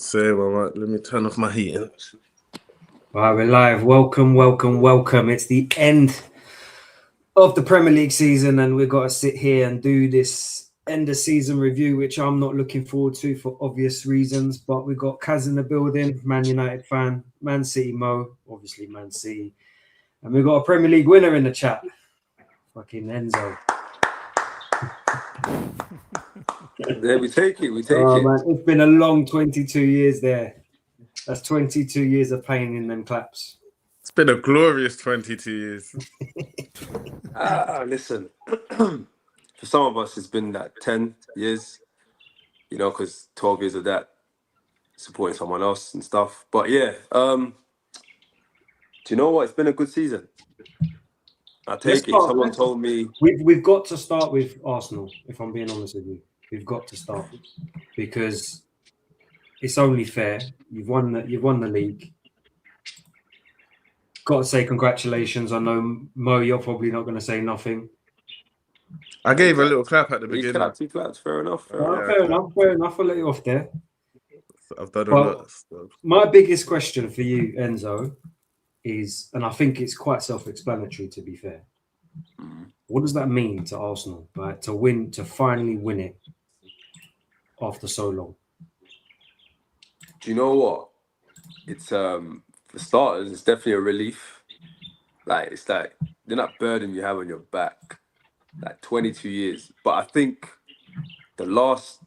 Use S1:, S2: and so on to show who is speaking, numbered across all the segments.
S1: Same, man. Let me turn off my heating.
S2: Right, we're live. Welcome. It's the end of the Premier League season, and we've got to sit here and do this end of season review, which I'm not looking forward to for obvious reasons. But we've got Kaz in the building, Man United fan, Man City Mo, obviously Man City, and we've got a Premier League winner in the chat, fucking Enzo.
S3: Yeah, we take it.
S2: Man, it's been a long 22 years there. That's 22 years of pain in them claps.
S1: It's been a glorious 22 years.
S3: Listen, for some of us, it's been like 10 years, because 12 years of that supporting someone else and stuff. But yeah, do you know what? It's been a good season. I take it. Someone told me
S2: we've got to start with Arsenal. If I'm being honest with you, we've got to start because it's only fair. You've won the league. Got to say congratulations. I know Mo, you're probably not going to say nothing.
S1: I gave a little clap at the beginning.
S3: He clapped. Fair enough.
S2: Fair enough. I'll let you off there.
S1: I've done a lot.
S2: My biggest question for you, Enzo, is, and I think it's quite self-explanatory, to be fair. What does that mean to Arsenal, right? To finally win it after so long?
S3: Do you know what? It's for starters, it's definitely a relief. It's like that burden you have on your back, like 22 years. But I think the last,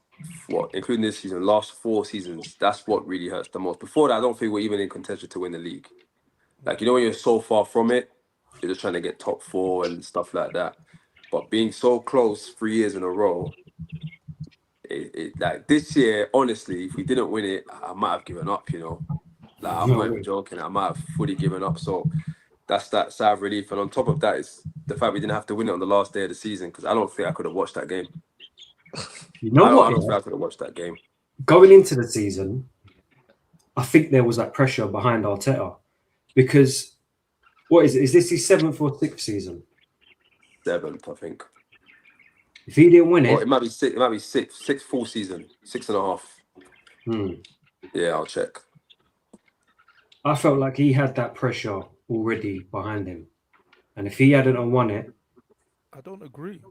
S3: including this season, last 4 seasons, that's what really hurts the most. Before that, I don't think we're even in contention to win the league. When you're so far from it, you're just trying to get top 4 and stuff like that. But being so close 3 years in a row, this year, honestly, if we didn't win it, I might have given up, I'm not even joking. I might have fully given up. So that's that sigh of relief. And on top of that is the fact we didn't have to win it on the last day of the season, because I don't think I could have watched that game.
S2: You know what?
S3: I don't think I could have watched that game.
S2: Going into the season, I think there was that pressure behind Arteta, because what is it? Is this his 7th or 6th season?
S3: 7th, I think.
S2: If he didn't win it,
S3: it might be 6. It might be 6 full season, 6.5. Yeah, I'll check.
S2: I felt like he had that pressure already behind him, and if he hadn't won it,
S4: I don't agree.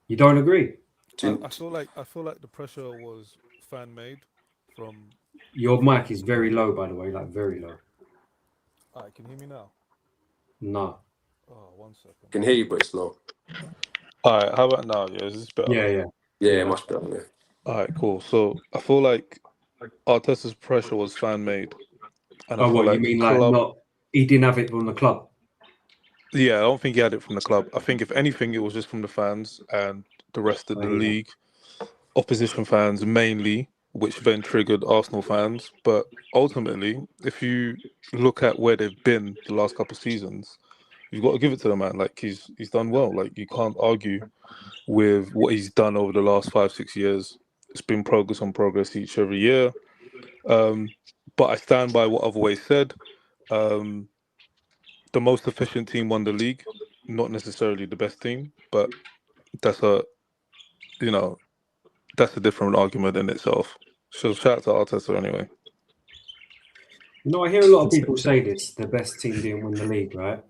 S2: You don't agree?
S4: I feel like the pressure was fan made from.
S2: Your mic is very low, by the way, like very low.
S4: All right, can you hear me now?
S2: No.
S4: Oh, 1 second.
S3: Can hear you, but it's low.
S5: All right, how about now? Yeah, is this better?
S3: Yeah, much better. Yeah.
S5: All right, cool. So I feel like Arteta's pressure was fan made.
S2: And you mean not? He didn't have it from the club?
S5: Yeah, I don't think he had it from the club. I think if anything, it was just from the fans and the rest of the league, opposition fans mainly, which then triggered Arsenal fans. But ultimately, if you look at where they've been the last couple of seasons, you've got to give it to the man. He's done well. You can't argue with what he's done over the last 5-6 years. It's been progress on progress every year. But I stand by what I've always said. The most efficient team won the league, not necessarily the best team, but that's a different argument in itself. So shout out to Arteta anyway.
S2: I hear a lot of people say this: the best team didn't win the league, right?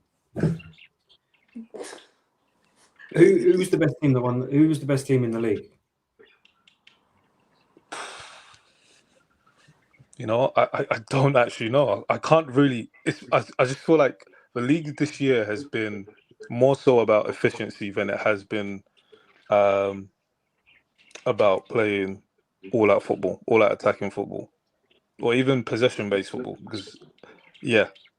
S2: Who was the best team that won? Who was the best team in the league?
S5: I don't actually know. I can't really. I just feel like the league this year has been more so about efficiency than it has been about playing all-out football, all-out attacking football, or even possession-based football. Because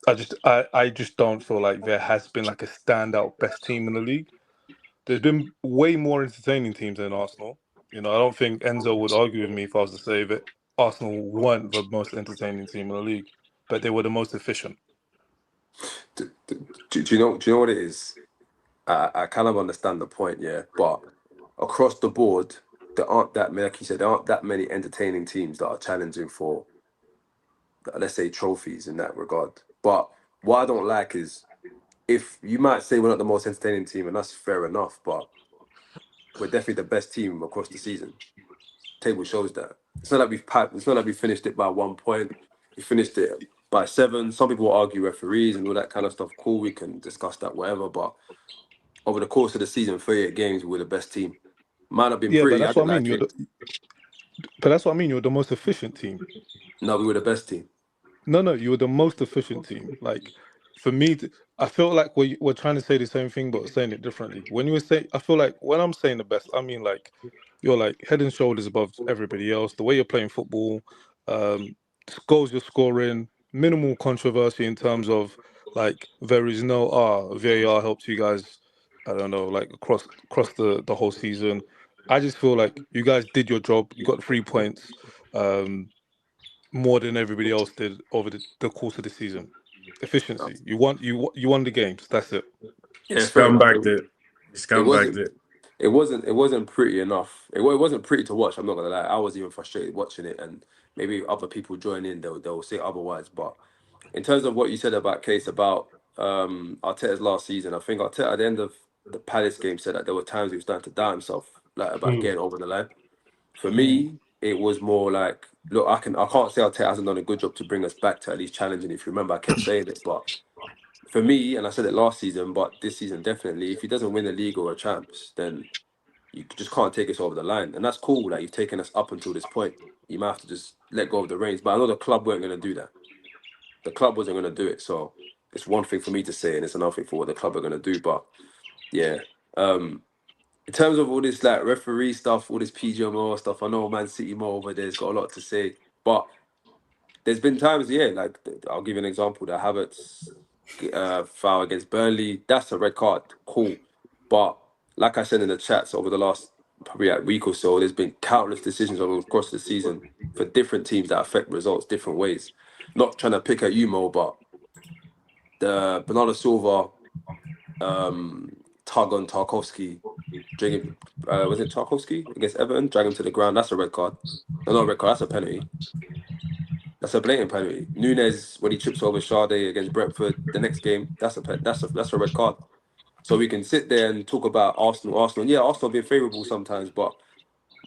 S5: I just don't feel like there has been a standout best team in the league. There's been way more entertaining teams than Arsenal. I don't think Enzo would argue with me if I was to say that Arsenal weren't the most entertaining team in the league, but they were the most efficient.
S3: Do you know what it is? I kind of understand the point, yeah, but across the board, there aren't that many, like you said, there aren't that many entertaining teams that are challenging for, let's say, trophies in that regard. But what I don't like is, if you might say we're not the most entertaining team, and that's fair enough, but we're definitely the best team across the season. Table shows that. It's not like we've packed. It's not like we finished it by 1 point. We finished it by 7. Some people will argue referees and all that kind of stuff. Cool, we can discuss that, whatever. But over the course of the season, 38 games, we're the best team. Might have been
S5: Yeah, but
S3: pretty. I
S5: that's what
S3: didn't
S5: I mean.
S3: like it.
S5: But that's what I mean. You're the most efficient team.
S3: No, we were the best team.
S5: No, you were the most efficient team. Like, for me, I feel like we're trying to say the same thing, but saying it differently. When you were saying, I feel like when I'm saying the best, I mean like you're like head and shoulders above everybody else. The way you're playing football, goals you're scoring, minimal controversy in terms of like there is no VAR helps you guys. I don't know, like across the whole season. I just feel like you guys did your job. You got 3 points. More than everybody else did over the course of the season. Efficiency. You won the games. That's it.
S3: Yeah, fair enough.
S1: Scumbagged it. Scumbagged it.
S3: It wasn't pretty enough. It wasn't pretty to watch. I'm not gonna lie. I was even frustrated watching it, and maybe other people join in. They'll say otherwise. But in terms of what you said about Case about Arteta's last season, I think Arteta at the end of the Palace game said that there were times he was starting to doubt himself, like about getting over the line. For me, it was more like, look, I can't say Arteta hasn't done a good job to bring us back to at least challenging. If you remember, I kept saying it, but for me, and I said it last season, but this season definitely, if he doesn't win the league or a champs, then you just can't take us over the line, and that's cool. Like, you've taken us up until this point. You might have to just let go of the reins. But I know the club weren't going to do that. The club wasn't going to do it. So it's one thing for me to say, and it's another thing for what the club are going to do. But yeah. In terms of all this like referee stuff, all this PGMO stuff, I know Man City Mo over there's got a lot to say, but there's been times, like I'll give you an example. The Havertz foul against Burnley, that's a red card, cool. But like I said in the chats over the last probably a week or so, there's been countless decisions over across the season for different teams that affect results different ways. Not trying to pick at you, Mo, but the Bernardo Silva tug on Tarkowski. Was it Tarkowski against Everton? Drag him to the ground. That's a red card. No, not a red card. That's a penalty. That's a blatant penalty. Nunes, when he trips over Sade against Brentford, the next game, that's a red card. So we can sit there and talk about Arsenal. Yeah, Arsenal have been favourable sometimes, but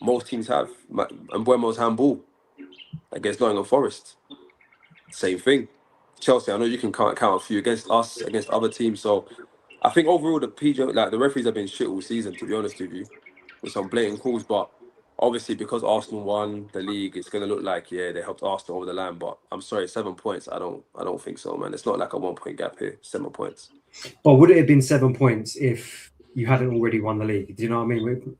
S3: most teams have. And Buemo's handball against Nottingham Forest, same thing. Chelsea, I know you can count a few against us, against other teams. So I think overall the referees have been shit all season, to be honest with you, with some blatant calls. But obviously because Arsenal won the league, it's gonna look like they helped Arsenal over the line. But I'm sorry, 7 points. I don't think so, man. It's not like a 1 point gap here. 7 points.
S2: But would it have been 7 points if you hadn't already won the league? Do you know what I mean?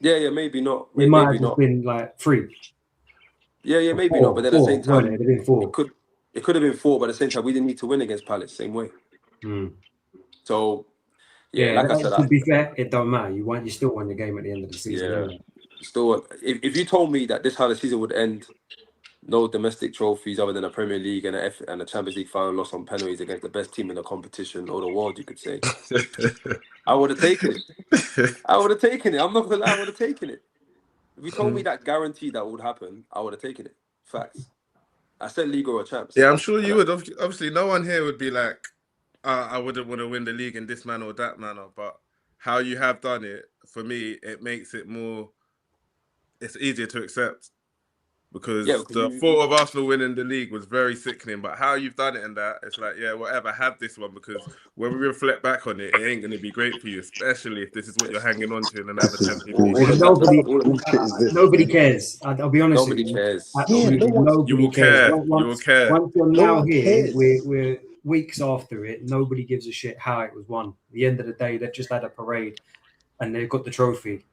S3: Yeah, maybe not.
S2: It might have just been like 3.
S3: Yeah, maybe not. But then at the same time,
S2: it'd have been 4.
S3: It could have been 4, but at the same time, we didn't need to win against Palace same way. So like I said,
S2: to be fair, it don't matter. You still won the game at the end of the season.
S3: Yeah, still. If you told me that this how the season would end, no domestic trophies other than a Premier League and a Champions League final loss on penalties against the best team in the competition or the world, you could say, I would have taken it. I'm not gonna lie, I would have taken it. If you told me that guaranteed that would happen, I would have taken it. Facts. I said league or a champs.
S1: Yeah, I'm sure you would. Obviously, no one here would be like, I wouldn't want to win the league in this manner or that manner. But how you have done it, for me, it makes it more. It's easier to accept because the thought of Arsenal winning the league was very sickening. But how you've done it and that, it's like, yeah, whatever. Have this one because when we reflect back on it, it ain't going to be great for you, especially if this is what you're hanging on to in another Champions League.
S2: Nobody cares. I'll be honest.
S3: Nobody cares.
S1: You will care.
S2: Once you're now here, we're weeks after it. Nobody gives a shit how it was won. At the end of the day, they've just had a parade and they've got the trophy.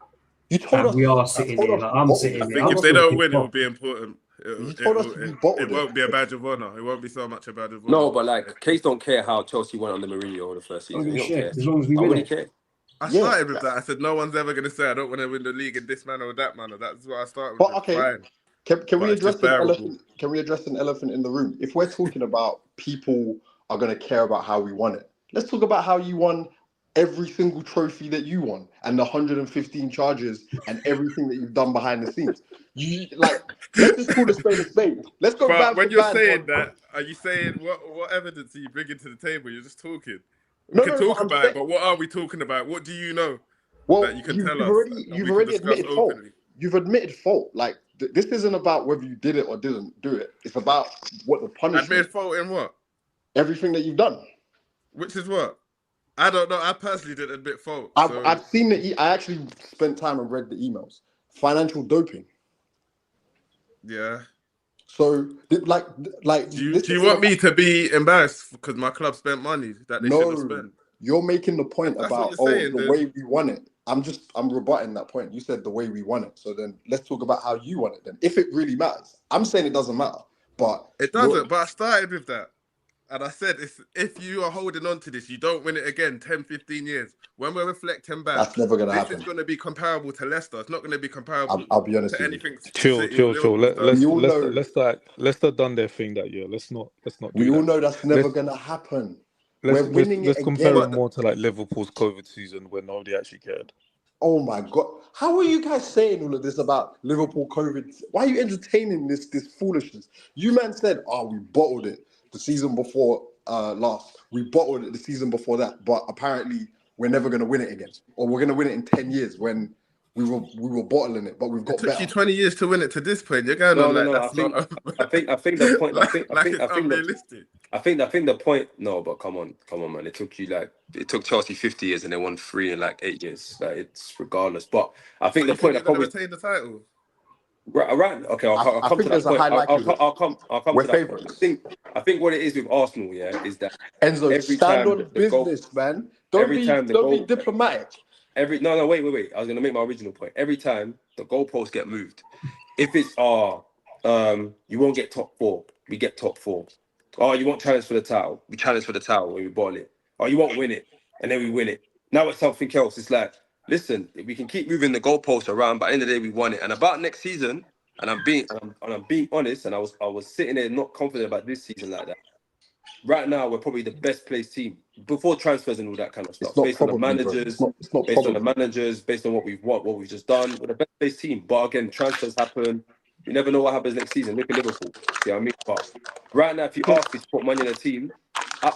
S6: You told us
S2: we are sitting here. Like, I'm sitting here.
S1: I think if they don't win, it will be important.
S6: It
S1: won't be a badge of honor. It won't be so much a badge of honor.
S3: No, but like, Case don't care how Chelsea went on the Mourinho the first season. He don't care.
S2: As long as we win it.
S1: I started with that. I said no one's ever going to say I don't want to win the league in this manner or that manner. That's what I started with.
S6: But okay, can we address an elephant? Can we address an elephant in the room? If we're talking about people are going to care about how we won it, let's talk about how you won every single trophy that you won and the 115 charges and everything that you've done behind the scenes. Let's just call a spade a spade. Let's go back.
S1: When you're saying that, are you saying what evidence are you bringing to the table? You're just talking. We can talk about it, but what are we talking about? What do you know that you can tell us?
S6: You've already admitted fault. you've admitted fault. Like this isn't about whether you did it or didn't do it. It's about what the punishment.
S1: Admitted fault in what?
S6: Everything that you've done.
S1: Which is what? I don't know. I personally didn't admit fault.
S6: I've seen I actually spent time and read the emails. Financial doping.
S1: Yeah.
S6: So, like,
S1: do you want me to be embarrassed because my club spent money that they shouldn't have spent?
S6: You're making the point
S1: That's
S6: about the way we won it. I'm rebutting that point. You said the way we won it. So then let's talk about how you won it then. If it really matters. I'm saying it doesn't matter, but
S1: it doesn't. But I started with that. And I said, if you are holding on to this, you don't win it again 10, 15 years. When we're reflecting back,
S6: that's never going to happen.
S1: This is going to be comparable to Leicester. It's not going to be comparable
S6: I'll be honest
S1: to
S6: with
S1: anything.
S5: Chill. Leicester done their thing that year. Let's not do
S6: we all know that's never going to happen.
S5: Let's compare it more to like Liverpool's COVID season where nobody actually cared.
S6: Oh my God. How are you guys saying all of this about Liverpool COVID? Why are you entertaining this foolishness? You man said, we bottled it the season before last. We bottled it the season before that. But apparently we're never going to win it again. Or we're going to win it in 10 years when we were bottling it, but we've got better.
S1: It took you 20 years to win it to this point. You're going on like that's
S3: I think the point. I think
S1: unrealistic.
S3: I think the point. No, but come on, man. It took Chelsea 50 years and they won 3 in like 8 years. Like it's regardless. But I think the point that probably
S1: retain the title.
S3: Right. Okay, I'll come to that point. I'll come to that point. I think what it is with Arsenal, is that
S6: Enzo,
S3: every
S6: stand
S3: time
S6: on business, man. Don't be diplomatic.
S3: No, wait. I was gonna make my original point. Every time the goalposts get moved, if it's you won't get top 4, we get top 4. Oh, you won't challenge for the title, we challenge for the title when we bottle it. Oh, you won't win it, and then we win it. Now it's something else. It's like, listen, we can keep moving the goalposts around, but at the end of the day, we won it. And about next season, and I'm being honest, and I was sitting there not confident about this season like that. Right now, we're probably the best placed team before transfers and all that kind of stuff. Based on the managers, based on what we've just done. We're the best placed team. But again, transfers happen. You never know what happens next season. Look at Liverpool. You know what I mean? But right now, if you ask me to put money in a team,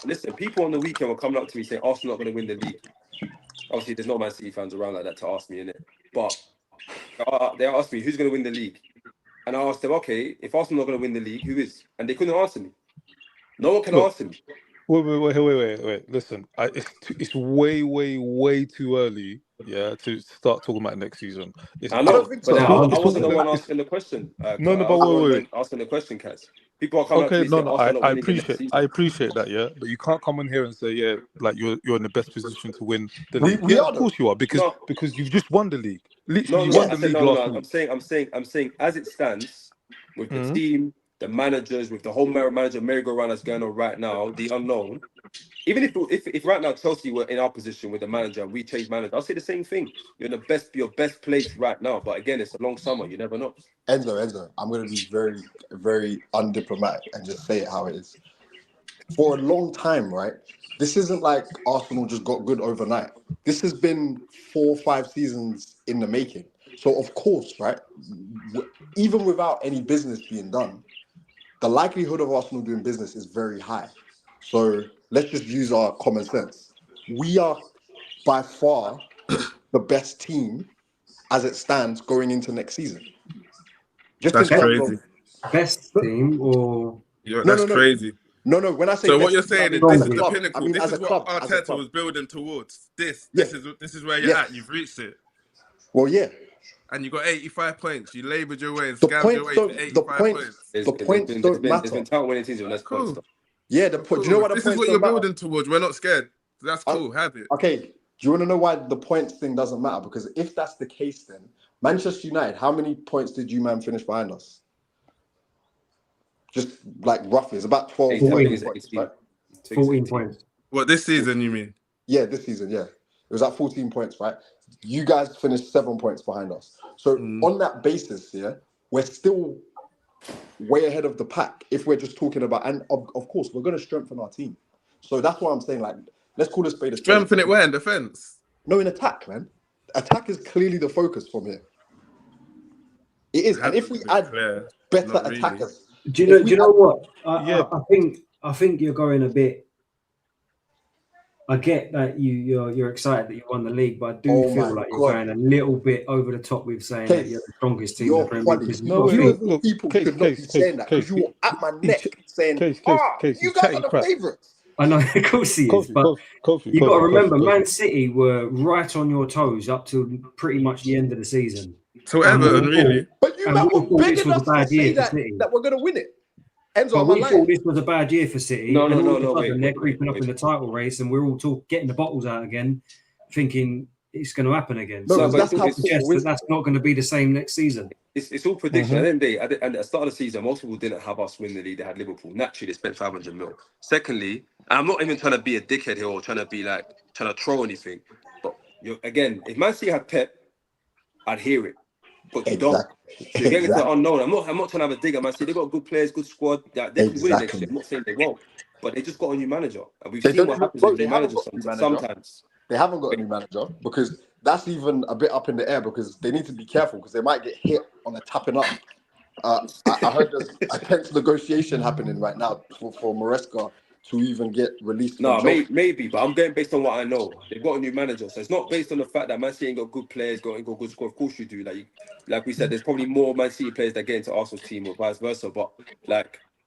S3: listen, people on the weekend were coming up to me saying Arsenal not going to win the league. Obviously, there's no Man City fans around like that to ask me, innit? But they asked me who's going to win the league, and I asked them, okay, if Arsenal not going to win the league, who is? And they couldn't answer me. No one can answer me.
S5: Wait. Listen, it's way too early, to start talking about next season.
S3: I know, but I wasn't the one asking the question.
S5: Wait.
S3: Asking the question, Kaz. People are coming up to me
S5: I appreciate that, but you can't come in here and say, like you're in the best position to win the league. Of course you are, because you've just won the league. Literally, you won the league last week. I'm saying, as it stands, with the team, the managers, with the whole manager merry-go-round that's going on right now, the unknown. Even if right now Chelsea were in our position with the manager and we changed manager, I'll say the same thing. You're in your best place right now. But again, it's a long summer. You never know.
S6: Enzo, I'm going to be very, very undiplomatic and just say it how it is. For a long time, right? This isn't like Arsenal just got good overnight. This has been 4 or 5 seasons in the making. So of course, right? Even without any business being done, the likelihood of Arsenal doing business is very high. So let's just use our common sense. We are by far the best team as it stands going into next season.
S1: That's crazy.
S2: Best team or...
S1: That's crazy.
S6: No. When I say
S1: so, what you're saying is this is the pinnacle.
S6: I mean,
S1: this is what Arteta was building towards. This is where you're at. You've reached it.
S6: Well, yeah.
S1: And you got 85 points. You laboured your way and scammed your way to 85 points.
S6: The points don't matter.
S3: There's been talent winning teams with less points.
S6: Yeah, the point. Do you know what the
S1: this
S6: points
S1: is what you're building towards. We're not scared. That's cool. Have it.
S6: Okay. Do you want to know why the points thing doesn't matter? Because if that's the case, then Manchester United, how many points did you man finish behind us? Just like roughly, it's about 12.
S2: 14
S6: points, right?
S2: 14 points.
S1: What, this season you mean?
S6: Yeah, this season, yeah. It was at 14 points, right? You guys finished 7 points behind us. So on that basis, we're still way ahead of the pack if we're just talking about, and of course, we're going to strengthen our team. So that's why I'm saying, like, let's call a spade a spade.
S1: Strengthen it where? In defence?
S6: No, in attack, man. Attack is clearly the focus from here. It is. And if we add better attackers...
S2: Do you know what? I think you're going a bit... I get that you're excited that you won the league, but I do feel like you're going a little bit over the top with saying that you're the strongest team in the Premier League. Because
S6: you as the people should not be saying that because you were at my neck saying, you guys are the favourites.
S2: I know, of course he is, but you got to remember, Man City were right on your toes up to pretty much the end of the season.
S1: So Everton, really?
S6: But you were big enough to say that we're going to win it. Enzo,
S2: we thought this was a bad year for City.
S3: No,
S2: and they're creeping up in the title race, and we're all getting the bottles out again, thinking it's going to happen again.
S6: No,
S2: so that's not going to be the same next season.
S3: It's all prediction. At the end of the day, at the start of the season, most people didn't have us win the league. They had Liverpool. Naturally, they spent 500 mil. Secondly, and I'm not even trying to be a dickhead here or trying to throw anything. But again, if Man City had Pep, I'd hear it. But you don't. So you're getting into the unknown. I'm not trying to have a dig at Man City. They've got good players, good squad. They can win next year. I'm not saying they won't. But they just got a new manager. And we've seen what happens with new managers sometimes.
S6: They haven't got a new manager because that's even a bit up in the air because they need to be careful because they might get hit on a tapping up. I heard there's a tense negotiation happening right now for Maresca to even get released.
S3: No, maybe, but I'm going based on what I know. They've got a new manager, so it's not based on the fact that Man City ain't got good players, got good squad. Of course you do. Like we said, there's probably more Man City players that get into Arsenal's team or vice versa. But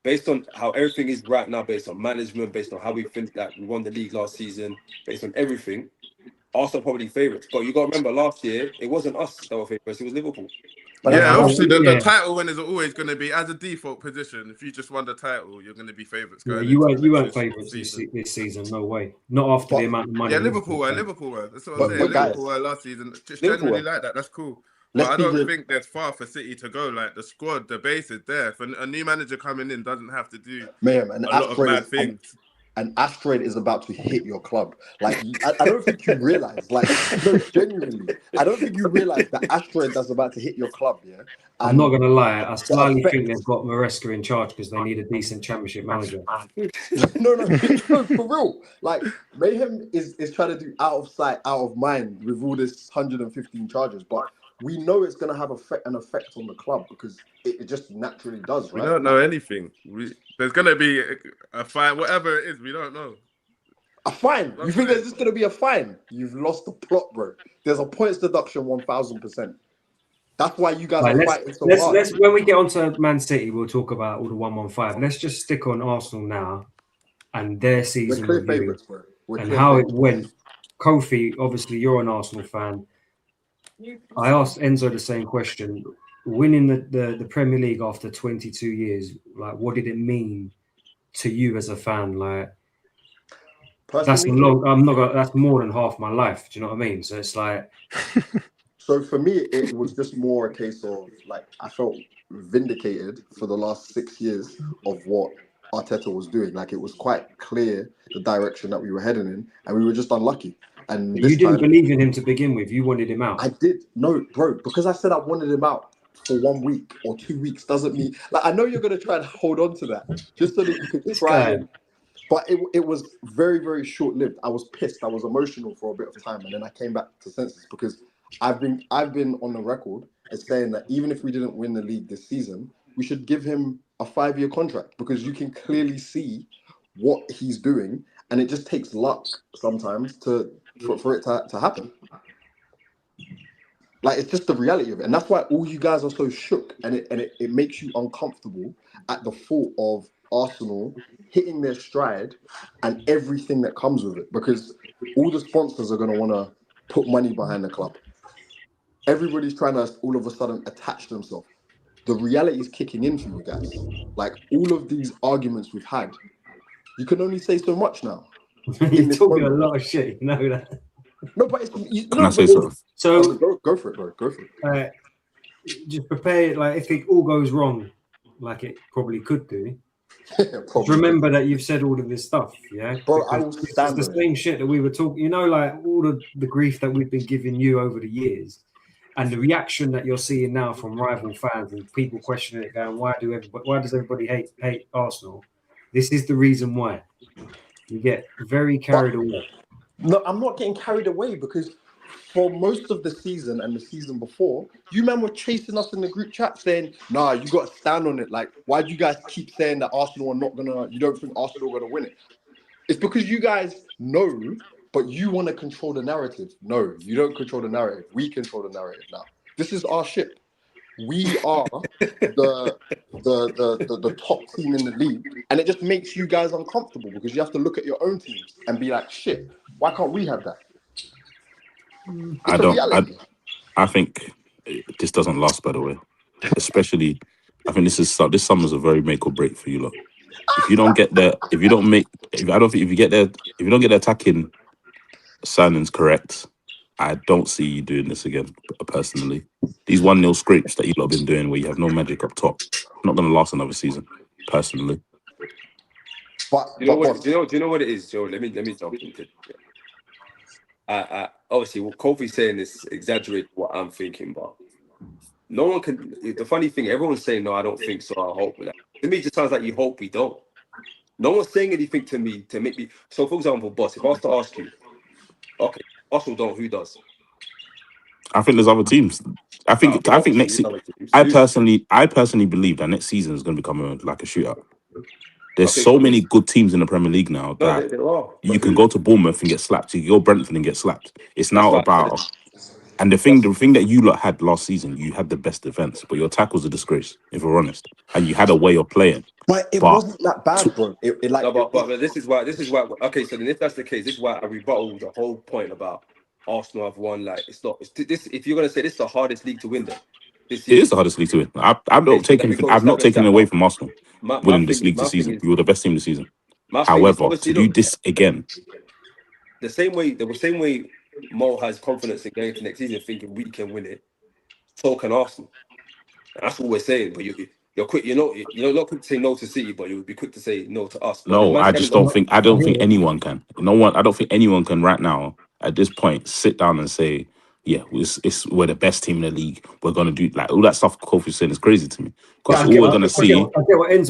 S3: based on how everything is right now, based on management, based on how we think that we won the league last season, based on everything, Arsenal probably favourites. But you got to remember, last year it wasn't us that were favourites; it was Liverpool.
S1: Yeah, obviously the title winners are always going to be, as a default position, if you just won the title, you're going to be favourites.
S2: You weren't favourites this season, no way. Not after the amount of money.
S1: Yeah, Liverpool were. That's what I'm saying. Liverpool were last season. Just generally like that. That's cool. But I don't think there's far for City to go. Like the squad, the base is there. For a new manager coming in doesn't have to do a lot of bad things.
S6: An asteroid is about to hit your club. Like, I don't think you realize, no, genuinely, I don't think you realize the asteroid that's about to hit your club, yeah?
S2: I'm not going to lie, I slightly think they've got Maresca in charge because they need a decent championship manager.
S6: No, for real. Like, Mayhem is trying to do out of sight, out of mind with all this 115 charges, but we know it's going to have an effect on the club because it just naturally does, right?
S1: We don't know anything. There's going to be a fine, whatever it is, we don't know.
S6: A fine? You think there's just going to be a fine? You've lost the plot, bro. There's a points deduction 1,000%. That's why you guys are fighting so hard.
S2: When we get onto Man City, we'll talk about all the 115. Let's just stick on Arsenal now and their season review and how it went. Kofi, obviously, you're an Arsenal fan. I asked Enzo the same question. Winning the Premier League after 22 years, like, what did it mean to you as a fan? Like, that's that's more than half my life. Do you know what I mean? So it's like.
S6: So for me, it was just more a case of like I felt vindicated for the last 6 years of what Arteta was doing. Like it was quite clear the direction that we were heading in, and we were just unlucky. And
S2: you didn't believe in him to begin with. You wanted him out.
S6: I did. No, bro, because I said I wanted him out for 1 week or 2 weeks doesn't mean like I know you're gonna try and hold on to that just so that you could try it. But it was very, very short-lived. I was pissed. I was emotional for a bit of time, and then I came back to senses because I've been on the record as saying that even if we didn't win the league this season, we should give him a 5-year contract because you can clearly see what he's doing, and it just takes luck sometimes for it to happen. Like it's just the reality of it, and that's why all you guys are so shook, and it makes you uncomfortable at the thought of Arsenal hitting their stride and everything that comes with it, because all the sponsors are going to want to put money behind the club. Everybody's trying to all of a sudden attach themselves. The reality is kicking in for you guys. Like all of these arguments we've had, you can only say so much now.
S2: You're talking a lot of shit, you know that.
S6: No, but
S7: can I say so?
S2: So
S6: go for it, bro. Go for it.
S2: Just prepare. Like if it all goes wrong, like it probably could do. Remember that you've said all of this stuff, yeah?
S6: Bro, I will stand
S2: the same shit that we were talking. You know, like all of the grief that we've been giving you over the years, and the reaction that you're seeing now from rival fans and people questioning it, going, "Why does everybody hate Arsenal?" This is the reason why. You get very carried away.
S6: No, I'm not getting carried away because for most of the season and the season before, you men were chasing us in the group chat saying, nah, you got to stand on it. Like, why do you guys keep saying that Arsenal are not going to, you don't think Arsenal are going to win it? It's because you guys know, but you want to control the narrative. No, you don't control the narrative. We control the narrative now. This is our ship. We are the top team in the league, and it just makes you guys uncomfortable because you have to look at your own teams and be like, shit, why can't we have that?
S7: I think this doesn't last, by the way. Especially, I think this summer's a very make or break for you lot. If you don't get there, if you don't get the attacking signings correct, I don't see you doing this again. Personally, these 1-0 scrapes that you lot have been doing, where you have no magic up top, not going to last another season. Personally,
S3: do you know what it is, Joe? Let me jump into it. Obviously, what Kofi's saying is exaggerate what I'm thinking, but no one can. The funny thing, everyone's saying no, I don't think so. I hope that. To me, it just sounds like you hope we don't. No one's saying anything to me to make me. So, for example, boss, if I was to ask you, okay, Arsenal don't, who does?
S7: I think there's other teams. I think next season. I personally believe that next season is going to become a shootout. There's so many good teams in the Premier League now that you can go to Bournemouth and get slapped. You can go Brentford and get slapped. It's now about. And the thing that you lot had last season, you had the best defense, but your attack was a disgrace, if we're honest. And you had a way of playing.
S6: But it wasn't that bad, bro.
S3: But this is why. Okay, so then if that's the case, this is why I rebuttal the whole point about Arsenal have won. Like it's not. It's this. If you're gonna say this is the hardest league to win, then
S7: it is the hardest league to win. I've not taken away from Arsenal winning this league this season. We were the best team this season. However, to do this again,
S3: the same way Mo has confidence in going into next season, thinking we can win it. So can Arsenal. And that's what we're saying. But you're quick. You're not quick to say no to City, but you would be quick to say no to us. But
S7: no, I just don't think. I don't think anyone can. No one. I don't think anyone can right now at this point sit down and say, yeah, we're the best team in the league. We're gonna do all that stuff Kofi's saying is crazy to me. Because all we're gonna see,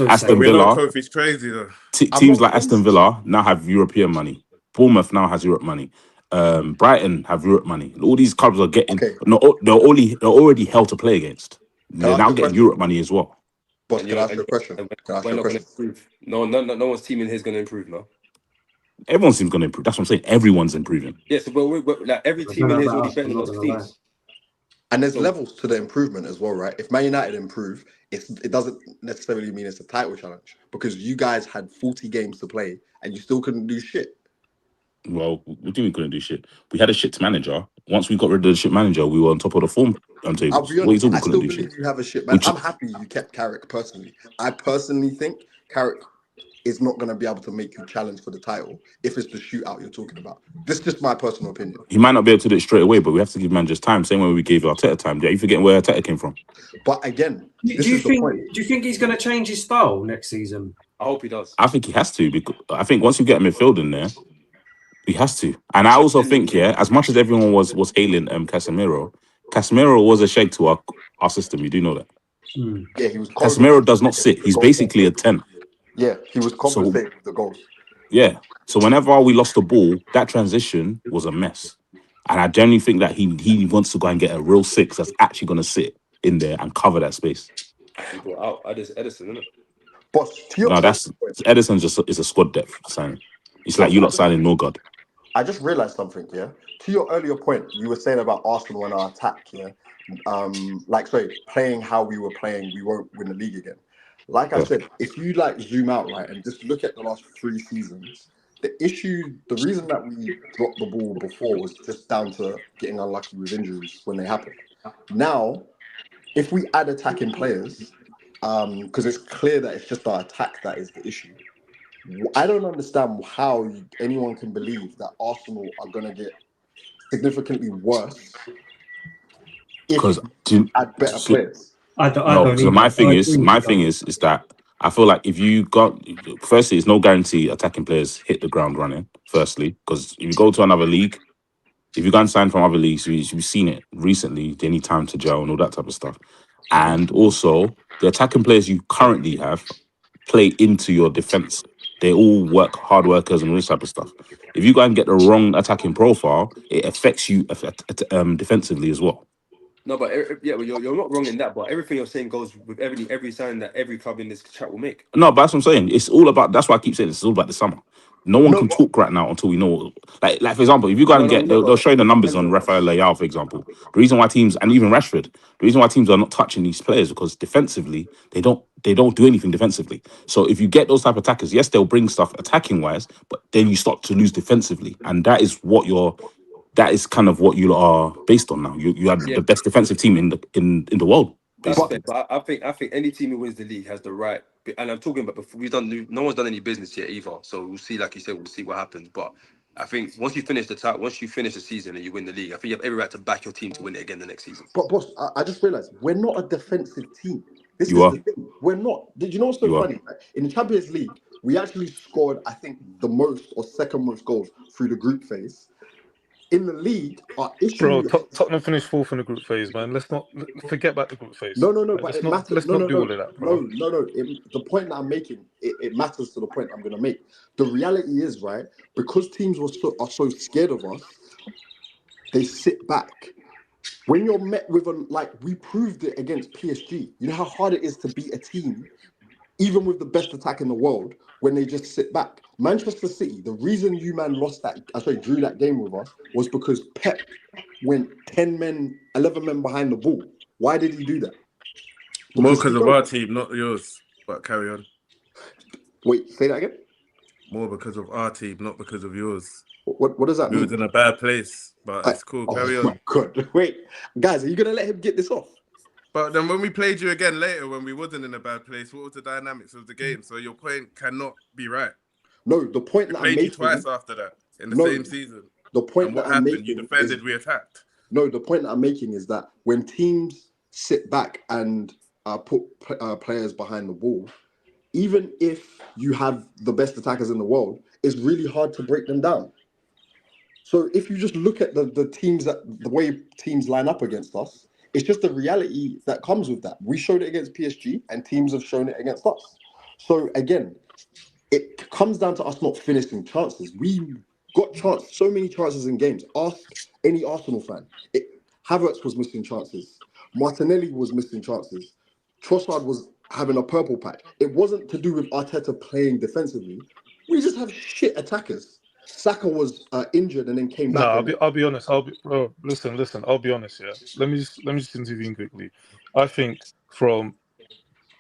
S7: Aston Villa,
S1: Kofi's crazy though.
S7: Teams like Aston Villa now have European money. Bournemouth now has Europe money. Brighton have Europe money. All these clubs are getting. They're already hell to play against. They're now getting Europe money as well.
S6: Boss, can I ask you a question?
S3: No one's team in here is going to improve, no.
S7: Everyone's team's going to improve. That's what I'm saying. Everyone's improving.
S3: Yes, but like every team in here is already better than those teams.
S6: And there's levels to the improvement as well, right? If Man United improve, it doesn't necessarily mean it's a title challenge because you guys had 40 games to play and you still couldn't do shit.
S7: Well, we think we couldn't do shit. We had a shit manager. Once we got rid of the shit manager, we were on top of the form table.
S6: I'll be honest, I still believe you have a shit manager. I'm happy you kept Carrick personally. I personally think Carrick is not going to be able to make you challenge for the title if it's the shootout you're talking about. This is just my personal opinion.
S7: He might not be able to do it straight away, but we have to give managers time. Same way we gave Arteta time. Are you forgetting where Arteta came from?
S6: But again,
S2: do you think he's going to change his style next season?
S3: I hope he does.
S7: I think he has to. Because I think once you get a midfield in there, he has to. And I also think, as much as everyone was hailing Casemiro was a shake to our system. You do know that.
S6: Yeah, he was.
S7: Casemiro does not sit. He's basically a 10.
S6: Yeah, he was compensating with the goals.
S7: Yeah. So whenever we lost the ball, that transition was a mess. And I genuinely think that he wants to go and get a real 6 that's actually going to sit in there and cover that space.
S3: Edison, isn't it?
S6: Boss,
S7: Edison is a squad depth signing. It's like you not signing Norgard.
S6: I just realized something, yeah. To your earlier point, you were saying about Arsenal and our attack, yeah. Playing how we were playing, we won't win the league again. Like I said, if you zoom out, right, and just look at the last 3 seasons, the reason that we dropped the ball before was just down to getting unlucky with injuries when they happen. Now, if we add attacking players, because it's clear that it's just our attack that is the issue. I don't understand how anyone can believe that Arsenal are going to get significantly worse if you add better players.
S7: My thing is that I feel like if you firstly, it's no guarantee attacking players hit the ground running. Firstly, because if you go to another league, if you go and sign from other leagues, we've seen it recently. They need time to gel and all that type of stuff. And also, the attacking players you currently have play into your defense. They all hard workers and all this type of stuff. If you go and get the wrong attacking profile, it affects you defensively as well.
S3: No, but you're not wrong in that. But everything you're saying goes with every sign that every club in this chat will make.
S7: No, but that's what I'm saying. It's all about. That's why I keep saying it's all about the summer. No one can talk right now until we know. Like for example, if you go and get, they'll show you the numbers on Rafael Leao, for example. The reason why teams, and even Rashford, the reason why teams are not touching these players because defensively they don't do anything defensively. So if you get those type of attackers, yes, they'll bring stuff attacking wise, but then you start to lose defensively, and that is kind of what you are based on now. You are the best defensive team in the world.
S3: That's fair, but I think any team who wins the league has the right, and I'm talking about before no one's done any business yet either. So we'll see, like you said, we'll see what happens. But I think once you finish the season and you win the league, I think you have every right to back your team to win it again the next season.
S6: But boss, I just realised we're not a defensive team. This
S7: You
S6: is
S7: are.
S6: the thing. We're not. Did you know what's so funny? Right? In the Champions League, we actually scored, I think, the most or second most goals through the group phase. In the league, our issue.
S5: Bro, Tottenham finished fourth in the group phase, man. Let's not forget about the group phase.
S6: No,
S5: like,
S6: but
S5: it matters. Let's not do all of that, bro.
S6: No. The point that I'm making, it matters to the point I'm going to make. The reality is, right, because teams are so scared of us, they sit back. When you're met with we proved it against PSG. You know how hard it is to beat a team, even with the best attack in the world, when they just sit back. Manchester City, the reason you man drew that game with us was because Pep went 11 men behind the ball. Why did he do that?
S1: More because of our team, not yours. But carry on.
S6: Wait, say that again?
S1: More because of our team, not because of yours.
S6: What does that mean?
S1: We was in a bad place, but it's cool. Carry on.
S6: Oh my God. Wait, guys, are you going to let him get this off?
S1: But then when we played you again later, when we wasn't in a bad place, what was the dynamics of the game? So your point cannot be right.
S6: No, the point that I'm making...
S1: played you twice after that in the same season.
S6: The point
S1: and
S6: that
S1: what
S6: I'm
S1: happened?
S6: making
S1: You defended, we attacked.
S6: No, the point that I'm making is that when teams sit back and put players behind the ball, even if you have the best attackers in the world, it's really hard to break them down. So if you just look at the teams, the way teams line up against us, it's just the reality that comes with that. We showed it against PSG and teams have shown it against us. So again, it comes down to us not finishing chances. We got so many chances in games. Ask any Arsenal fan. Havertz was missing chances. Martinelli was missing chances. Trossard was having a purple patch. It wasn't to do with Arteta playing defensively. We just have shit attackers. Saka was injured and then came back.
S5: I'll be honest. Listen. I'll be honest. Yeah. Let me just intervene quickly. I think from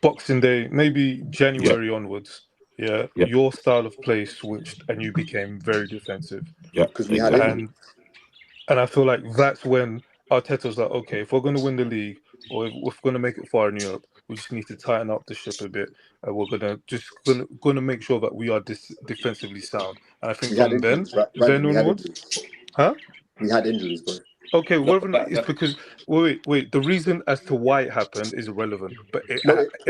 S5: Boxing Day, maybe January onwards, your style of play switched and you became very defensive.
S7: Yeah,
S6: because we had injuries.
S5: And I feel like that's when Arteta's like, okay, if we're going to win the league or if we're going to make it far in Europe, we just need to tighten up the ship a bit, and we're going to make sure that we are defensively sound. And I think from then onwards,
S6: we had injuries, bro.
S5: Okay, it's because wait. The reason as to why it happened is irrelevant, but it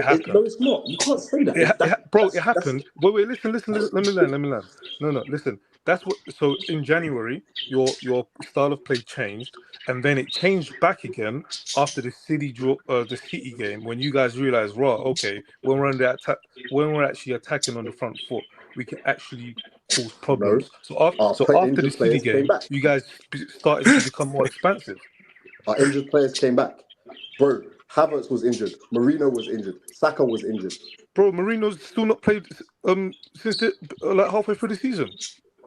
S5: happened.
S6: No, it's not. You can't say that.
S5: It happened. Wait. Listen. Let me land. No. Listen. That's what. So in January, your style of play changed, and then it changed back again after the City game when you guys realized, okay, when we're actually attacking on the front foot, we can actually cause problems.
S6: No.
S5: So after the City game, you guys started to become more expansive.
S6: Our injured players came back. Bro, Havertz was injured. Marino was injured. Saka was injured.
S5: Bro, Marino's still not played since halfway through the season.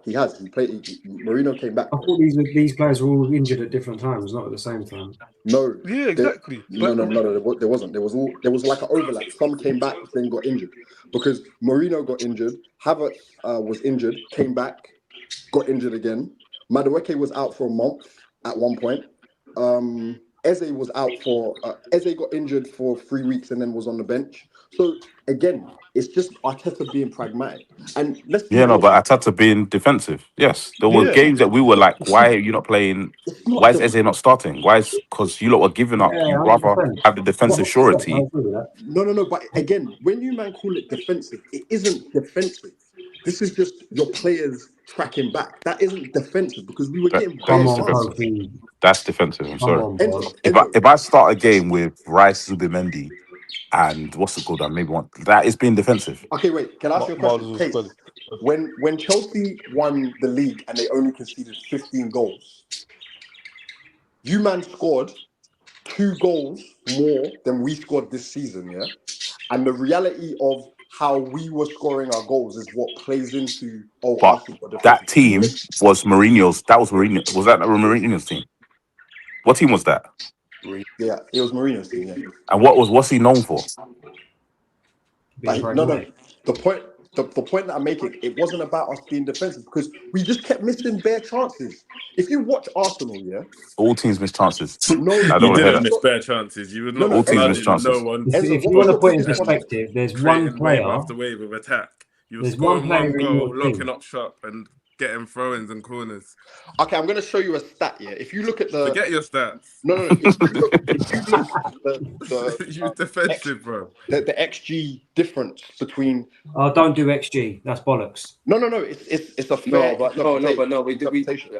S6: He has. He played. Marino came back.
S2: I thought these players were all injured at different times, not at the same time.
S6: No.
S5: Yeah, exactly.
S6: No. There wasn't. There was like an overlap. Some came back, then got injured. Because Marino got injured. Havertz was injured, came back, got injured again. Madueke was out for a month at one point. Eze was out Eze got injured for 3 weeks and then was on the bench. So again, it's just Arteta being pragmatic. And let's
S7: but Arteta being defensive. Yes, there were games that we were like, why are you not playing? Why is Eze not starting? Because you lot were giving up. You rather have the defensive surety.
S6: No. But again, when you man call it defensive, it isn't defensive. This is just your players tracking back. That isn't defensive because we were getting
S7: That's defensive. I'm sorry. If I start a game with Rice, Zubimendi, and what's it called? Maybe one that is being defensive.
S6: Okay, wait. Can I ask you a question? Case, when Chelsea won the league and they only conceded 15 goals, you man scored 2 goals more than we scored this season, yeah? And the reality of how we were scoring our goals is what plays into
S7: But
S6: Arsenal got
S7: that
S6: defensive.
S7: team was Mourinho's. That was Mourinho. Was that Mourinho's team? What team was that?
S6: Yeah, it was Mourinho's team. Yeah.
S7: And what's he known for?
S2: Being
S6: Like, no.
S2: pragmatic.
S6: The point that I'm making, it wasn't about us being defensive because we just kept missing bare chances. If you watch Arsenal, yeah,
S7: All teams miss chances.
S6: no,
S7: I don't
S1: You
S7: want to hear
S1: didn't
S7: that.
S1: miss bare chances. You were
S6: No,
S1: not
S6: no,
S7: All teams miss
S1: flooding
S7: chances.
S1: no one.
S6: Enzo,
S2: If
S6: what
S2: you
S6: was
S2: want to
S6: your
S2: put in
S6: biggest problem?
S2: perspective, there's one
S1: Creating wave
S2: player.
S1: after wave of attack. You were
S2: There's one
S1: scoring
S2: player
S1: one
S2: in your
S1: goal, locking
S2: team.
S1: up shop, and getting throw-ins and corners.
S6: Okay, I'm going to show you a stat here. If you look at the
S1: Forget your stats.
S6: no, if you look at
S1: You defensive, bro.
S6: the XG difference between
S2: Oh, don't do XG. That's bollocks.
S6: no, it's a fair
S3: We
S6: interpretation.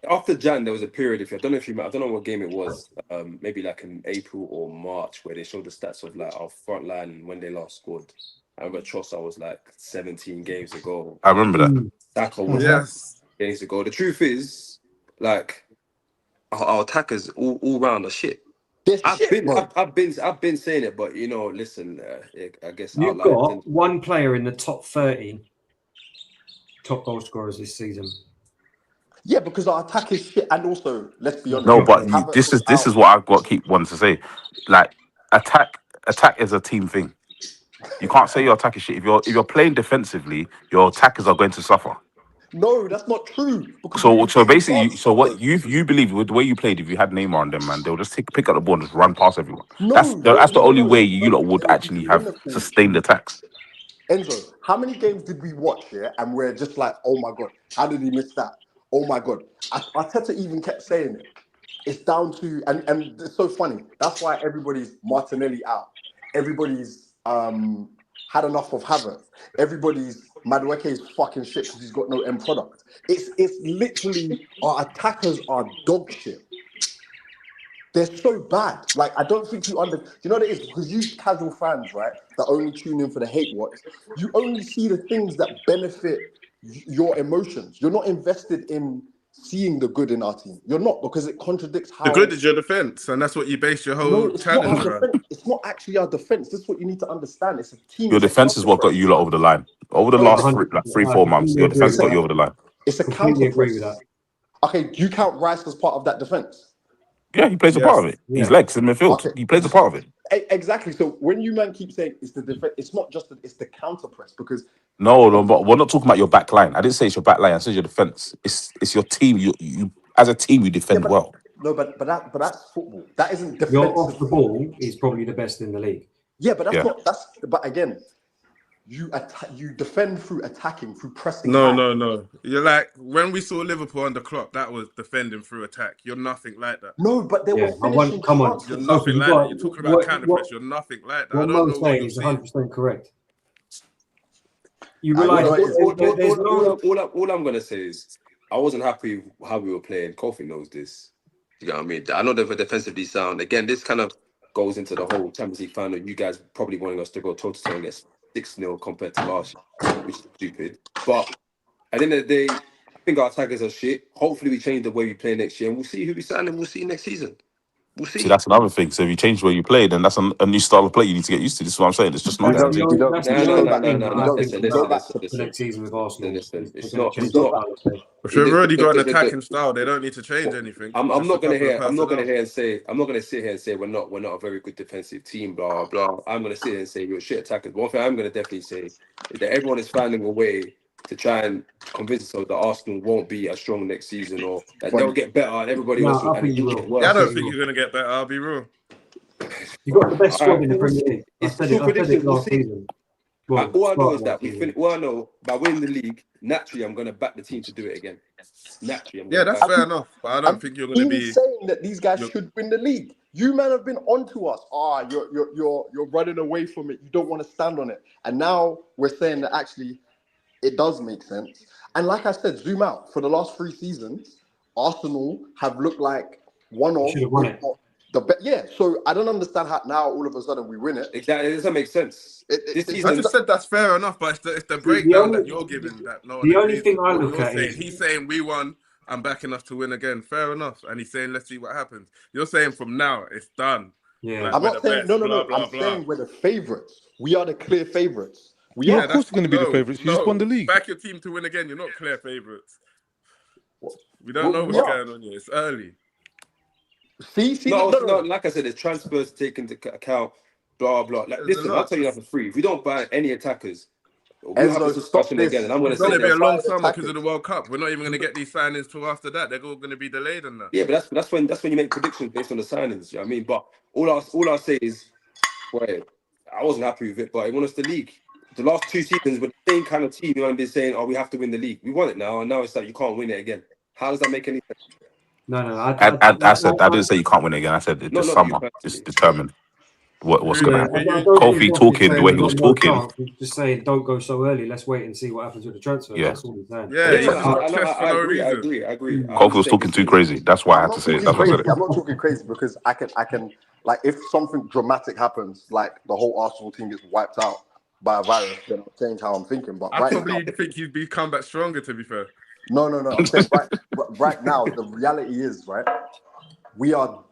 S3: After Jan, there was a period. I don't know what game it was. Maybe like in April or March, where they showed the stats of like our front line when they last scored. I remember Trossard was like 17 games ago.
S7: I remember that.
S3: Saka was
S1: Yes.
S3: games ago. The truth is, like our attackers all round are shit. I've been saying it, but listen, I guess
S2: You've got one player in the top 30 top goal scorers this season.
S6: Yeah, because our attack is shit, and also let's be honest.
S7: No, but
S6: Havertz
S7: this is what I've got to keep wanting to say. Like attack is a team thing. You can't say your attack is shit. If you're playing defensively, your attackers are going to suffer.
S6: No, that's not true. Because
S7: So basically, what you believe with the way you played, if you had Neymar on them, man, they'll just pick up the ball and just run past everyone. That's the only way you lot would actually have sustained attacks.
S6: Enzo, how many games did we watch here and we're just like, oh my god, how did he miss that? Oh my god. Arteta even kept saying it. It's down to and it's so funny. That's why everybody's Martinelli out. Everybody's had enough of Havertz. Everybody's Madueke is fucking shit because he's got no end product. It's literally our attackers are dog shit. They're so bad. Like, I don't think you know what it is? Because you casual fans, right, that only tune in for the hate watch, you only see the things that benefit your emotions. You're not invested in seeing the good in our team. You're not, because it contradicts how...
S1: The good is your defence, and that's what you base your whole challenge around.
S6: It's not actually our defence. This is what you need to understand. It's a team.
S7: Your defence is what got you lot over the line. Over the last 3-4 months, your defence got you over the line.
S6: It's a counter agree with that. Okay, do you count Rice as part of that defence?
S7: Yeah, he plays a part of it.
S2: Yeah.
S7: He's legs in midfield. Okay. He plays a part of it.
S6: Exactly. So when you man keep saying it's the defense, it's not just it's the counter press because
S7: no, but we're not talking about your back line. I didn't say it's your back line. I said your defense. It's your team. You as a team you defend well.
S6: No, but that's football. That isn't defense.
S2: Your off the ball is probably the best in the league.
S6: Yeah, but but again, you defend through attacking, through pressing.
S1: No. You're like when we saw Liverpool under Klopp, that was defending through attack. You're nothing like that.
S6: No, but they were finishing.
S2: Come on,
S1: you're nothing like that. You're talking about counter press. You're nothing like that.
S2: What Mo's saying is 100% correct. You realize
S3: all I'm gonna say is I wasn't happy how we were playing. Kofi knows this. You know what I mean? I know they're defensively sound. Again, this kind of goes into the whole Champions League final. You guys probably wanting us to go toe-to-toe and get 6-0 compared to last year, which is stupid. But at the end of the day, I think our attackers are shit. Hopefully we change the way we play next year and we'll see who we sign and we'll see next season. We'll see.
S7: That's another thing. So if you change the way you play, then that's a new style of play you need to get used to. This is what I'm saying. It's just not guaranteed.
S3: No.
S2: Next season with Arsenal.
S3: It's not.
S1: If you've already got an attacking style, they don't need to change anything.
S3: I'm not going to sit here and say we're not a very good defensive team. Blah blah. I'm going to sit here and say we're shit attackers. One thing I'm going to definitely say is that everyone is finding a way to try and convince us that Arsenal won't be as strong next season or that they'll get better and everybody else will.
S1: I don't think you're going to get better. I'll be real.
S2: You got the best squad in the Premier League. I said it last season.
S3: All I know is that all I know by winning the league, naturally I'm going to back the team to do it again. Naturally,
S1: that's fair enough. But I don't think you're going to be
S6: saying that these guys should win the league. You man have been onto us. You're running away from it. You don't want to stand on it. And now we're saying that actually it does make sense. And like I said, zoom out. For the last 3 seasons, Arsenal have looked like one of the best. Yeah, so I don't understand how now all of a sudden we win it.
S3: Exactly, it doesn't make sense.
S1: I just said that's fair enough, but it's the breakdown that you're giving that no one.
S2: The only thing I look at is
S1: he's saying we won. I'm backing us to win again. Fair enough. And he's saying let's see what happens. You're saying from now it's done.
S2: Yeah,
S1: like,
S6: I'm not saying no. I'm saying we're the favourites. We are the clear favourites. We are.
S5: Of course, we're going to be the favourites. You just won the league.
S1: Back your team to win again. You're not clear favourites. We don't know
S6: We
S1: what's
S6: are.
S1: going on here. It's early.
S6: See,
S3: No, like I said, there's transfers taken into account, blah, blah. Like,
S1: There's a
S3: listen,
S1: lot.
S3: I'll tell you that for free. If we don't buy any attackers, we'll
S6: Enzo,
S3: have this
S6: stop
S3: discussion
S6: this.
S3: again, and I'm going to
S1: It's going
S3: say
S1: to be a
S3: that.
S1: long summer
S6: attackers.
S1: because of the World Cup. We're not even going to get these signings till after that. They're all going to be delayed and that.
S3: Yeah, but that's when you make predictions based on the signings. You know what I mean? But all I'll say is, well, I wasn't happy with it, but it won us the league. The last 2 seasons with the same kind of team, you know, and been saying, "Oh, we have to win the league." We won it now, and now it's like you can't win it again. How does that make any sense?
S2: No.
S7: I said I didn't say you can't win it again. I said
S3: No,
S7: this
S3: not
S7: summer
S3: you
S7: is
S3: personally.
S7: determined what's going to happen.
S2: I don't
S7: Kofi
S2: think
S7: talking
S2: Kofi's
S7: the way
S2: saying
S7: he was
S2: we've got no
S7: talking.
S2: chance. He's just saying don't go so early. Let's wait and see what happens with the transfer.
S7: Yeah.
S2: That's all he's saying.
S1: Yeah, he's just got chest for no reason.
S3: I agree.
S7: Kofi was talking too crazy. That's why I had to say it. That's why I said it.
S6: I'm not talking crazy because I can like if something dramatic happens, like the whole Arsenal team gets wiped out by a virus, then I'll change how I'm thinking. But
S1: I
S6: right
S1: probably
S6: now,
S1: think he'd become back stronger, to be fair.
S6: no. I'm saying right now, the reality is, right, we are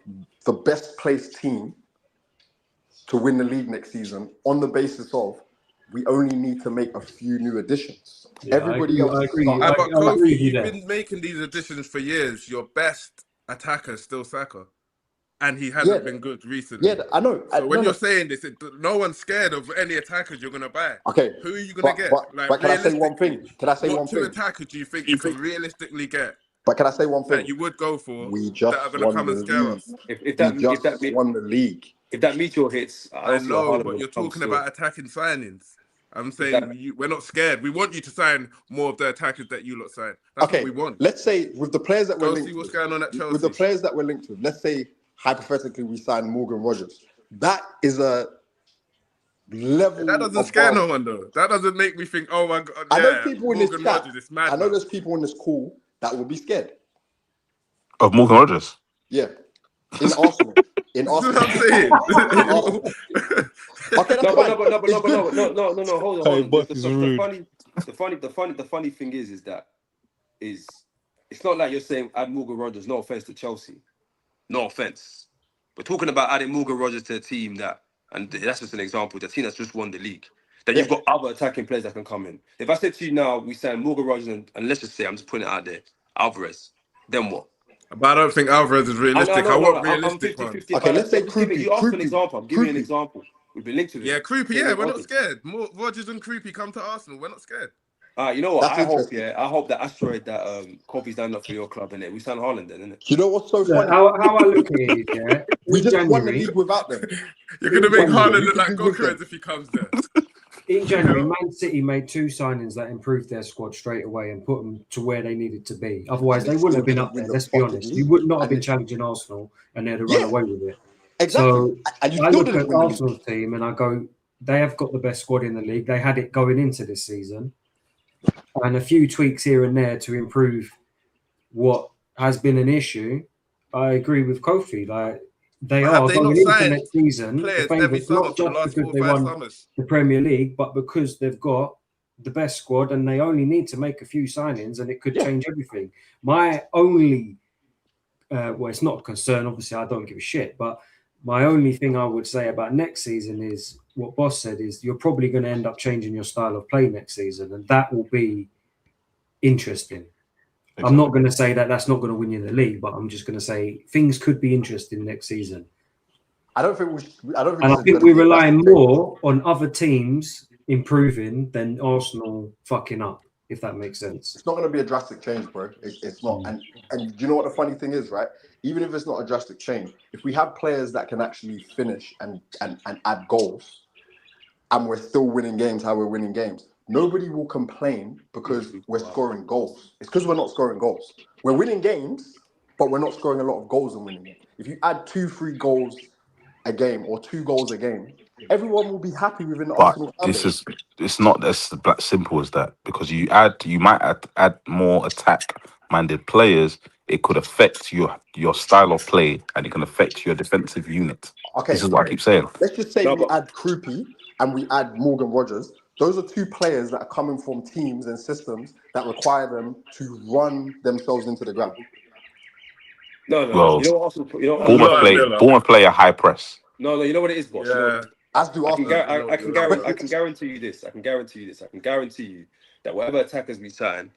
S6: the best placed team to win the league next season on the basis of we only need to make a few new additions.
S2: Yeah,
S6: Everybody else
S2: I agree.
S6: is
S1: But
S2: agree
S1: Kofi,
S2: with you
S1: you've
S2: there.
S1: been making these additions for years. Your best attacker is still Saka. And he hasn't been good recently.
S6: Yeah, I know.
S1: So when you're saying this, no one's scared of any attackers you're going to buy.
S6: Okay.
S1: Who are you going to get?
S6: But can I say one thing?
S1: What 2 attackers do you think you can realistically get?
S6: But can I say one thing?
S1: That you would go for
S6: We just
S1: that are going to come and scare us.
S3: If that
S6: won the league.
S3: If that meteor hits,
S1: I know, but you're talking about attacking signings. I'm saying we're not scared. We want you to sign more of the attackers that you lot sign. That's what we want.
S6: Let's say with the players that we're linked
S1: see what's going on at Chelsea.
S6: With the players that we're linked with, let's say hypothetically we sign Morgan Rogers. That is a level.
S1: That doesn't scare no one though. That doesn't make me think, oh my god.
S6: I know people in this chat.
S1: Rogers, mad,
S6: I know there's people in this call that will be scared
S7: of Morgan Rogers.
S6: Yeah, in Arsenal. In Arsenal.
S1: That's what I'm saying.
S6: Okay, that's
S3: no. Hold on. The funny thing is that it's not like you're saying add Morgan Rogers. No offense to Chelsea. No offense. We're talking about adding Morgan Rogers to a team and that's just an example, the team that's just won the league. Then you've got other attacking players that can come in. If I said to you now, we sign Morgan Rogers and let's just say, I'm just putting it out there, Alvarez, then what?
S1: But I don't think Alvarez is realistic. I want realistic ones.
S6: Okay, let's say Kroopy.
S3: You asked for an example. I'm giving you an example. We've been linked to this.
S1: Yeah, Kroopy, we're not scared. More Rogers and Kroopy come to Arsenal. We're not scared.
S3: You know what? I hope that asteroid that Kofi's done up for your club, innit? We signed Haaland then, innit?
S6: You know what's so funny?
S2: How I look at it is,
S6: we just won the league without them.
S1: You're going to make Haaland look like Gokrez if he comes there.
S2: In January, Man City made 2 signings that improved their squad straight away and put them to where they needed to be. Otherwise, they wouldn't have been up there. Let's be honest. You would not have been challenging Arsenal, and they'd have run away with it.
S6: Exactly.
S2: So
S6: and you
S2: I
S6: still
S2: look
S6: didn't
S2: at Arsenal's team and I go, they have got the best squad in the league. They had it going into this season, and a few tweaks here and there to improve what has been an issue. I agree with Kofi. Like they are going into next season. The favourites, not just because they won the Premier League, but because they've got the best squad and they only need to make a few signings, and it could change everything. My only, it's not a concern. Obviously, I don't give a shit, but my only thing I would say about next season is what Boss said is you're probably going to end up changing your style of play next season, and that will be interesting. Exactly. I'm not going to say that that's not going to win you the league, but I'm just going to say things could be interesting next season.
S6: I think
S2: we're relying more on other teams improving than Arsenal fucking up, if that makes sense.
S6: It's not going to be a drastic change, bro. It's not. And you know what the funny thing is, right? Even if it's not a drastic change, if we have players that can actually finish and add goals, and we're still winning games how we're winning games, nobody will complain because we're scoring goals. It's because we're not scoring goals. We're winning games, but we're not scoring a lot of goals and winning games. If you add 2-3 goals a game or 2 goals a game, everyone will be happy within the Arsenal family.
S7: It's not as simple as that, because you might add more attack-minded players. It could affect your style of play, and it can affect your defensive unit. Okay, this is what I keep saying.
S6: Let's just say we add Kroopy and we add Morgan Rogers. Those are 2 players that are coming from teams and systems that require them to run themselves into the ground.
S3: No.
S7: Well,
S3: you know what?
S7: Bournemouth play a high press.
S3: No. You know what it is, boss.
S1: Yeah.
S6: As do Arsenal.
S3: I can guarantee you this. I can guarantee you that whatever attackers we sign,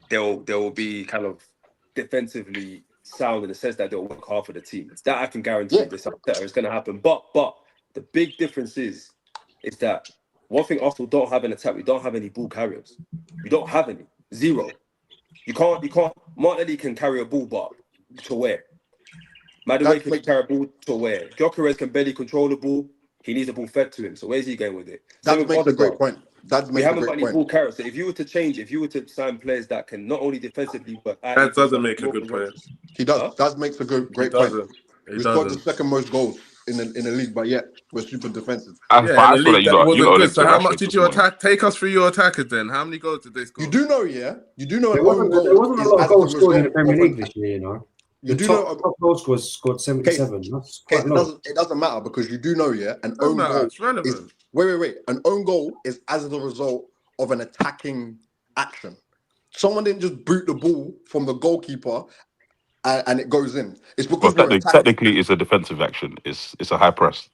S3: they'll be kind of defensively sound in the sense that they'll work hard for the team. That I can guarantee you this is going to happen. But the big difference is that one thing Arsenal don't have in attack, we don't have any ball carriers. We don't have any. Zero. You can't. Martinelli can carry a ball, but to where? Madueke can carry a ball to where? Gyökeres can barely control the ball. He needs the ball fed to him. So where's he going with it?
S6: That makes a great point.
S3: We haven't got any ball carriers. So if you were to sign players that can not only defensively but
S1: that doesn't make a good point.
S6: He does. Huh? That makes a great point. We scored the second most goals in the league, but yet we're super defensive.
S1: The league that wasn't good. So how much did you attack? Take us through your attackers then. How many goals did they score?
S6: You do know
S2: there wasn't a lot of goals scored in the Premier League this year, you know. The top goal scored 77. That's quite low.
S6: It doesn't matter because you do know, an own goal is wait. An own goal is as a result of an attacking action. Someone didn't just boot the ball from the goalkeeper and it goes in. It's because
S7: technically it's a defensive action. It's a high press.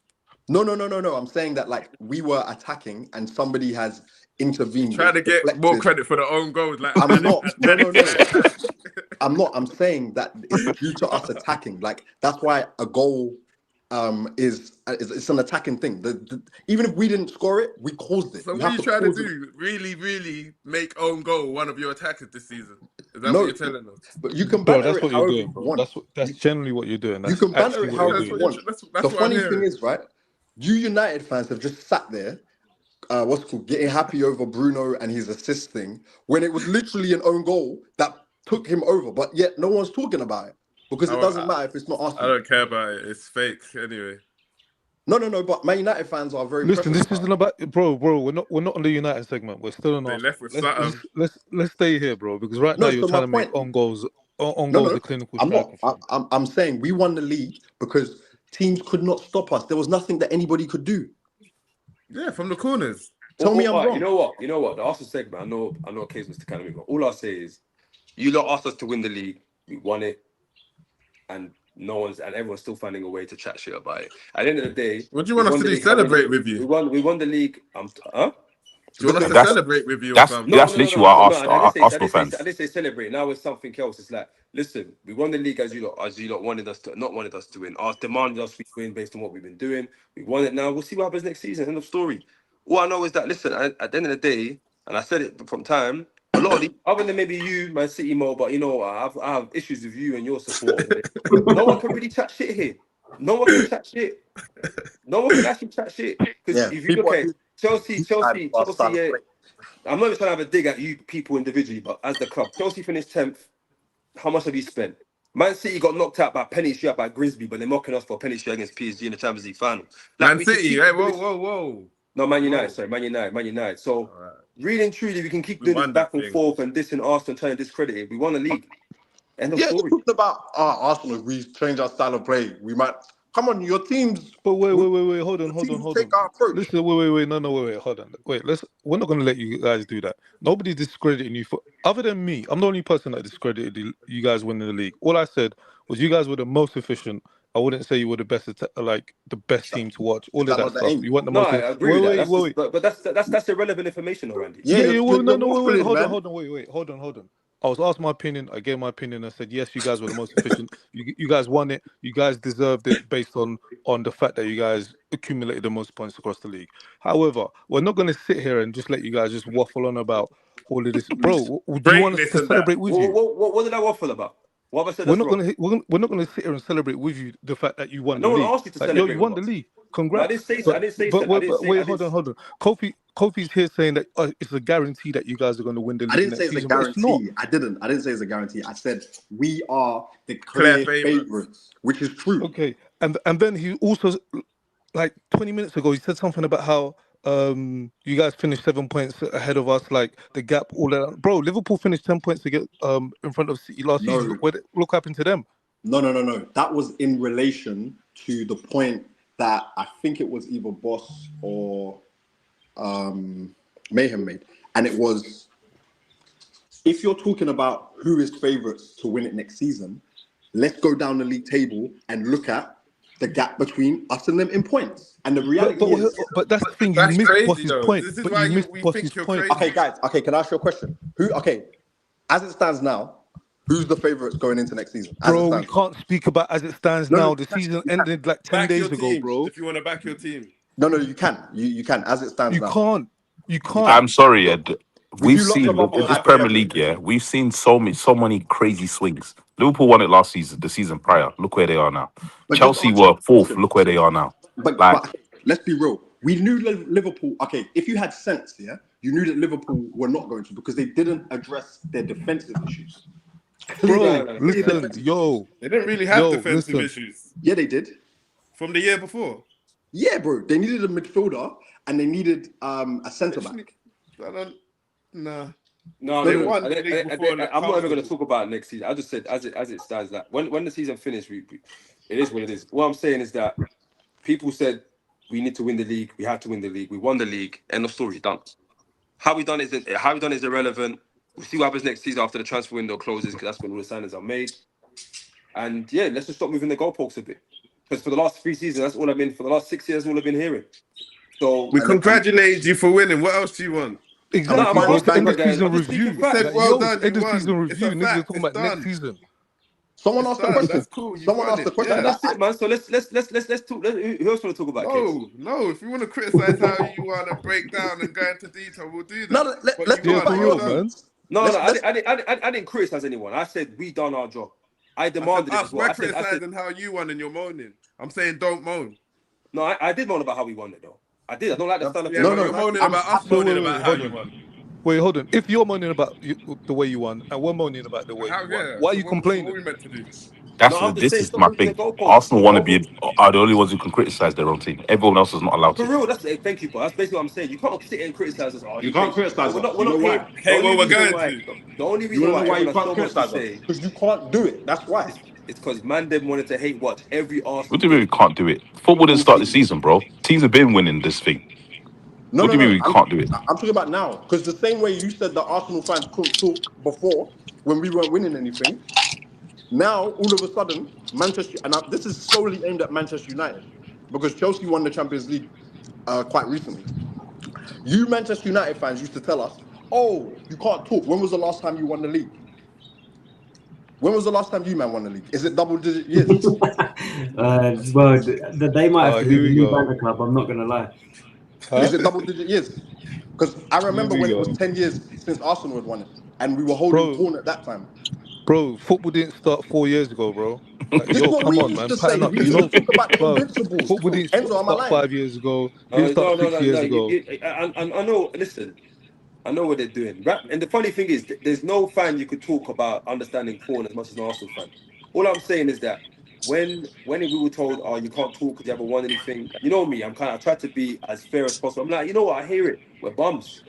S6: No. I'm saying that like we were attacking and somebody has intervened.
S1: Trying to get more credit for the own goals. Like
S6: I'm not. No. I'm not. I'm saying that it's due to us attacking. Like that's why a goal is an attacking thing. Even if we didn't score it, we caused it.
S1: So what are you trying to do? Really make own goal one of your attackers this season? Is that what you're telling us?
S6: But you can banter
S5: that's what you're doing, bro. That's generally what you're doing. That's
S6: you can banter it however you want. The funny thing is, right? You United fans have just sat there, getting happy over Bruno and his assist thing when it was literally an own goal that took him over, but yet no one's talking about it because it doesn't matter if it's not Arsenal.
S1: I don't care about it. It's fake anyway.
S6: No. But Man United fans are very.
S5: Listen, this isn't about bro. We're not on the United segment. We're still on Arsenal. Let's stay here, bro, because now you're trying to make own goals a clinical.
S6: I'm saying we won the league because teams could not stop us. There was nothing that anybody could do.
S1: Yeah, from the corners.
S6: Tell me I'm wrong.
S3: You know what? The Arsenal segment. I know occasions to kind of. All I'll say is, you lot asked us to win the league. We won it, and everyone's still finding a way to chat shit about it. At the end of the day,
S1: what do you want us to do? Celebrate with you?
S3: We won the league.
S1: Do you want us to celebrate with you?
S7: That's literally what Arsenal fans.
S3: I didn't say celebrate. Now it's something else. It's like, listen, we won the league as you lot wanted us to win. Demanded us to win based on what we've been doing. We won it now. We'll see what happens next season. End of story. All I know is that, listen, at the end of the day, and I said it from time, a lot of the, other than maybe you, Man City Mo, but you know, I have issues with you and your support. No one can really chat shit here. No one can chat shit. No one can actually chat shit. Because if you look at Chelsea, yeah. I'm not even trying to have a dig at you people individually, but as the club, Chelsea finished 10th. How much have you spent? Man City got knocked out by penny shot by Grimsby, but they're mocking us for a penny shot against PSG in the Champions League final.
S1: Like, Man City, hey, whoa.
S3: No, Man United, sorry, Man United. So, really and truly, we can keep doing this back and forth and dissing Arsenal, trying to discredit it. We won the league. End of story.
S6: Talking about Arsenal, we changed our style of play. We might come on, your teams.
S5: But wait, hold on.
S6: Take our approach.
S5: Listen, wait, no, hold on. Wait, we're not gonna let you guys do that. Nobody's discrediting you other than me. I'm the only person that discredited you guys winning the league. All I said was you guys were the most efficient. I wouldn't say you were the best, the best team to watch. All of that stuff. You want the most.
S3: I agree with that. But that's irrelevant information, Randy.
S5: Hold on. I was asked my opinion. I gave my opinion. I said yes, you guys were the most efficient. You guys won it. You guys deserved it based on the fact that you guys accumulated the most points across the league. However, we're not going to sit here and just let you guys just waffle on about all of this, bro. Do you want us to celebrate with you?
S3: What did I waffle about? What have I said?
S5: We're not going to sit here and celebrate with you the fact that you won the league.
S3: No one asked you to celebrate.
S5: You won the league. Congrats.
S3: I didn't say so.
S5: Wait, hold on. Kofi's here saying that it's a guarantee that you guys are going to win the league.
S6: I didn't say it's a guarantee. I didn't say it's a guarantee. I said we are the clear favorites, which is true.
S5: Okay, and then he also, like 20 minutes ago, he said something about how you guys finished 7 points ahead of us, like the gap, all that. Bro, Liverpool finished 10 points to get in front of City last season. Look what happened to them.
S6: No. That was in relation to the point that I think it was either Boss or Mayhem made. And it was, if you're talking about who is favourites to win it next season, let's go down the league table and look at the gap between us and them in points. And the reality is,
S5: but that's the thing. You
S1: That's
S5: missed
S1: crazy,
S5: Boss's
S1: though.
S5: point.
S1: This is
S5: But
S1: why
S5: you missed
S1: we
S5: Boss's
S1: think you're
S5: point.
S1: crazy.
S6: okay, guys. Okay, can I ask you a question? As it stands now, who's the favourites going into next season? As it
S5: Bro, we
S6: stands.
S5: can't speak about as it stands
S6: No,
S5: now.
S6: you
S5: The
S6: can.
S5: season
S6: You can.
S5: ended like 10
S1: Back your
S5: days ago,
S1: team
S5: bro.
S1: if you want to back your team.
S6: No, you can. You can. As it stands
S5: You
S6: now.
S5: can't. You
S6: You
S5: can't.
S6: can.
S7: I'm sorry, Ed.
S6: With
S7: We've
S6: you lots
S7: seen
S6: of
S7: in
S6: other
S7: this Premier
S6: hypotheticals.
S7: League, yeah, we've seen so many crazy swings. Liverpool won it last season, the season prior. Look where they are now.
S6: But just
S7: Chelsea
S6: answer
S7: were
S6: the
S7: fourth.
S6: question.
S7: Look where they are now. Like,
S6: But let's be real. We knew Liverpool. Okay, if you had sense, yeah, you knew that Liverpool were not going to because they didn't address their defensive issues.
S5: Bro,
S3: no.
S5: listen, yo,
S1: They didn't really have defensive
S5: listen.
S1: issues
S6: Yeah, they did.
S1: from the year before.
S6: Yeah, bro. They needed a midfielder and they needed a centre back.
S1: I don't. Nah.
S3: No,
S1: They
S3: no,
S1: won the league before.
S3: I'm not even going to talk about next season. I just said as it stands that when the season finished, it is what it is. What I'm saying is that people said we need to win the league. We had to win the league. We won the league. End of story. Done. How we done is irrelevant. We'll see what happens next season after the transfer window closes because that's when all the signings are made. And yeah, let's just stop moving the goalposts a bit. Because for the last 3 seasons, that's all I've been. For the last 6 years, all I've been hearing. So
S1: We congratulate you for winning. What else do you want?
S5: Exactly,
S6: No,
S5: bro. It's the end of
S3: guys.
S5: season
S3: I'm just
S5: review.
S3: speaking facts.
S1: Said,
S5: Like,
S1: well
S5: yo,
S1: done,
S5: it's end
S1: you
S5: of season
S1: won. It's
S5: review.
S1: a
S5: Niggas are
S1: fact.
S5: talking
S1: It's
S5: about next
S1: done.
S5: season.
S6: Someone
S1: It's
S6: asked the
S1: done.
S6: question.
S1: That's cool. You
S6: Someone
S1: won
S6: asked the
S1: it.
S6: question.
S1: Yeah.
S3: That's it, man. So let's talk. Who else want to talk about? Case?
S1: No. If you want to criticize how you won and break down and go into detail, we'll do that.
S6: No,
S1: But
S6: let's
S1: you
S6: talk
S5: Yeah,
S1: won.
S6: about
S5: for
S6: your
S1: Well
S5: real,
S1: done.
S5: man.
S3: No,
S6: Let's-
S3: I didn't criticize anyone. I said we done our job. I
S1: I said
S3: demanded it
S1: us.
S3: as well.
S1: We're
S3: I said
S1: criticizing how you won and you're moaning. I'm saying don't moan.
S3: no. I did moan about how we won it though. I did. I don't like the stand up.
S1: Yeah,
S6: No,
S1: but
S6: no,
S1: you're moaning
S6: I'm
S1: about us
S6: happy-
S5: So
S1: moaning
S5: wait,
S1: about how
S5: hold
S1: you
S5: on.
S1: won.
S5: Wait, hold on. If you're moaning about the way you won, and we're moaning about the way you won, why are you
S1: What
S5: complaining?
S1: we meant to do?
S7: that's
S3: No, I'm just
S7: this
S3: saying
S7: is
S3: stop
S7: my
S3: moving the
S7: thing.
S3: goalposts.
S7: Arsenal want to be are the only ones who can criticize their own team. Everyone else is not allowed
S3: For
S7: to.
S3: real, thank you, bro. That's basically what I'm saying. You can't sit here and criticize us. Oh,
S6: You can't criticize
S3: We're
S6: us.
S3: not. We're
S6: You
S3: not
S6: know
S3: paying.
S6: why?
S3: The
S1: Okay,
S3: only
S1: well, we're
S3: reason
S1: going
S3: why.
S1: to.
S3: The only
S6: You
S3: reason
S6: want to
S3: why
S6: know why you
S3: everyone has
S6: can't
S3: so much to
S6: criticize us?
S3: say
S6: Because you can't do it. That's why.
S3: is because man them wanted to hate watch every
S7: What
S3: Arsenal
S7: do you mean we
S3: game
S7: can't do it? Football didn't
S3: all
S7: start the
S3: season.
S7: season, bro. Teams have been winning this thing.
S6: No,
S7: What
S6: no,
S7: do you mean
S6: no.
S7: we can't do it?
S6: I'm talking about now. Because the same way you said that Arsenal fans couldn't talk before when we weren't winning anything, now all of a sudden Manchester and this is solely aimed at Manchester United because Chelsea won the Champions League quite recently. You Manchester United fans used to tell us, "Oh, you can't talk. When was the last time you won the league? When was the last time you man won the league? Is it double-digit years?
S2: Well, they might have to be
S5: Here
S2: the
S5: we
S2: new
S5: go.
S2: banter club. I'm not going to lie.
S5: Huh?
S6: Is it double-digit years? Because I
S5: Here
S6: remember
S5: we
S6: when it was
S5: go.
S6: 10 years since Arsenal had won it, and we were holding
S5: Bro,
S6: corn at that time.
S5: football didn't start 4 years ago, bro. Like,
S6: This is
S5: yo,
S6: what
S5: come
S6: we
S5: on,
S6: used
S5: man,
S6: to say.
S5: pattern up.
S6: We
S5: You
S6: used to
S5: know,
S6: talk about the
S5: bro,
S6: Invincibles.
S5: football didn't
S6: Enzo, am I
S5: start
S6: lying?
S5: 5 years ago. Didn't start
S3: No,
S5: 6 years ago.
S3: I know. Listen, I know what they're doing. And the funny thing is, there's no fan you could talk about understanding porn as much as an Arsenal fan. All I'm saying is that when we were told, "Oh, you can't talk because you haven't won anything," you know me. I try to be as fair as possible. I'm like, you know what? I hear it. We're bums,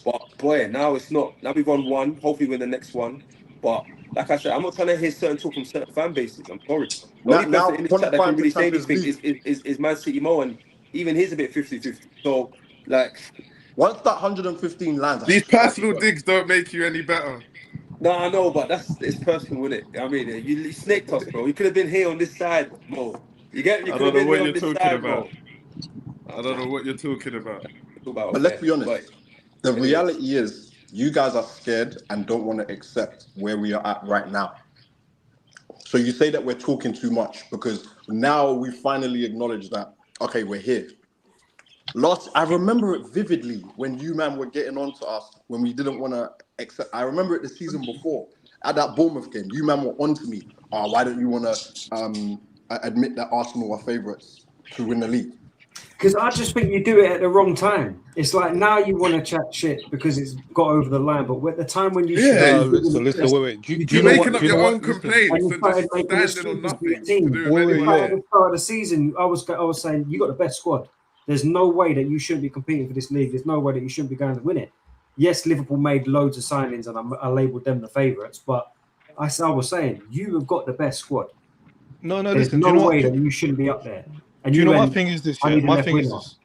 S3: but boy, now it's not. Now we've won one. Hopefully, win the next one. But like I said, I'm not trying to hear certain talk from certain fan bases. I'm sorry. The only
S6: Now
S3: person in this chat that can
S6: qualifying for
S3: really say
S6: Champions
S3: anything
S6: League.
S3: is Man City Mo, and even he's a bit 50-50. So like.
S6: Once that 115 lands, I
S1: These
S6: swear.
S1: personal digs don't make you any better.
S3: No, I know, but it's personal, isn't it? I mean, you snaked us, bro. You could have been here on this side, Mo. You get? You
S1: I
S3: could have
S1: don't know
S3: been
S1: what
S3: here
S1: you're
S3: on this
S1: talking
S3: side,
S1: about.
S3: Mo.
S1: I don't know what you're talking about.
S3: Talk about
S6: But let's
S3: okay,
S6: be honest.
S3: but
S6: The
S3: anyways,
S6: reality is, you guys are scared and don't want to accept where we are at right now. So you say that we're talking too much because now we finally acknowledge that, okay, we're here. I remember it vividly when you man were getting on to us when we didn't want to accept. I remember it the season before at that Bournemouth game. You man were on to me. Oh, why don't you want to admit that Arsenal are favourites to win the league?
S2: Because I just think you do it at the wrong time. It's like now you want to chat shit because it's got over the line, but at the time when you should
S1: Yeah.
S5: No, listen, wait. Do you
S1: You're
S5: know
S1: making
S5: what?
S1: up
S5: Do you know
S1: your
S5: what?
S1: own
S5: Listen,
S1: complaints
S2: and you
S1: and
S2: started
S1: just
S2: making
S1: standing on
S2: excuses for your
S1: nothing
S2: team.
S1: to do with
S5: Wait,
S1: anyone
S5: yeah.
S2: At the start of the season, I was saying you got the best squad. There's no way that you shouldn't be competing for this league. There's no way that you shouldn't be going to win it. Yes, Liverpool made loads of signings, and I labelled them the favourites. But I was saying you have got the best squad.
S5: No,
S2: There's
S5: listen. Do
S2: no
S5: you know
S2: way
S5: what?
S2: that you shouldn't be up there. And
S5: Do you
S2: you
S5: know my
S2: went,
S5: thing is this?
S2: I
S5: Yeah,
S2: need a
S5: my
S2: left
S5: thing is
S2: winger.
S5: this.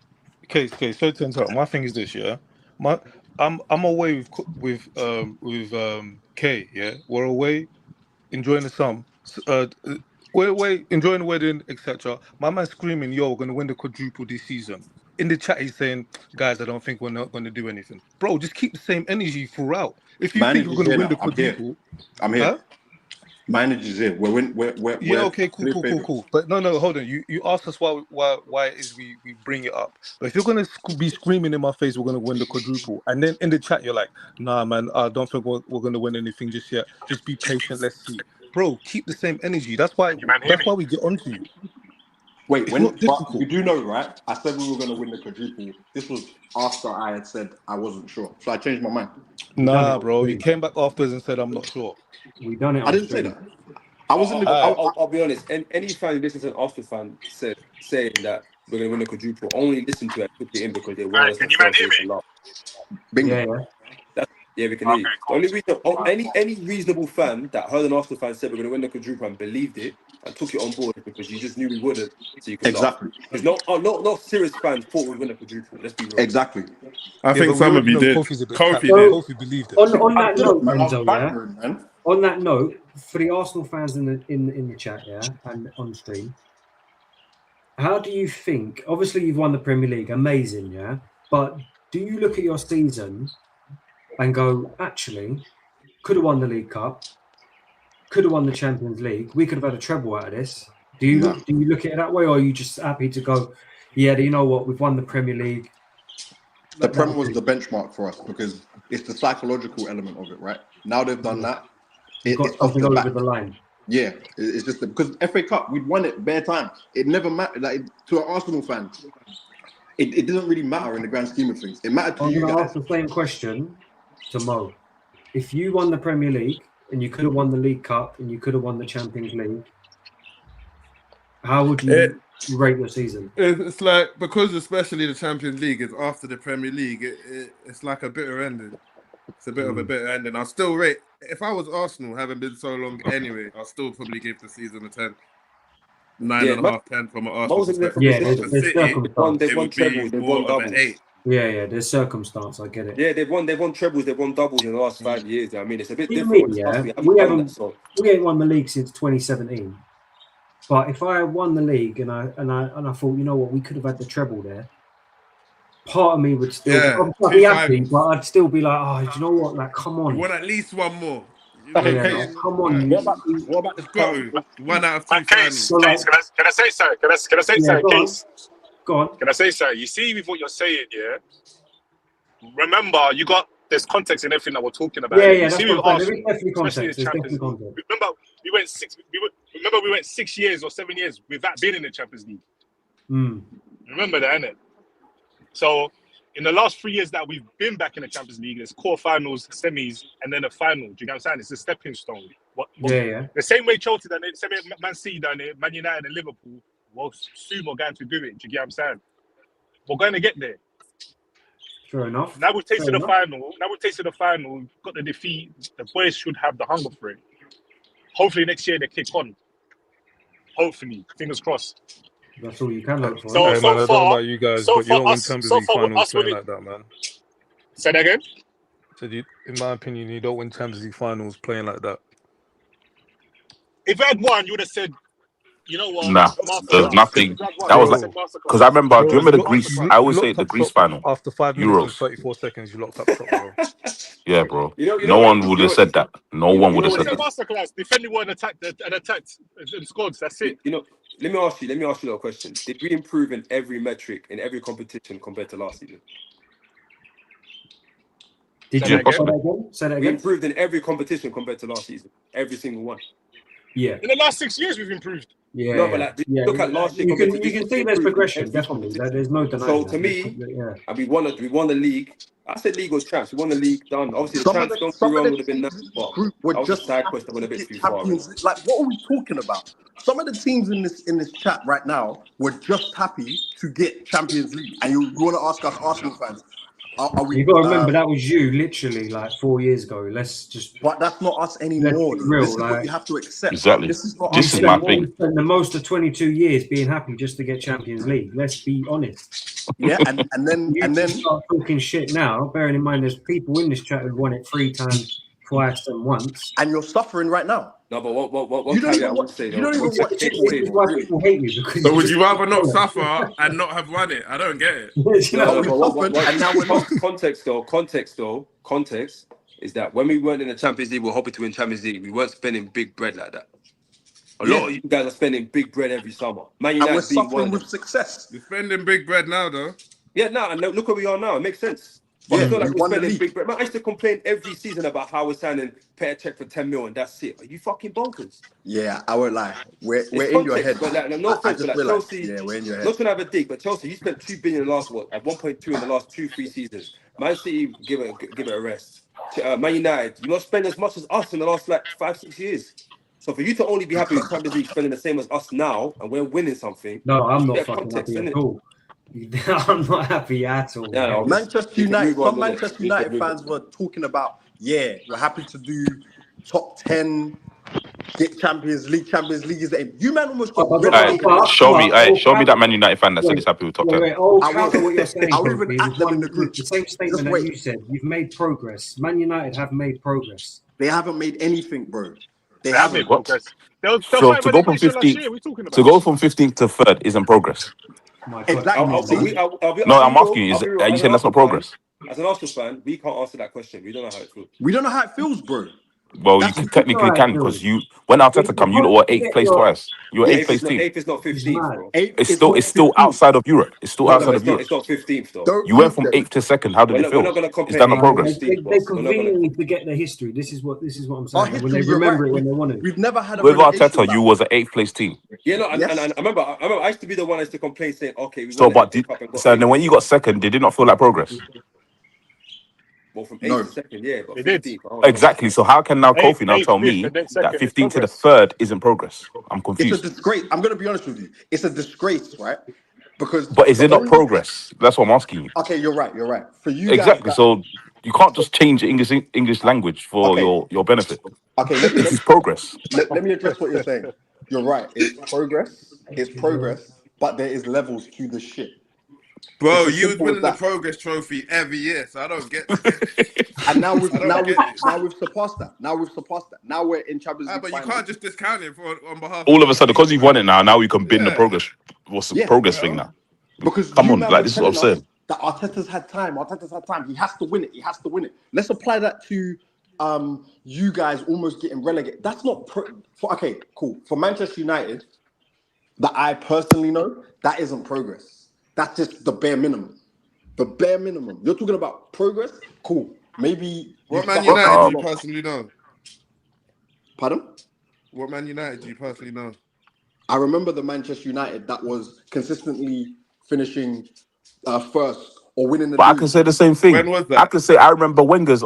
S5: Okay. So to interrupt, my thing is this. Yeah, I'm away with K. Yeah, we're away enjoying the sun. We're enjoying the wedding, etc. My man's screaming, "Yo, we're gonna win the quadruple this season." In the chat, he's saying, "Guys, I don't think we're not gonna do anything." Bro, just keep the same energy throughout. If you think we're
S6: Manager's
S5: gonna
S6: here
S5: win the
S6: now. I'm here.
S5: quadruple,
S6: I'm here.
S5: huh?
S6: Manager's here. We're
S5: Yeah, okay, cool,
S6: clear
S5: cool, cool,
S6: favourites.
S5: cool. But no, hold on. You asked us why it is we bring it up. But if you're gonna be screaming in my face, we're gonna win the quadruple, and then in the chat you're like, "Nah, man, I don't think we're gonna win anything just yet. Just be patient. Let's see." Bro, keep the same energy. That's why we get onto you.
S6: Wait,
S5: It's not
S6: but you
S5: difficult.
S6: do know, right? I said we were going to win the quadruple. This was after I had said I wasn't sure, so I changed my mind.
S5: Nah, bro. You came back afterwards and said, "I'm not sure."
S2: We done it.
S6: I didn't say that. I was in the.
S3: I'll be honest. Any fan who listens to an Arsenal fan saying that we're going to win the quadruple only listen to it and put it in because they want us to start saying a lot.
S6: Bingo.
S3: Yeah, we can hear you. The only reason, any reasonable fan that heard an Arsenal fan said we're going to win the quadruple and believed it and took it on board because you just knew we wouldn't, so you could
S6: Exactly.
S3: Because no serious fans thought we'd win the quadruple. Let's be real.
S6: Exactly.
S1: I think some of you did.
S5: Kofi's a bit
S1: Kofi
S5: tapped.
S1: did.
S5: Kofi believed it.
S2: On that note,
S6: Man,
S2: Enzo,
S6: man.
S2: On that note, for the Arsenal fans in the chat, and on stream, how do you think? Obviously, you've won the Premier League, amazing, but do you look at your season and go, actually, could have won the League Cup, could have won the Champions League, we could have had a treble out of this? Do you look at it that way, or are you just happy to go, yeah, you know what, we've won the Premier League?
S6: The Premier was the benchmark for us because it's the psychological element of it, right? Now they've done that.
S2: It's off the line.
S6: Yeah, it's just because FA Cup, we'd won it bare time. It never mattered. Like, to an Arsenal fan, it doesn't really matter in the grand scheme of things. It mattered to you guys.
S2: I'm going to ask the same question to Mo. If you won the Premier League and you could have won the League Cup and you could have won the Champions League, how would you rate your season?
S1: It's like, because especially the Champions League is after the Premier League, it's like a bitter ending. It's a bit of a bitter ending. I'll still rate, if I was Arsenal, having been so long anyway, I'll still probably give the season a 10. 9.5, 10 from an Arsenal perspective.
S2: Yeah, there's circumstance.
S3: They've won trebles, they've won doubles.
S2: Yeah, there's circumstance. I get it.
S3: Yeah, they've won trebles, they've won doubles in the last 5 years. I mean, it's a bit
S2: different.
S3: different.
S2: We ain't won the league since 2017. But if I won the league and I thought, you know what, we could have had the treble there, part of me would still be happy, but I'd still be like, oh, do you know what? Like, come on.
S1: You want at least one more.
S2: Come on.
S6: What about the
S1: 1 out of 2 finals?
S8: Can I say so? Can I say so, Case?
S2: Go on.
S8: Can I say so? You see with what you're saying, remember, there's context in everything that we're talking about.
S2: Yeah,
S8: see
S2: that's
S8: with Arsenal,
S2: definitely context.
S8: especially in the Champions League. Remember, we went 6 years or 7 years without being in the Champions League. Remember that, innit? So, in the last 3 years that we've been back in the Champions League, there's quarterfinals, semis, and then a final. Do you get what I'm saying? It's a stepping stone. The same way Chelsea done it, the same way Man City done it, Man United and Liverpool, well, soon we're going to do it. Do you get what I'm saying? We're going to get there.
S2: Fair enough.
S8: Now we've tasted the final. We've got the defeat. The boys should have the hunger for it. Hopefully next year they kick on. Hopefully, fingers crossed.
S2: That's all you can hope for.
S8: So
S5: man, I don't know about you guys, but you don't win
S8: us,
S5: Champions
S8: so
S5: League
S8: far
S5: finals
S8: us
S5: playing
S8: winning.
S5: like that, man.
S8: Say that again?
S5: So in my opinion, you don't win Champions League finals playing like that.
S8: If I had won, you would have said, you know what?
S7: Nah, there's nothing. That was like, because I remember. Do you remember the Greece? I always say the Greece final.
S5: After 5 minutes and 34 seconds, you locked up shop, bro.
S7: Yeah, bro. No one would have said that. No one would have said that.
S8: Masterclass. Defending one attacked and scored. That's it.
S3: Let me ask you a little question. Did we improve in every metric in every competition compared to last season?
S2: Did
S7: you
S2: say that again?
S3: We improved in every competition compared to last season. Every single one.
S2: Yeah.
S8: In the last 6 years, we've improved.
S2: Yeah.
S3: No, but look at last year.
S2: You can see there's progression, definitely. There's no denying.
S3: So to me, and we won the league. I said league was champs. We won the league, done. Obviously, the champs, don't be wrong, would have been nice. But just side quest that went a bit too far.
S6: Like, what are we talking about? Some of the teams in this chat right now were just happy to get Champions League, and you want to ask us Arsenal fans, are we?
S2: You got to remember that was you literally like 4 years ago. Let's just.
S6: But that's not us anymore. This is what you have to accept.
S7: Exactly.
S6: This is not
S7: This is my thing.
S2: Spent the most of 22 years being happy just to get Champions League. Let's be honest.
S6: Yeah, and then
S2: start talking shit now. Bearing in mind, there's people in this chat who won it 3 times, twice, and once.
S6: And you're suffering right now.
S3: No, but what
S6: You don't
S3: caveat I
S6: even
S3: would
S6: watch.
S3: say
S6: You
S3: though.
S6: don't even watch
S3: Context,
S6: football
S2: This is
S6: anymore,
S2: why
S6: really.
S2: people hate me because
S1: So
S2: you
S1: would
S2: just
S1: you rather not
S2: follow.
S1: suffer and not have won it? I don't get it.
S2: Do you know
S3: No,
S2: what I
S6: we
S2: mean?
S6: suffered, and now we're not.
S3: Context is that when we weren't in the Champions League, we were hoping to win Champions League. We weren't spending big bread like that. A lot of you guys are spending big bread every summer. Man
S6: And we're
S3: United being one
S6: suffering
S3: of them.
S6: with success.
S1: You're spending big bread now, though.
S3: Yeah, no, and look where we are now. It makes sense. But I
S6: Yeah,
S3: feel
S6: we
S3: like we're
S6: won the
S3: spending
S6: league.
S3: big bread. Man, I used to complain every season about how we're signing pay a check for 10 mil and that's it. Are you fucking bonkers?
S6: Yeah, I won't lie. We're
S3: It's
S6: in your
S3: context,
S6: head.
S3: but like, no
S6: I
S3: offense, but
S6: just
S3: like
S6: realized.
S3: Chelsea,
S6: Yeah, we're in your head.
S3: not trying to have a dig, but Chelsea, you spent 2 billion in the last at 1.2 in the last 2-3 seasons. Man City, give it a rest. Man United, you not spend as much as us in the last like 5-6 years. So for you to only be happy with Champions League spending the same as us now, and we're winning something,
S2: No, I'm not
S3: bit of
S2: fucking
S3: context,
S2: happy
S3: innit?
S2: at all. I'm not happy at all.
S3: Yeah, no,
S6: Manchester
S3: we can
S6: United.
S3: move on,
S6: Some
S3: innit?
S6: Manchester
S3: We can
S6: United
S3: move on.
S6: fans were talking about, yeah, we're happy to do top 10, get Champions League. Champions League is the aim. You man almost got relegated last
S7: Show me
S6: summer.
S7: that Man United fan that said he's happy with top 10.
S2: I'll
S6: I
S2: counter
S6: will.
S2: what you're saying,
S6: I'll even
S2: Kofi,
S6: at
S2: with
S6: them in the group.
S2: the same statement
S6: Just
S2: that
S6: wait.
S2: you said. You've made progress. Man United have made progress.
S6: They haven't made anything, bro. They
S8: They have made
S6: haven't.
S7: What?
S8: progress. They'll
S7: So
S8: fight
S7: to go from
S8: relegation last
S7: 15th
S8: year. What are you talking
S7: to
S8: about?
S7: go from 15th to 3rd isn't progress.
S2: My God,
S6: Exactly.
S2: come on, man.
S7: No, I'm asking you, are you saying that's not progress?
S3: As an Arsenal fan, we can't answer that question. We don't know how it feels.
S6: We don't know how it feels, bro.
S7: Well,
S6: That's-
S7: you technically can because when Arteta come, you were 8th place twice. You were 8th place team.
S3: 8th is not 15th, bro.
S7: It's still outside of Europe. It's still outside of Europe.
S3: It's not 15th though.
S6: Don't
S7: You went from
S6: them.
S7: 8th to 2nd. How did it
S3: We're
S7: feel?
S3: not going to
S7: Is
S3: compare.
S7: that not progress?
S2: They conveniently forget their history. This is what I'm saying.
S6: Our
S2: When
S6: history,
S2: they
S6: you're
S2: remember
S6: right.
S2: it when they want it.
S6: We've never had a
S7: With
S6: relegation
S7: Arteta, you
S6: battle.
S7: was an 8th place team.
S3: Yeah, no,
S6: Yes.
S3: and I remember I used to be the one that used to complain saying, okay, we
S7: So,
S3: won
S7: but
S3: the FA Cup and got
S7: so
S3: 8th.
S7: then when you got 2nd, did it not feel like progress?
S3: Well, from 8th
S6: No.
S3: to 2nd, yeah, but
S8: They did.
S3: 15th. I don't know.
S7: Exactly. So how can now Kofi now tell me
S8: and then
S7: that
S8: second is
S7: 15th to the
S8: progress.
S7: 3rd isn't progress? I'm
S6: It's a
S7: confused.
S6: disgrace. I'm going to be honest with you. It's a disgrace, right? Because
S7: But is
S6: the
S7: it not
S6: only-
S7: progress? That's what I'm asking you.
S6: Okay, you're right. You're right. For you
S7: Exactly.
S6: guys,
S7: So you can't just change English language for
S6: Okay.
S7: your benefit.
S6: okay,
S7: This is progress.
S6: let me address what you're saying. You're right. It's progress. It's progress. But there is levels to the shit.
S1: Bro,
S6: It's as
S1: you was
S6: simple
S1: winning
S6: as
S1: the
S6: that.
S1: progress trophy every year, so I don't get this.
S6: And now we've
S1: I don't get this.
S6: surpassed that. Now we're in Champions League.
S1: But you
S6: final.
S1: can't just discount it on behalf.
S7: All of a sudden, because you've won it now we can bin the
S1: Yeah.
S7: progress. What's the
S6: Yeah.
S7: progress thing now?
S6: Because
S7: Come
S6: you
S7: on,
S6: man
S7: like
S6: were
S7: this is what I'm
S6: telling us
S7: saying.
S6: that Arteta's had time. He has to win it. Let's apply that to you guys almost getting relegated. That's not okay. Cool. For Manchester United, that I personally know, that isn't progress. That's just the bare minimum. The bare minimum. You're talking about progress. Cool. Maybe.
S1: What
S6: you
S1: Man
S6: suffer-
S1: United do you personally know?
S6: Pardon?
S1: What Man United do you personally know?
S6: I remember the Manchester United that was consistently finishing first or winning the
S7: But I
S6: league.
S7: can say the same thing.
S1: When was that?
S7: I can say I remember Wenger's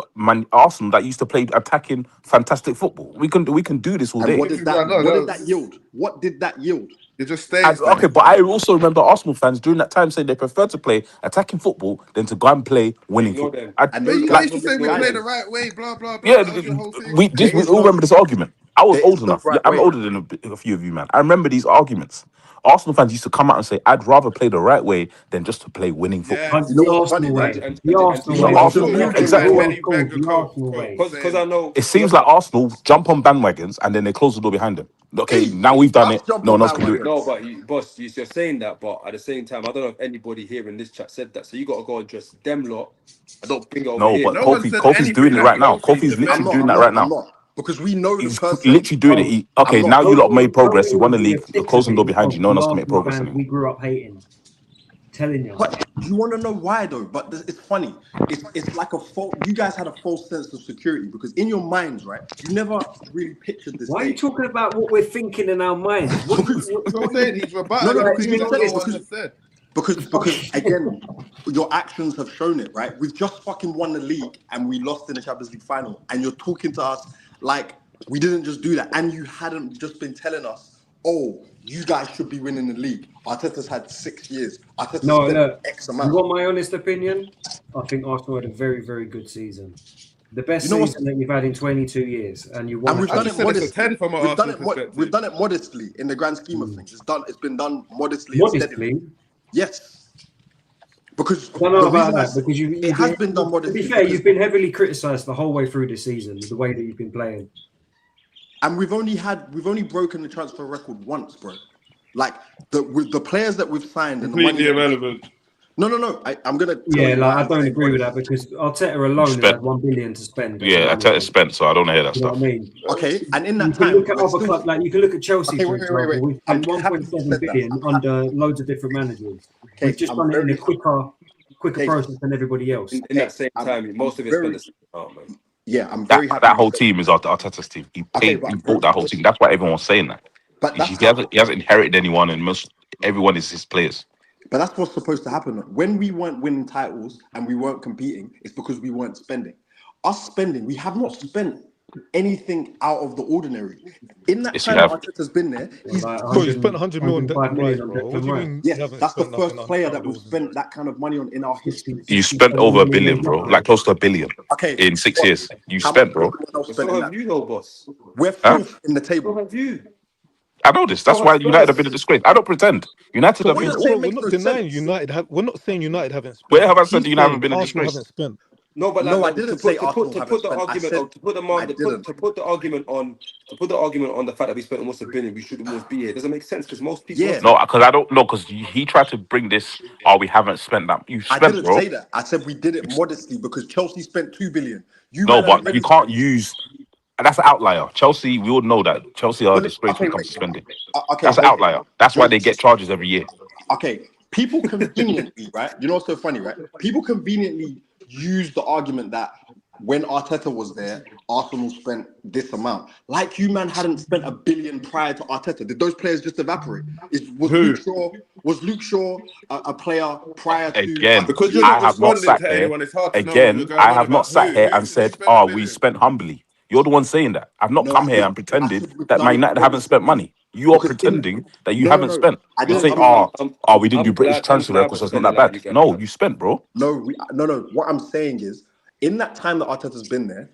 S7: Arsenal that used to play attacking, fantastic football. We can do this all
S6: And
S7: day.
S6: what did that yield? What did that yield?
S1: It just stays.
S7: Okay, but I also remember Arsenal fans during that time saying they prefer to play attacking football than to go and play winning
S3: Ignore
S7: football.
S3: them.
S6: And
S1: But
S6: those
S1: you
S6: guys
S1: used to say we
S6: guys-
S1: play the right way, blah blah blah.
S7: Yeah,
S1: That was your whole thing.
S7: we all remember this argument. I was
S6: there
S7: old
S6: is no
S7: enough.
S6: right
S7: I'm
S6: way.
S7: older than a few of you, man. I remember these arguments. Arsenal fans used to come out and say, "I'd rather play the right way than just to play winning football."
S1: Yeah.
S6: You know
S2: The
S6: what's funny,
S2: Arsenal way.
S3: and-
S2: The
S3: and-
S2: Arsenal
S7: and-
S2: way.
S7: Arsenal
S2: It's
S7: way.
S2: always
S7: Exactly.
S2: called the Arsenal way.
S3: Because I know
S7: It seems like Arsenal jump on bandwagons and then they close the door behind them. Okay,
S6: Hey,
S7: now we've done
S6: us
S7: it.
S6: jump
S7: No
S6: on
S7: one else can do it.
S6: bandwagons.
S3: no, but boss, you're saying that, but at the same time, I don't know if anybody here in this chat said that. So you got to go and dress them lot. I don't bring it over
S7: No,
S3: here.
S7: but
S1: No one said
S7: Kofi's
S1: anything
S7: doing it
S1: that
S7: right now.
S1: Kofi
S7: Kofi's literally
S1: defended.
S7: doing that right now.
S6: I'm not. Because we know the
S7: He's
S6: person.
S7: literally doing it. Okay,
S6: I'm not.
S7: now you lot made progress.
S2: Don't
S7: You won the
S2: be
S7: league. The
S2: a
S7: closing door
S2: fixer
S7: behind you. No one else
S2: of
S7: can
S2: the
S7: make progress
S2: Arsenal fans
S7: anymore.
S2: we grew up hating. Telling you.
S6: But you want to know why though? But it's funny. It's like a false. You guys had a false sense of security because in your minds, right? You never really pictured this.
S2: Why are you
S6: day.
S2: talking about what we're thinking in our minds?
S1: I'm saying he's rebutting.
S6: No,
S1: because
S6: because
S1: you
S6: you
S1: don't
S6: said
S1: know
S6: it,
S1: what
S6: because-
S1: he said.
S6: Because again, your actions have shown it, right? We've just fucking won the league and we lost in the Champions League final, and you're talking to us like we didn't just do that, and you hadn't just been telling us, "Oh, you guys should be winning the league." Arteta's had 6 years. Arteta's
S2: No,
S6: spent
S2: look.
S6: X
S2: You
S6: amount.
S2: want my honest opinion? I think Arsenal had a very, very good season. The best
S6: You know
S2: season that you've had in 22 years, and you won.
S6: And we've
S1: I
S6: done
S1: just
S6: it
S1: said it's a
S6: modestly.
S1: 10 from an
S6: We've done
S1: Arsenal perspective.
S6: we've done it modestly in the grand scheme of things. It's been done modestly. And steadily.
S2: Modestly.
S6: Yes. Because
S2: I don't know
S6: the
S2: about
S6: reason
S2: that because
S6: it has been done
S2: To
S6: modestly.
S2: be fair,
S6: because-
S2: you've been heavily criticised the whole way through this season, the way that you've been playing.
S6: And we've only broken the transfer record once, bro. Like with the players that we've signed and the money.
S1: Completely irrelevant.
S6: No. I'm gonna tell
S2: Yeah,
S6: you
S2: like
S6: why
S2: I
S6: I'm
S2: don't
S6: saying
S2: agree with that
S6: honestly.
S2: because Arteta alone has had 1 billion to spend. As a
S7: Yeah,
S2: manager.
S7: Arteta spent, so I don't hear that
S2: You know
S7: stuff.
S2: what I mean?
S6: Okay, and in
S2: You
S6: that
S2: can
S6: time,
S2: look at
S6: we're
S2: other
S6: still.
S2: clubs, like you can look at Chelsea,
S6: Okay,
S2: for
S6: wait.
S2: example. We've
S6: I'm
S2: spent
S6: happy you
S2: 1.7
S6: said that.
S2: billion under loads of different managers. We've
S6: Okay,
S2: just
S6: I'm
S2: done it in
S6: very
S2: a quicker
S6: okay.
S2: process than everybody else.
S3: In that same time, most of it spent
S6: very
S3: the same amount, man.
S6: yeah. I'm
S7: That
S6: very happy.
S7: that
S6: you
S7: whole
S6: said
S7: team is Arteta's team. He
S6: Okay,
S7: he bought that whole team. That's why everyone was saying that.
S6: but that's
S7: He hasn't inherited anyone, and everyone is his players.
S6: But that's what's supposed to happen. When we weren't winning titles and we weren't competing, it's because we weren't spending. Us spending, we have not spent anything out of the ordinary. In that
S7: Yes, you
S6: time that
S7: have.
S6: Arteta's been there, he's
S2: Like
S4: Bro, you spent 100 million
S2: 105
S4: Declan
S2: million
S4: Rice,
S2: on
S4: bro. What
S2: Declan
S4: do you
S2: Rice.
S4: mean
S6: yes,
S4: you haven't
S6: that's the
S4: spent nothing
S6: first
S4: on
S6: player
S4: out
S6: that
S4: of the
S6: we've
S4: ordinary?
S6: spent that kind of money on in our history.
S7: You spent over 1 billion, bro. Like close to 1 billion
S6: Okay,
S7: in 6
S6: what?
S7: years. You
S6: How much
S7: spent,
S6: has
S7: bro.
S6: everyone else
S3: But
S6: spent
S3: so
S6: in
S3: have
S6: that?
S3: you, though, boss.
S6: We're
S7: Huh?
S6: fourth in the
S3: So
S6: table.
S3: have you.
S7: I know this. That's
S3: So
S7: why
S3: have
S7: United have
S3: Spurs.
S7: been a disgrace. I don't pretend. United
S6: So
S7: have
S6: what
S7: been.
S6: you're
S4: Bro,
S6: saying
S4: we're
S6: makes
S4: not
S6: no
S4: denying
S6: sense.
S4: We're not saying United haven't
S7: Where
S4: spent.
S7: have I said
S4: He's
S7: United have
S4: saying
S7: been a
S4: Arsenal
S7: disgrace?
S4: haven't spent.
S3: No, but
S6: No, I
S3: like
S6: didn't say
S3: to
S6: Arsenal haven't
S3: put the
S6: spent. I
S3: argument
S6: said
S3: on
S6: I didn't.
S3: to put the argument on the fact that we spent almost 1 billion, we should almost be here. It doesn't make sense because most people have
S6: Yeah,
S7: No,
S3: spent.
S7: because I don't know. Because he tried to bring this. Oh, we haven't spent that. You
S6: I
S7: spent,
S6: didn't
S7: bro.
S6: say that. I said we did it modestly because Chelsea spent 2 billion. You
S7: No,
S6: man had
S7: but you
S6: already
S7: can't
S6: spent.
S7: use. That's an outlier. Chelsea, we all know that Chelsea are a disgrace when
S6: Okay,
S7: it comes
S6: wait.
S7: to spending.
S6: Okay,
S7: That's an
S6: Jose.
S7: outlier. That's why they get charges every year.
S6: Okay, people conveniently, right? You know what's so funny, right? People conveniently use the argument that when Arteta was there, Arsenal spent this amount. Like you, man, hadn't spent 1 billion prior to Arteta. Did those players just evaporate? Was
S1: Who?
S6: Luke Shaw a player prior to
S7: Again,
S6: Arteta?
S1: Because you're
S7: I
S1: not
S7: have not
S1: responding
S7: sat
S1: to
S7: here.
S1: anyone, it's hard to know what you're
S7: Again,
S1: going
S7: I
S1: on
S7: have not
S1: about.
S7: sat here and
S1: Who
S7: said,
S1: spent a
S7: "Oh, we
S1: billion?
S7: spent humbly." You're the one saying that. I've not
S6: No,
S7: come here and
S6: I
S7: pretended
S6: said we've
S7: that
S6: done
S7: Man
S6: it
S7: United haven't spent
S6: modestly
S7: money. You are
S6: because
S7: pretending that you
S6: no,
S7: haven't
S6: no,
S7: spent.
S6: I
S7: You're
S6: didn't.
S7: saying, "Oh, we didn't do British
S3: I'm
S7: transfer
S3: glad
S7: records,
S3: we're
S7: so it's not
S3: spending
S7: that
S3: like you
S7: bad."
S3: guys
S7: No,
S3: have.
S7: you spent, bro.
S6: No. What I'm saying is, in that time that Arteta's been there,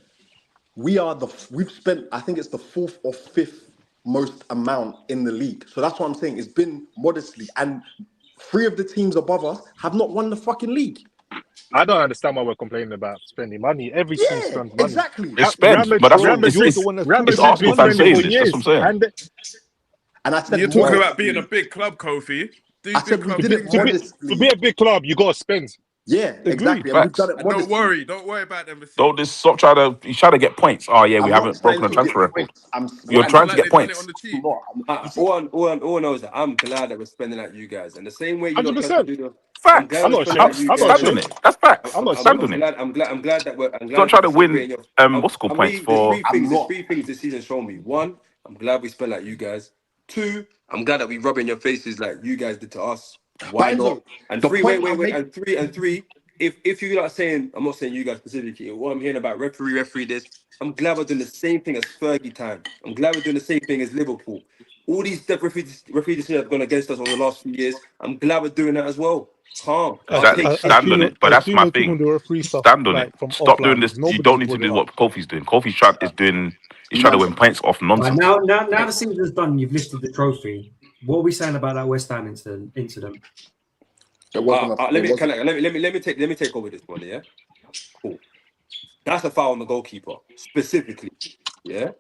S6: we've spent. I think it's the fourth or fifth most amount in the league. So that's what I'm saying. It's been modestly, and 3 of the teams above us have not won the fucking league.
S8: I don't understand why we're complaining about spending money. Every team
S6: Yeah,
S8: spends money.
S6: exactly.
S7: It's
S8: Real
S7: spent, but
S8: Madrid,
S7: that's
S8: Real
S7: what
S4: Bro, you're
S8: Madrid,
S4: the one that's
S8: Real
S7: it's
S4: talking about
S8: Madrid's been
S7: Arsenal fans
S4: money.
S8: spending
S7: saying
S8: for
S7: this. That's what
S8: years,
S7: I'm saying.
S8: and
S6: And I said
S1: You're talking about
S6: modestly.
S1: being a big club, Kofi.
S6: I
S1: These big
S6: said we
S8: to
S1: clubs
S6: did
S8: be,
S6: it
S1: think
S8: to be
S1: that.
S8: to be
S6: modestly.
S8: a big club, you got to spend.
S6: Yeah,
S4: Agreed.
S6: exactly. And we've
S7: Facts.
S6: done it
S1: And don't
S6: modestly.
S1: worry about embassy.
S7: Don't just stop trying to. He's trying to get points. Oh yeah, we
S6: I'm not
S7: haven't
S6: trying
S7: broken a
S6: to get
S7: transfer record.
S6: points. I'm
S7: You're
S6: what I'm
S1: Acting
S7: trying to
S1: like
S7: get
S1: they've done it on
S7: points.
S1: the cheap.
S6: not. You see,
S3: All I know is that I'm glad that we're spending like you guys. And the same way you don't try to
S8: 100%.
S3: do the I'm
S7: Facts.
S3: glad
S8: I'm
S3: we're
S8: not
S3: spending
S8: ashamed.
S3: like you
S8: I'm not
S3: guys.
S7: Stand on
S8: ashamed.
S7: it. That's facts.
S8: I'm not
S7: Stand
S8: ashamed.
S7: on it.
S3: I'm glad that
S7: Don't
S3: we're
S7: try to
S3: celebrating
S7: win.
S3: your
S7: What's it called
S3: and
S7: points
S3: we there's
S7: for?
S6: I'm not.
S3: 3 things this season show me. 1, I'm glad we spent like you guys. 2, I'm glad that we rub in your faces like you guys did to us. Why
S6: But
S3: not?
S6: Enzo,
S3: And
S6: the
S3: 3,
S6: point
S3: wait.
S6: I'm making.
S3: And three, if you're not saying, I'm not saying you guys specifically, what I'm hearing about referee this, I'm glad we're doing the same thing as Fergie time. I'm glad we're doing the same thing as Liverpool. All these referee decisions have gone against us over the last few years. I'm glad we're doing that as well. Calm. I'll
S7: Exactly.
S3: take
S4: As
S3: shit.
S7: Stand on
S4: Gino,
S7: it. But
S4: as
S7: that's my
S4: Gino talking
S7: thing.
S4: the referee stuff
S7: Stand on it.
S4: like from
S7: Stop doing
S4: offline,
S7: this. You don't
S4: nobody's
S7: need to
S4: brought it
S7: do
S4: up.
S7: what Kofi's doing. Kofi's trying is doing. He's trying to win points off
S2: Right,
S7: nonsense.
S2: now the season's done. You've lifted the trophy. What are we saying about that West Ham incident?
S6: It wasn't.
S3: Let
S6: It wasn't.
S3: me take over this one. Yeah, cool. That's a foul on the goalkeeper specifically. Yeah,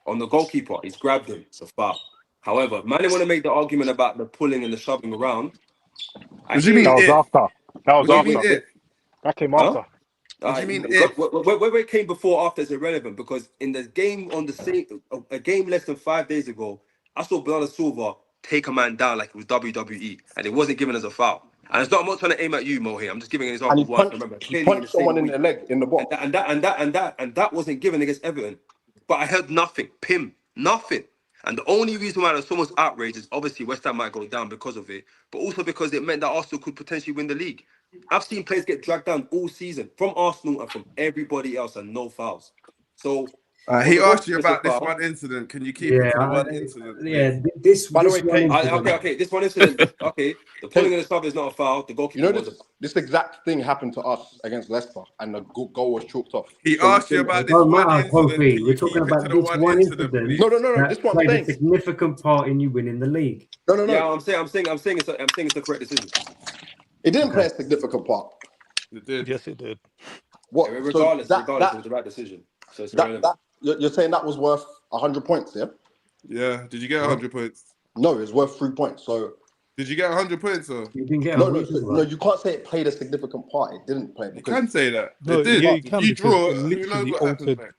S3: on the goalkeeper, he's grabbed him. It's a foul. However, man, they want to make the argument about the pulling and the shoving around. I
S1: What do you
S3: hear
S1: mean
S8: That
S3: it.
S8: was
S1: it?
S8: after. That
S1: What
S8: was
S1: do you mean
S8: after.
S1: it?
S8: That came
S3: Huh?
S8: after.
S1: What do you mean
S3: Whether
S1: it?
S3: it came before or after is irrelevant because in the game on the same a game less than 5 days ago, I saw Bernardo Silva take a man down like it was WWE and it wasn't given as a foul. And it's not. I'm not trying to aim at you, Mo. Here, I'm just giving an
S6: And
S3: example of what I remember
S6: he
S3: clearly in the
S6: punched someone
S3: same
S6: in
S3: week,
S6: the leg in the box.
S3: and that wasn't given against Everton. But I heard nothing, nothing. And the only reason why there's so much outrage is obviously West Ham might go down because of it, but also because it meant that Arsenal could potentially win the league. I've seen players get dragged down all season from Arsenal and from everybody else and no fouls. So on
S1: He
S3: the
S1: asked you
S3: goalkeeper, it's a
S1: about this
S3: foul.
S1: one incident. Can you keep it to the one incident, please?
S2: This
S6: By the way,
S2: one
S6: Kate,
S2: incident.
S3: Okay. This one incident. Okay, the pulling
S6: Kate,
S3: and the stuff is not a foul. The
S6: you
S3: goalkeeper
S6: know
S3: was a.
S6: this exact thing happened to us against Leicester, and the goal was chalked off.
S1: He
S6: So we
S1: asked you
S6: think,
S1: about
S2: It
S1: this
S2: don't
S1: one
S2: matter,
S1: incident.
S2: Kofi.
S1: Can
S2: We're
S1: you
S2: talking
S1: keep it to
S2: about
S1: the
S2: this
S1: one
S2: one
S1: incident,
S2: incident
S1: please?
S6: no.
S2: that
S6: This is what I'm
S2: played a
S6: saying.
S2: significant part in you winning the league.
S6: No.
S3: Yeah, I'm saying it's the correct decision.
S6: It didn't play
S2: Okay.
S6: a significant part.
S1: It did.
S4: Yes, it did.
S6: What? So
S3: Regardless, it was the right decision. So it's irrelevant.
S6: you're saying that was worth 100 points, yeah?
S1: Yeah. Did you get 100 points?
S6: No, it's worth 3 points. So
S1: did you get 100 points or?
S2: You didn't get
S6: no, you can't say it played a significant part. It didn't play.
S1: You can say that.
S4: No,
S1: It did.
S4: yeah, you
S1: If
S4: can
S1: you
S4: because
S1: draw,
S4: it
S1: who knows
S4: literally
S1: what happens
S4: altered.
S1: next?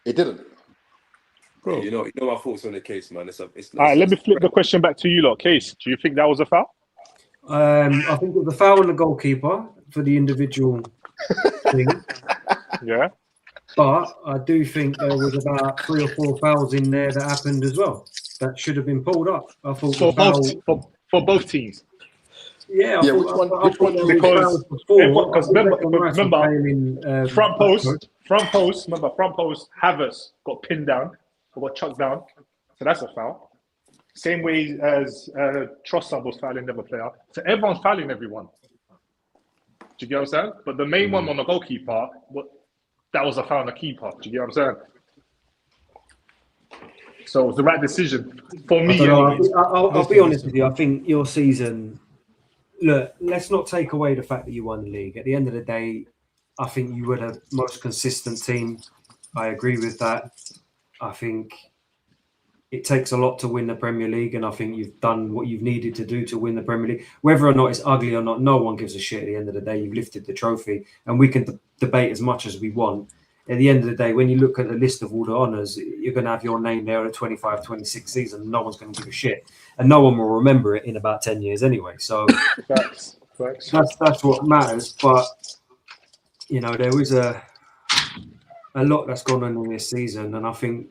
S6: It didn't.
S4: Bro.
S3: You know my thoughts on the case, man. It's
S8: All right, let me flip the question back to you, lot. Case, do you think that was a foul?
S2: I think it was a foul on the goalkeeper for the individual thing.
S8: Yeah.
S2: But I do think there was about 3 or 4 fouls in there that happened as well. That should have been pulled up. I thought
S8: For both teams.
S2: Yeah,
S6: Yeah, which one?
S8: Because remember,
S2: in,
S8: front post. Remember, front post. Havertz got pinned down, or got chucked down. So that's a foul. Same way as Trossard was fouling the other player. So everyone's fouling everyone. Do you get what I'm saying? But the main one on the goalkeeper, that was a foul on the keeper. Do you get what I'm saying? So it was the right decision for me.
S2: I'll be honest with you. I think your season. Look, let's not take away the fact that you won the league. At the end of the day, I think you were the most consistent team. I agree with that. I think it takes a lot to win the Premier League, and I think you've done what you've needed to do to win the Premier League. Whether or not it's ugly or not, no one gives a shit at the end of the day. You've lifted the trophy, and we can debate as much as we want. At the end of the day, when you look at the list of all the honours, you're going to have your name there at 25-26 season. No one's going to give a shit. And no one will remember it in about 10 years anyway. So
S8: Facts.
S2: That's what matters. But, you know, there was a lot that's gone on in this season. And I think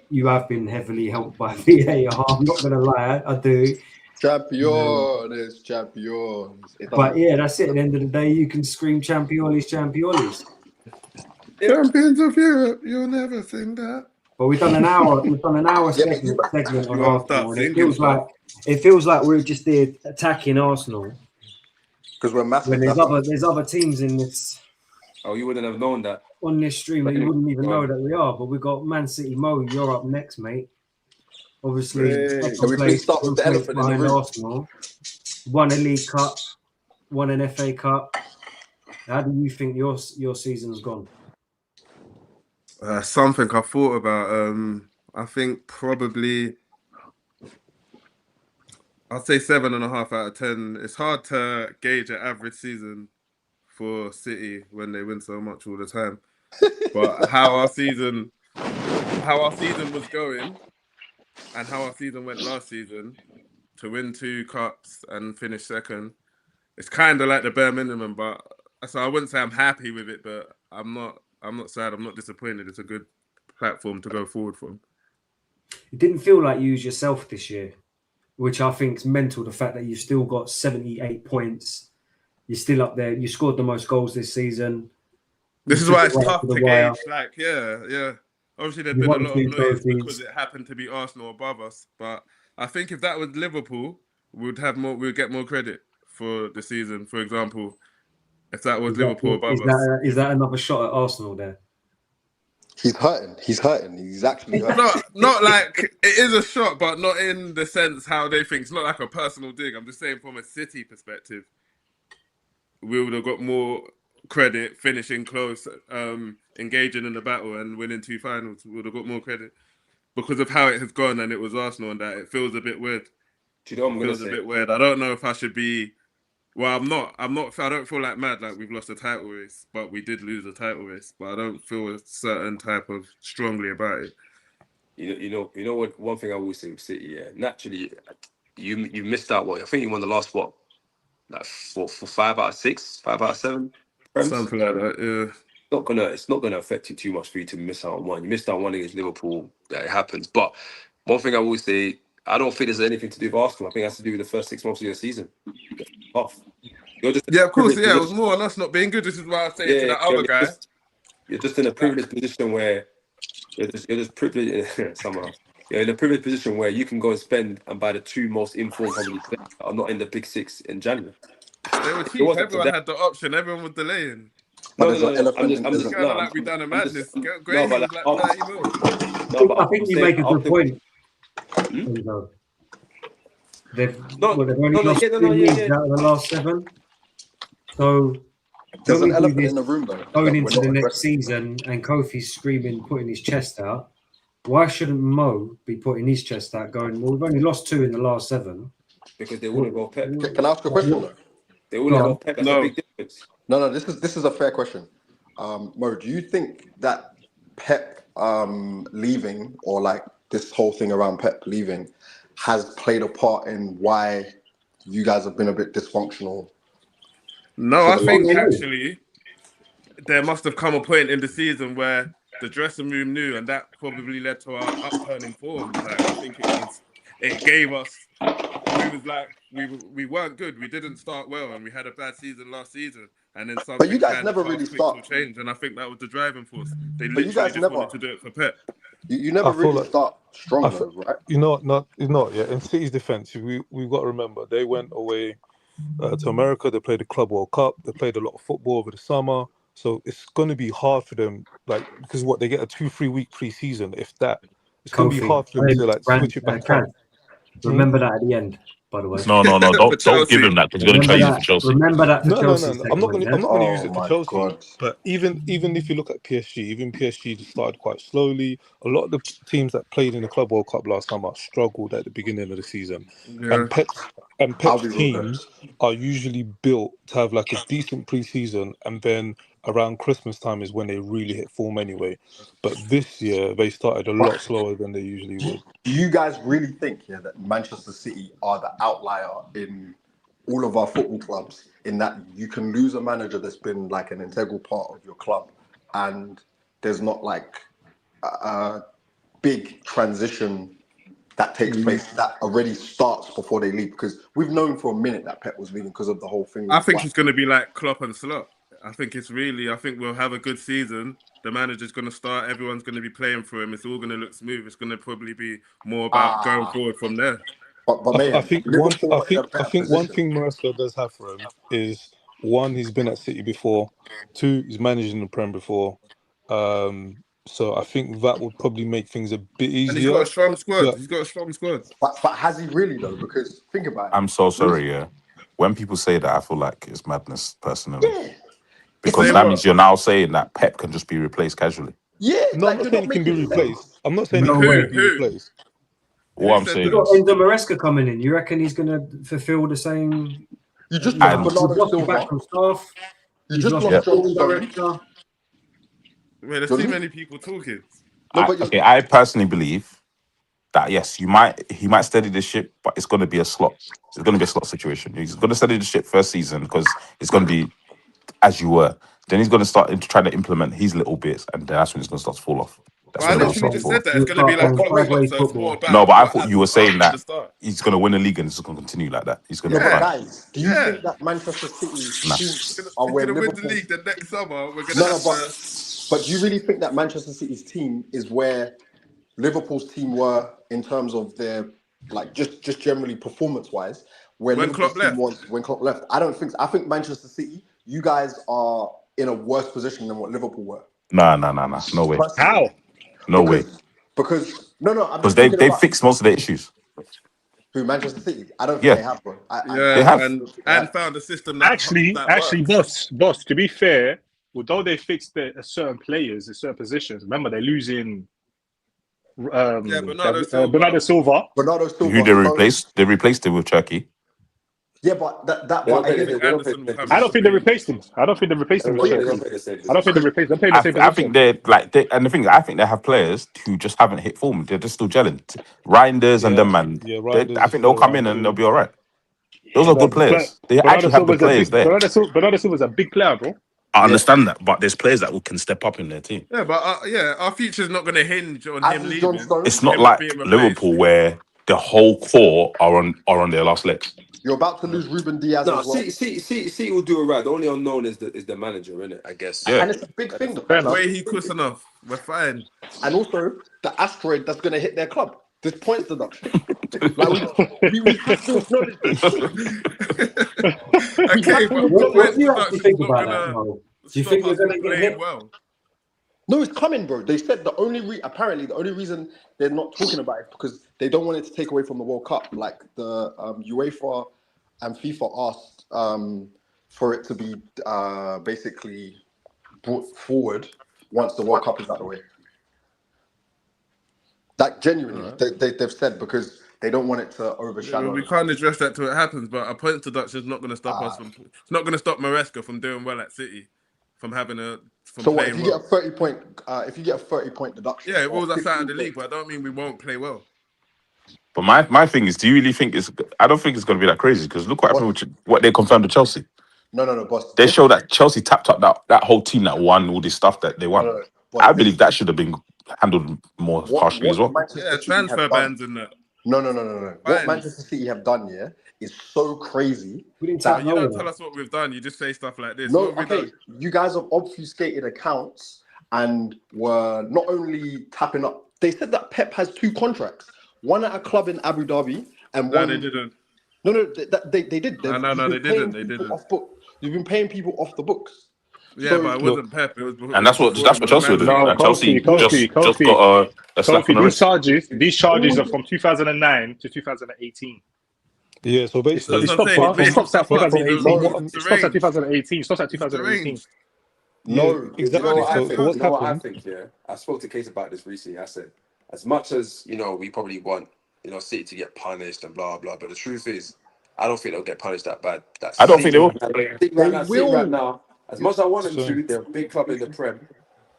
S2: you have been heavily helped by VAR. I'm not going to lie. I do.
S6: Champions.
S2: But, yeah, that's it. At the end of the day, you can scream Champiolis.
S1: Champions of Europe, you'll never sing that.
S2: But we've done an hour. Segment on Arsenal. It feels like we're just there attacking Arsenal
S6: because we're massive.
S2: When there's other teams in this.
S3: Oh, you wouldn't have known that
S2: on this stream. That you wouldn't even know that we are. But we've got Man City. Mo, you're up next, mate. Obviously,
S6: can we please start with the elephant in the room?
S2: Arsenal won a League Cup, won an FA Cup. How do you think your season's gone?
S1: Something I thought about. I think probably I'd say 7.5 out of 10. It's hard to gauge an average season for City when they win so much all the time. But how our season was going, and how our season went last season, to win 2 cups and finish second, it's kind of like the bare minimum. But so I wouldn't say I'm happy with it, but I'm not sad. I'm not disappointed. It's a good platform to go forward from.
S2: It didn't feel like you was yourself this year, which I think is mental. The fact that you've still got 78 points, you're still up there. You scored the most goals this season.
S1: This is why it's tough to gauge. Like, yeah. Obviously, there's been a lot of noise because it happened to be Arsenal above us. But I think if that was Liverpool, we'd get more credit for the season. For example, if that was Liverpool above us.
S2: Is that another shot at Arsenal there?
S6: He's hurting. He's actually hurting.
S1: Not like it is a shot, but not in the sense how they think. It's not like a personal dig. I'm just saying from a City perspective, we would have got more credit finishing close, engaging in the battle and winning 2 finals. We would have got more credit because of how it has gone, and it was Arsenal, and that it feels a bit weird.
S3: Do you know what I'm going to say?
S1: It feels a bit weird. I don't know if I should be. Well, I'm not. I don't feel like mad like we've lost a title race, but we did lose a title race. But I don't feel a certain type of strongly about it.
S3: You know what? One thing I will say with City, yeah, naturally, you missed out. What I think you won the last like 5 out of 6, 5 out of 7,
S1: something like that. Yeah,
S3: it's not gonna affect you too much for you to miss out on one. You missed out on one against Liverpool. It happens. But one thing I will say, I don't think there's anything to do with Arsenal. I think it has to do with the first 6 months of your season. Off.
S1: Of course, it was more on us not being good. This is why I say to that other guy.
S3: You're just in a privileged position where you're just privileged somehow. You're in a privileged position where you can go and spend and buy the 2 most informed players that are not in the big 6 in January.
S1: They were cheap. Everyone had the option. Everyone was delaying.
S3: No. I'm just
S1: kind of like we done a madness. Graham was like 30 mil.
S2: I think you make a good point. They've only lost 2 leagues out of the last 7. So
S6: there's an elephant in the room, though.
S2: Going into the next season, and Kofi's screaming, putting his chest out. why shouldn't Mo be putting his chest out going, well, we've only lost 2 in the last 7?
S3: Because they wouldn't go Pep.
S6: Can I ask a question though?
S3: They wouldn't go Pep. That's a big difference.
S6: No. This is a fair question. Mo, do you think that Pep leaving, or like this whole thing around Pep leaving, has played a part in why you guys have been a bit dysfunctional?
S1: No, I think actually there must have come a point in the season where the dressing room knew, and that probably led to our upturning form. Like, I think it gave us. We was like we weren't good. We didn't start well, and we had a bad season last season. And then something.
S6: But you guys never really start
S1: change, and I think that was the driving force. They literally just wanted to do it for Pep.
S6: You never really start strong, though, right?
S5: Yeah. In City's defense, we've got to remember they went away to America. They played the Club World Cup. They played a lot of football over the summer. So it's going to be hard for them, like, because they get a 2-3 week pre-season, if that. It's going to be hard for them to like switch it back on.
S2: Remember that at the end, by the way.
S7: No. Don't give him that because he's going to try to use it for Chelsea.
S2: Remember that for Chelsea.
S5: No. I'm not going to use it for Chelsea. God. But even if you look at PSG, even PSG started quite slowly. A lot of the teams that played in the Club World Cup last summer struggled at the beginning of the season. Yeah. And Pep's teams are usually built to have like a decent pre-season, and then around Christmas time is when they really hit form anyway. But this year they started a lot slower than they usually would.
S6: Do you guys really think that Manchester City are the outlier in all of our football clubs, in that you can lose a manager that's been like an integral part of your club, and there's not like a big transition that takes place that already starts before they leave? Because we've known for a minute that Pep was leaving because of the whole thing.
S1: I think it's going to be like Klopp and Slot. I think we'll have a good season. The manager's going to start. Everyone's going to be playing for him. It's all going to look smooth. It's going to probably be more about going forward from there.
S6: But man,
S5: I think one thing Maresca does have for him is, one, he's been at City before. 2, he's managed in the Prem before. So I think that would probably make things a bit easier.
S1: And he's got a strong squad.
S6: But has he really though? Because think about it.
S7: I'm so sorry. Yeah, when people say that, I feel like it's madness personally. Yeah. Because that means you're now saying that Pep can just be replaced casually.
S6: Yeah,
S5: no, I'm not saying he can be replaced. I'm not saying he can be replaced.
S7: What I'm saying
S2: is, Enzo Maresca coming in. You reckon he's going to fulfill the same?
S6: You just lost
S2: back from staff.
S6: You just lost John
S1: director. There's too many people talking.
S7: I personally believe that yes, he might steady the ship, but it's going to be a slot. It's going to be a slot situation. He's going to steady the ship first season because it's going to be as you were. Then he's going to start trying to implement his little bits, and then that's when it's going to start to fall off.
S1: I literally just said that it's going to be like
S7: no, but I thought you were saying that he's going to win the league and it's going to continue like that. He's going to
S6: guys, do you think that Manchester City are where Liverpool
S1: win the league the next summer? We're going to
S6: but do you really think that Manchester City's team is where Liverpool's team were in terms of their, like, just generally performance-wise, where
S1: when Klopp left?
S6: When Klopp left? I don't think so. I think Manchester City, you guys are in a worse position than what Liverpool were.
S7: No way.
S8: How?
S7: No way.
S6: Because
S7: they fixed most of their issues.
S6: Who, Manchester City? I don't think they have, bro.
S1: They have and found a system that
S8: actually, boss. To be fair, although they fixed certain players in certain positions, remember they're losing.
S1: Bernardo
S8: Silva.
S7: Who they replaced? They replaced him with Turkey.
S6: Yeah, but
S8: I don't think they replaced him. I don't think they replaced him.
S7: I think and the thing is, I think they have players who just haven't hit form. They're just still gelling. Reinders and them, man. Yeah, I think they'll come in and they'll be all right. Those are good players. They actually have the players there.
S8: Bernardo Silva's a big player, bro.
S7: I understand that, but there's players that can step up in their team.
S1: Yeah, but our future's not going to hinge on him leaving.
S7: It's not like Liverpool where the whole core are on their last legs.
S6: You're about to lose Ruben Diaz.
S3: No, City will do it right. The only unknown is the manager, innit? I guess.
S6: Yeah. And it's a big thing.
S1: The way he close enough, we're fine.
S6: And also the asteroid that's going to hit their club. This points deduction. we have to acknowledge this.
S2: What do you actually think about that? Do you think they're going to get hit?
S1: Well?
S6: No, it's coming, bro. They said the only reason they're not talking about it is because they don't want it to take away from the World Cup. Like the UEFA and FIFA asked for it to be basically brought forward once the World Cup is out of the way. Like genuinely, they've said because they don't want it to overshadow.
S1: Yeah, we can't address that till it happens. But a points deduction is not going to stop us from. It's not going to stop Maresca from doing well at City, from having a. From
S6: So
S1: playing
S6: if you
S1: well.
S6: get a 30-point, if you get a 30-point deduction,
S1: yeah, it rules us out of the league, but I don't mean we won't play well.
S7: But my thing is, do you really think it's? I don't think it's going to be that crazy because look what happened with what they confirmed with Chelsea.
S6: No, boss.
S7: They show that Chelsea tapped up that whole team that won all this stuff that they won.
S6: No,
S7: I believe that should have been handled more harshly as well.
S1: Transfer bans and that.
S6: No. What Manchester City have done, is so crazy.
S1: You don't tell us what we've done. You just say stuff like this.
S6: No, okay. You guys have obfuscated accounts and were not only tapping up. They said that Pep has 2 contracts. One at a club in Abu Dhabi and one.
S1: No, they didn't.
S6: No, they did.
S1: No, they didn't. They didn't.
S6: You've been paying people off the books.
S1: Yeah, but it wasn't Pep. It was,
S7: and that's what Chelsea did.
S8: No,
S7: Chelsea
S8: Kofi,
S7: just got a slap on the wrist.
S8: These charges are from 2009 to 2018.
S5: Yeah, so basically,
S8: it stops at 2018. It stops at 2018. It stops at 2018.
S6: No,
S5: exactly.
S3: What I think, I spoke to Case about this recently. I said, as much as we probably want City to get punished and blah blah, but the truth is, I don't think they'll get punished that bad.
S7: I don't think they will.
S3: Right now, as much as I want them to, they're a big club in the Prem.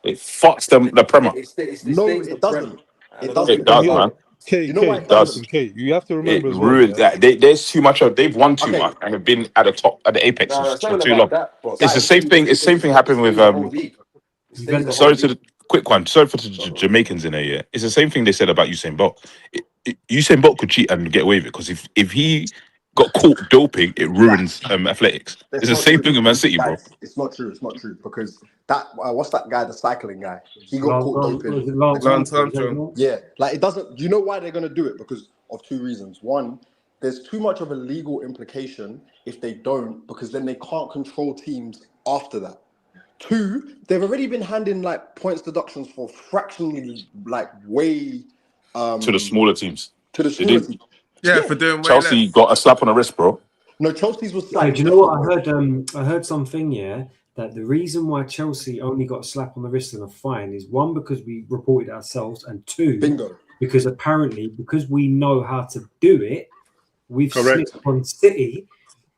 S7: It fucks them the Premier.
S6: It doesn't.
S7: It does, man.
S5: You have to remember
S7: it
S5: as well.
S7: Ruined that. There's too much of. They've won too much and have been at the top, at the apex for too long. It's the same thing. It's the same thing happened with. Sorry to the quick one. Sorry for the Jamaicans in there. Yeah, it's the same thing they said about Usain Bolt. Usain Bolt could cheat and get away with it because if he got caught doping, it ruins athletics. It's the same thing with Man City, bro.
S6: It's not true. It's not true because that what's that guy, the cycling guy? He got caught doping. Yeah, like it doesn't. You know why they're gonna do it? Because of 2 reasons. One, there's too much of a legal implication if they don't, because then they can't control teams after that. 2, they've already been handing like points deductions for fractionally way
S7: to the smaller teams.
S1: Yeah, for doing
S7: Chelsea got a slap on the wrist, bro.
S6: No, Chelsea's was.
S2: Do you know what I heard? I heard something. Yeah, that the reason why Chelsea only got a slap on the wrist and a fine is 1, because we reported it ourselves, and 2, because apparently because we know how to do it, we've slipped on City,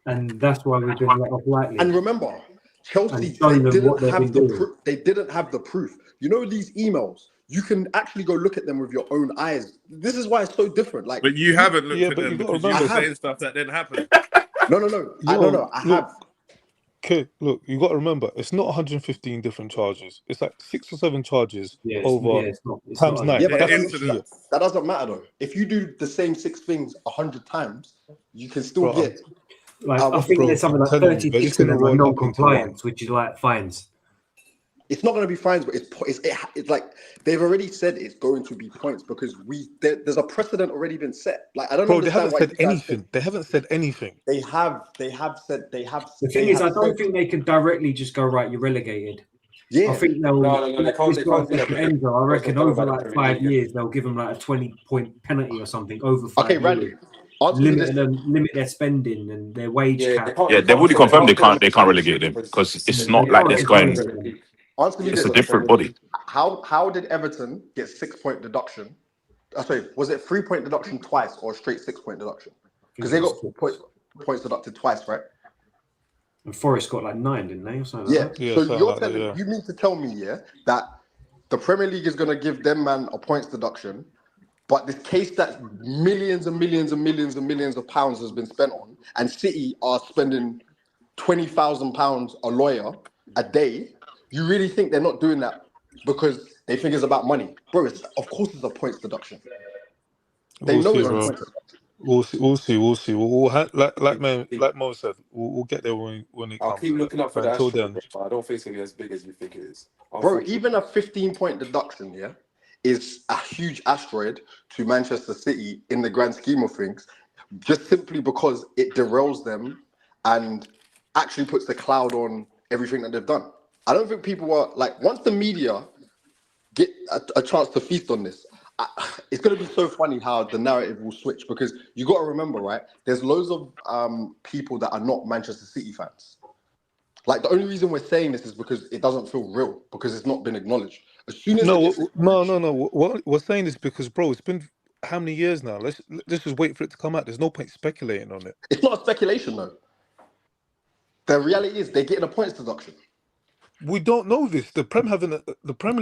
S2: and that's why we've been let off lightly.
S6: And remember, Chelsea they didn't have the proof. You know these emails. You can actually go look at them with your own eyes. This is why it's so different. Like,
S1: but you haven't looked at them because you were saying stuff that didn't happen.
S6: No. I have.
S5: Okay, look, you got to remember, it's not 115 different charges. It's like 6 or 7 charges over times 9.
S6: Yeah, but that doesn't matter though. If you do the same 6 things 100 times, you can still get.
S2: Like, I think there's something like 36 of them are non-compliance, which is like fines.
S6: It's not going to be fines, but it's like they've already said it's going to be points because there's a precedent already been set. Like I don't know.
S5: They haven't said anything. They haven't said anything.
S6: They have said.
S2: The thing is, I don't think they can directly just go right. You're relegated.
S6: Yeah,
S2: I think they'll.
S3: They can't.
S2: I reckon over like 5 years they'll give them like a 20-point penalty or something over 5 years.
S6: Okay, Randy.
S2: Limit their spending and their wage cap.
S7: They've already confirmed they can't relegate them because it's not like it's going. It's a different body.
S6: How did Everton get 6-point deduction? Sorry, was it 3-point deduction twice or a straight 6-point deduction? Because they got points deducted twice, right?
S2: And Forest got like 9, didn't they? Or something
S6: like that? So you're telling you mean to tell me, that the Premier League is going to give them a points deduction, but the case that millions and millions and millions and millions of pounds has been spent on, and City are spending £20,000 a lawyer a day. You really think they're not doing that because they think it's about money? Bro, of course it's a points deduction. They know it's a points deduction.
S5: We'll see. Like Mo said, we'll get there when it comes.
S3: I'll keep looking up for that. But I don't think it's going to be as big as you think it is.
S6: Bro, even a 15-point deduction, is a huge asteroid to Manchester City in the grand scheme of things, just simply because it derails them and actually puts the cloud on everything that they've done. I don't think people are like, once the media get a chance to feast on this, it's going to be so funny how the narrative will switch, because you got to remember, right? There's loads of people that are not Manchester City fans. Like, the only reason we're saying this is because it doesn't feel real, because it's not been acknowledged. As soon as
S5: No. What we're saying is because, bro, it's been how many years now? Let's just wait for it to come out. There's no point speculating on it.
S6: It's not a speculation, though. The reality is they're getting a points deduction.
S5: We don't know this. The Premier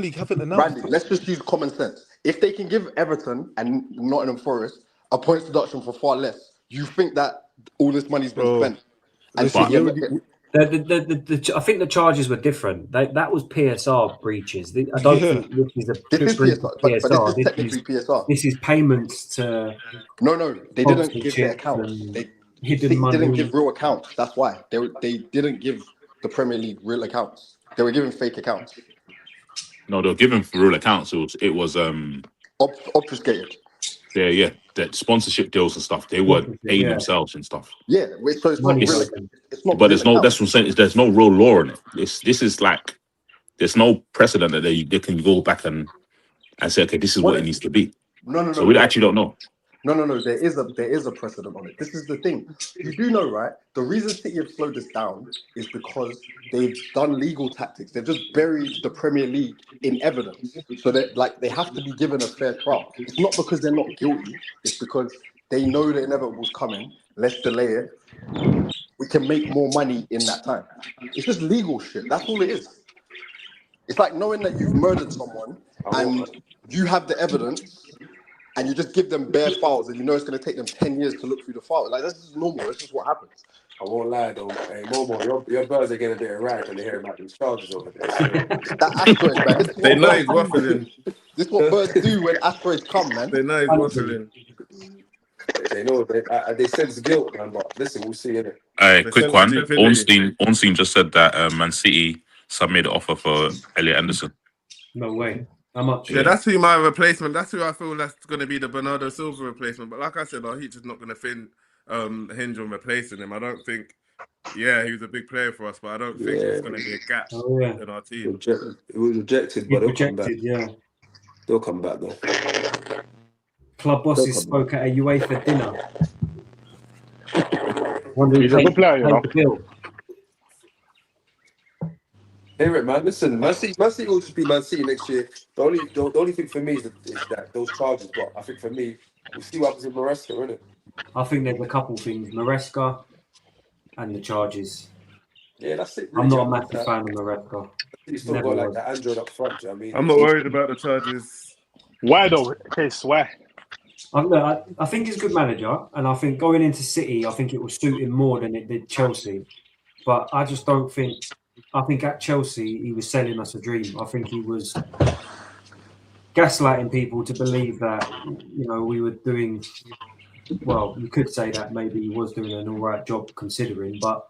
S5: League haven't announced
S6: Randy,
S5: it.
S6: let's just use common sense. If they can give Everton and Nottingham Forest a points deduction for far less, you think that all this money's been spent? And
S2: I think the charges were different. That was PSR breaches. I don't think this is a
S6: PSR, but this is technically PSR.
S2: This is payments to.
S6: No, they didn't give their accounts. City didn't give real accounts. That's why they didn't give the Premier League real accounts. They were giving fake accounts.
S7: No, they were giving real accounts. It was
S6: obfuscated.
S7: Yeah, that sponsorship deals and stuff. They were paying themselves and stuff.
S6: Yeah, so it's not real. It's not.
S7: But there's no. That's what I'm saying. Is there's no real law in it. This is like there's no precedent that they can go back and say, okay, this is what it needs to be.
S6: No.
S7: So we actually don't know.
S6: No. There is a precedent on it. This is the thing. You do know, right? The reason City have slowed this down is because they've done legal tactics. They've just buried the Premier League in evidence, so that they have to be given a fair trial. It's not because they're not guilty. It's because they know the inevitable's coming. Let's delay it. We can make more money in that time. It's just legal shit. That's all it is. It's like knowing that you've murdered someone and you have the evidence. And you just give them bare files, and you know it's going to take them 10 years to look through the file. Like, this is normal. This is what happens.
S3: I won't lie, though. Hey, Momo, your birds are getting a bit erratic when they hear about these charges over there. So.
S6: That asteroid, man.
S1: They know he's waffling.
S6: This is what birds do when asteroids come, man.
S1: They know he's waffling.
S3: They know. They sense guilt, man. But listen, we'll see, innit?
S7: Hey, quick one. Ornstein just said that Man City submitted an offer for Elliot Anderson.
S2: No way. How much?
S1: Yeah, that's who my replacement. That's who I feel that's going to be the Bernardo Silva replacement. But like I said, Heat is not going to hinge on replacing him. I don't think. Yeah, he was a big player for us, but I don't think there's going to be a gap in our team.
S3: It was rejected, but they'll come back.
S2: Yeah,
S3: they'll come back though.
S2: Club bosses spoke at a UEFA dinner.
S8: He's a good player, you know.
S3: Hey, Rick, man, listen, Man City will just be Man City next year. The only thing for me is that those charges. But I think for me, we'll see what happens with Maresca, innit?
S2: I think there's a couple things. Maresca and the charges.
S3: Yeah, that's it. Really.
S2: I'm not a massive fan of Maresca.
S3: He's still got like that Android up front, do you know what I mean?
S1: I'm not worried about the charges.
S8: Why though? Chris, why?
S2: I think he's a good manager, and I think going into City, I think it will suit him more than it did Chelsea. But I just don't think... I think at Chelsea, he was selling us a dream. I think he was gaslighting people to believe that, we were doing, well, you could say that maybe he was doing an all right job considering, but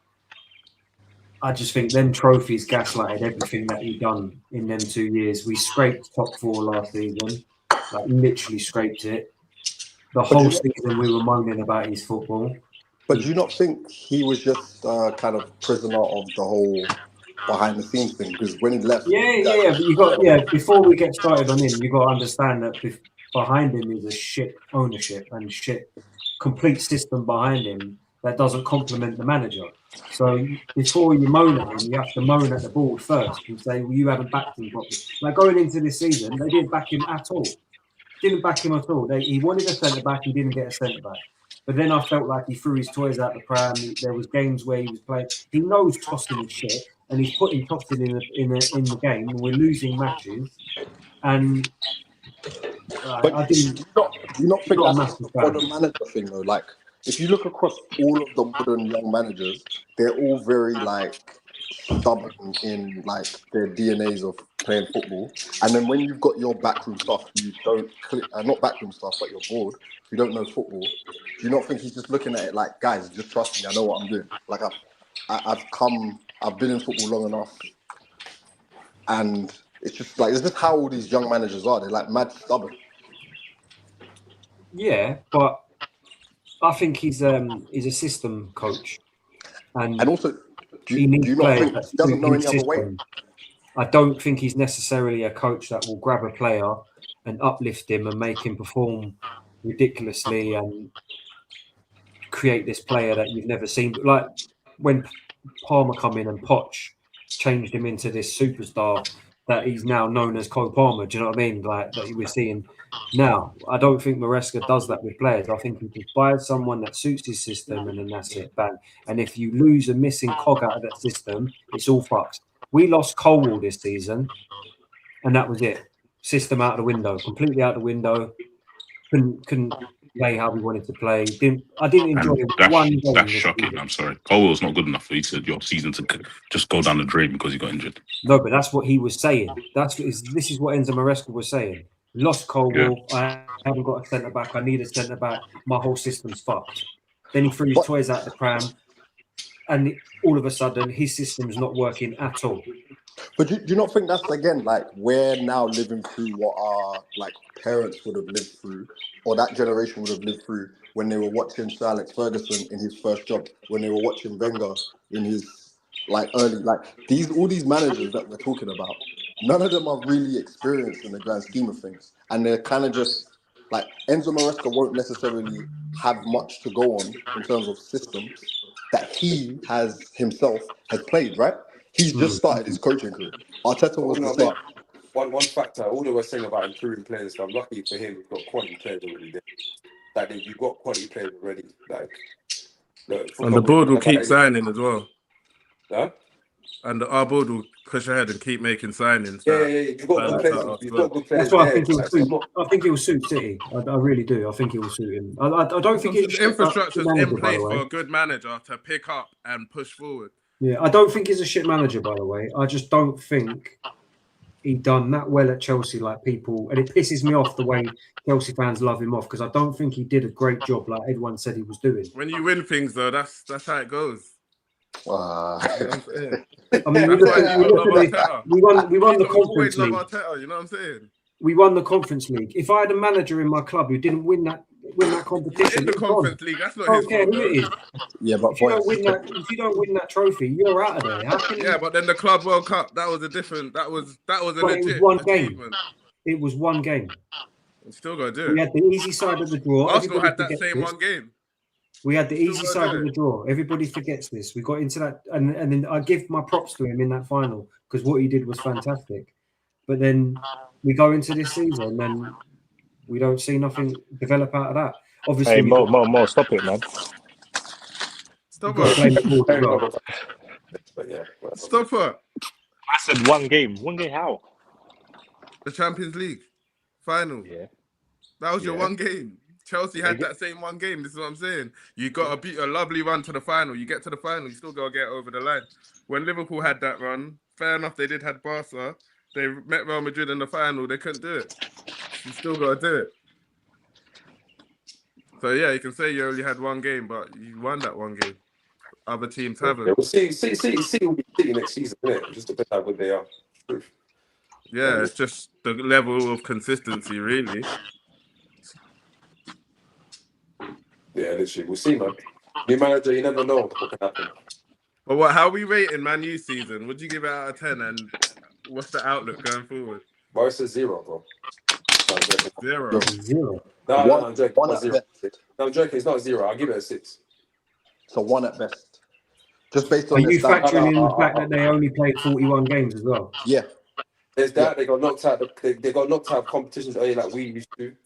S2: I just think them trophies gaslighted everything that he'd done in them 2 years. We scraped top 4 last season, like literally scraped it. The whole season we were moaning about his football.
S6: But do you not think he was just kind of prisoner of the whole behind the scenes thing? Because when he left,
S2: but before we get started on him, you got to understand that behind him is a shit ownership and shit complete system behind him that doesn't complement the manager. So before you moan at him, you have to moan at the board first and say, well, you haven't backed him properly. Like going into this season, they didn't back him at all. He wanted a centre back, he didn't get a centre back. But then I felt like he threw his toys out the pram. There was games where he was playing. He knows Tostin is shit, and he's putting Tostin in the game. And we're losing matches, and
S6: but I didn't. Do you not think that's a modern manager thing though? Like, if you look across all of the modern young managers, they're all very stubborn in their DNAs of playing football. And then when you've got your backroom stuff, you don't not backroom stuff, but your board. You don't know football. Do you not think he's just looking at it like, guys, just trust me, I know what I'm doing. Like I've been in football long enough, and it's just it's just how all these young managers are. They're mad stubborn.
S2: Yeah, but I think he's a system coach, and
S6: also do you not think he doesn't know any other way?
S2: I don't think he's necessarily a coach that will grab a player and uplift him and make him perform ridiculously and create this player that you've never seen. Like when Palmer come in and Poch changed him into this superstar that he's now known as Cole Palmer. Do you know what I mean? Like that we're seeing now. I don't think Maresca does that with players. I think he just buys someone that suits his system and then that's it. Bang. And if you lose a missing cog out of that system, it's all fucked. We lost Colwell this season, and that was it. System out the window, completely out the window. Couldn't play how we wanted to play. I didn't enjoy one game.
S7: That's shocking. I'm sorry. Colwell's not good enough for you to your season to just go down the drain because he got injured.
S2: No, but that's what he was saying. This is what Enzo Maresca was saying. Lost Colwell. I haven't got a centre back. I need a centre back. My whole system's fucked. Then he threw his toys out the pram, and all of a sudden his system's not working at all.
S6: But do you not think that's, again, like, we're now living through what our, like, parents would have lived through, or that generation would have lived through when they were watching Sir Alex Ferguson in his first job, when they were watching Wenger in his, like, early, like, all these managers that we're talking about, none of them are really experienced in the grand scheme of things. And they're kind of just, like, Enzo Maresca won't necessarily have much to go on in terms of systems that he himself has played, right? He's just started his coaching career. Arteta was the same.
S3: One factor, all they were saying about improving players, I'm lucky for him, he's got quality players already there. Like, you've got quality players already. Like,
S1: and the board will keep signing as well.
S3: Huh?
S1: And our board will push ahead and keep making signings.
S3: Yeah, you've got good players. You've got good players.
S2: That's why I think it will suit City. I really do. I think it will suit him. I don't think
S1: it's infrastructure's in place for a good manager to pick up and push forward.
S2: Yeah, I don't think he's a shit manager, by the way. I just don't think he done that well at Chelsea like people, and it pisses me off the way Chelsea fans love him off because I don't think he did a great job like everyone said he was doing.
S1: When you win things, though, that's how it goes.
S2: I mean, we won the Conference League.
S1: You know what I'm saying?
S2: We won the Conference League. If I had a manager in my club who didn't win that competition,
S1: in the Conference League, that's not his fault.
S2: Who it is.
S6: Yeah, but
S2: if you don't win that trophy, you're out of there. How can
S1: you... but then the Club World Cup, that was a different. That was a legit.
S2: It was one game. It was one game.
S1: You still got to do it.
S2: We had the easy side of the draw.
S1: Arsenal had that same one game.
S2: We had the easy side of the draw. Everybody forgets this. We got into that, and then I give my props to him in that final because what he did was fantastic. But then we go into this season and we don't see nothing develop out of that. Obviously,
S8: hey, Mo, stop it, man.
S1: Stop it. Stop it.
S8: I said one game. One game how?
S1: The Champions League final.
S8: Yeah.
S1: That was your one game. Chelsea had that same one game. This is what I'm saying. You got to beat a lovely run to the final. You get to the final, you still got to get over the line. When Liverpool had that run, fair enough, they had Barca. They met Real Madrid in the final. They couldn't do it. You still got to do it. So, yeah, you can say you only had one game, but you won that one game. Other teams haven't.
S3: Yeah, we'll see will be City next season, isn't it? Just depends on what they are.
S1: Yeah, it's just the level of consistency, really.
S3: Yeah, literally. We'll see, man. New manager, you never know what can happen.
S1: But how are we rating Man U season? Would you give it out of 10? And what's the outlook going forward?
S3: Well, it's a 0, bro.
S1: Zero.
S3: No, I'm joking. Not 0. No, I'm joking. It's not 0. I'll give it a 6.
S6: So 1 at best. Just based on.
S2: Are you factoring in the fact that they only played 41 games as well?
S6: Yeah.
S3: There's that. They got knocked out. They got knocked out of competitions early, like we used to.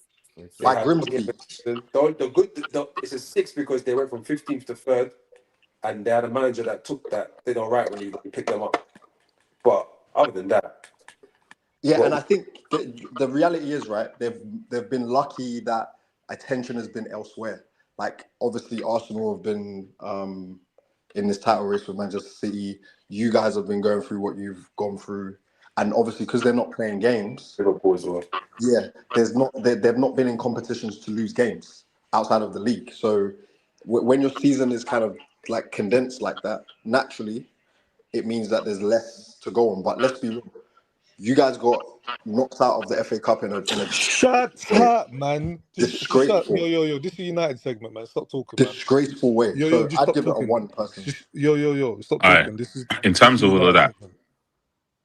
S6: Like Grimsby.
S3: It's a 6 because they went from 15th to 3rd, and they had a manager that took that. They don't right when you pick them up. But other than that,
S6: and I think the reality is, right, they've been lucky that attention has been elsewhere. Like, obviously, Arsenal have been in this title race with Manchester City. You guys have been going through what you've gone through. And obviously, because they're not playing games, they've not been in competitions to lose games outside of the league. So when your season is kind of like condensed like that, naturally, it means that there's less to go on. But let's be real, you guys got knocked out of the FA Cup in a
S5: shut up, man.
S6: Disgraceful.
S5: Yo, this is a United segment, man. Stop talking.
S6: Disgraceful way. So I'd give it a 1 person.
S5: Yo, stop talking.
S7: Right.
S5: This is
S7: in terms of all of that.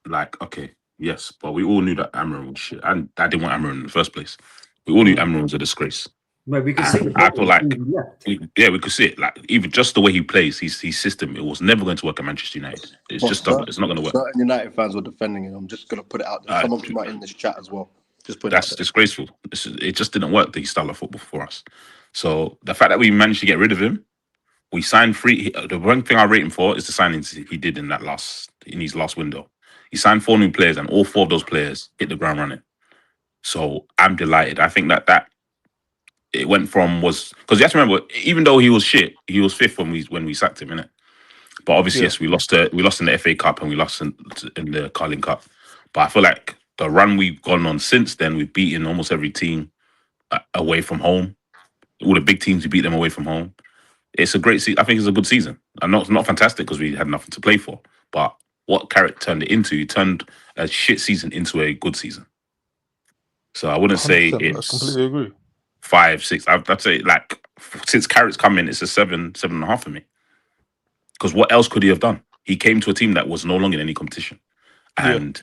S7: Like, okay, yes, but we all knew that Amorim was shit. And I didn't want Amorim in the first place. We all knew Amorim was a disgrace.
S2: Well, we can see.
S7: I feel like,
S2: Yeah.
S7: we could see it. Like even just the way he plays, his system, it was never going to work at Manchester United. It's just it's not going to work.
S6: Certain United fans were defending him. I'm just going to put it out there. Some of them are in this chat as well. Just put it out
S7: That's
S6: there.
S7: disgraceful. It just didn't work, the style of football for us. So the fact that we managed to get rid of him, we signed free. The one thing I rate him for is the signings he did in his last window. He signed 4 new players, and all 4 of those players hit the ground running. So I'm delighted. I think that it went from because you have to remember, even though he was shit, he was 5th when we sacked him, innit? But obviously, yes, we lost in the FA Cup and we lost in the Carling Cup. But I feel like the run we've gone on since then, we've beaten almost every team away from home. All the big teams, we beat them away from home. It's a great season. I think it's a good season. And not fantastic because we had nothing to play for. But what Carrick turned it into, he turned a shit season into a good season. So I wouldn't say it's
S5: I completely agree.
S7: 5, 6. I'd say like since Carrick's come in, it's a 7.5 for me. Because what else could he have done? He came to a team that was no longer in any competition, and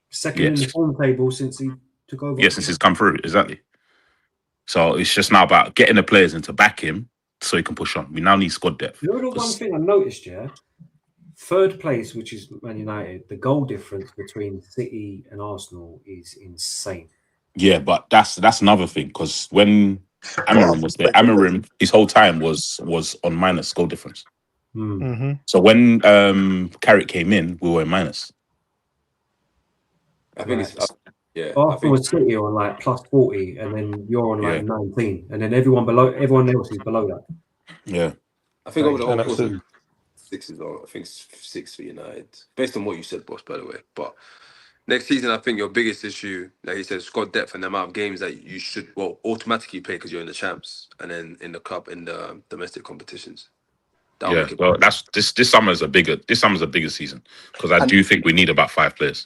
S2: second in the form table since he took over.
S7: Yeah, since he's come through, exactly. So it's just now about getting the players in to back him so he can push on. We now need squad depth.
S2: You know the one thing I noticed, third place, which is Man United, the goal difference between City and Arsenal is insane.
S7: Yeah, but that's another thing because when Amorim was there, Amorim his whole time was on minus goal difference.
S5: Mm-hmm.
S7: So when Carrick came in, we were in minus.
S3: I think it's
S2: Arsenal and City are on like plus 40, and then you're on like 19, and then everyone else is below that.
S7: Yeah,
S3: I think over the whole course of 6 is all. I think 6 for United, based on what you said, boss. By the way, but next season, I think your biggest issue, like you said, squad depth and the amount of games that you should automatically play because you're in the champs and then in the cup in the domestic competitions.
S7: Well, that's this summer's a bigger season because I do think we need about 5 players.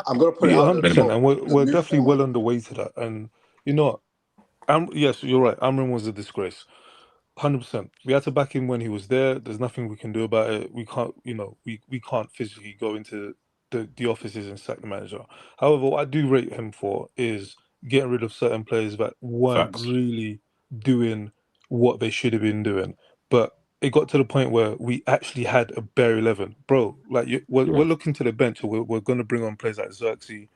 S6: I'm gonna put it out there,
S5: 100%, and we're definitely well on the way to that. And you know, yes, you're right. Amorim was a disgrace. 100%. We had to back him when he was there. There's nothing we can do about it. We can't, we can't physically go into the offices and sack the manager. However, what I do rate him for is getting rid of certain players that weren't really doing what they should have been doing. But it got to the point where we actually had a bare 11. Bro, like we're looking to the bench. We're going to bring on players like Xerxes,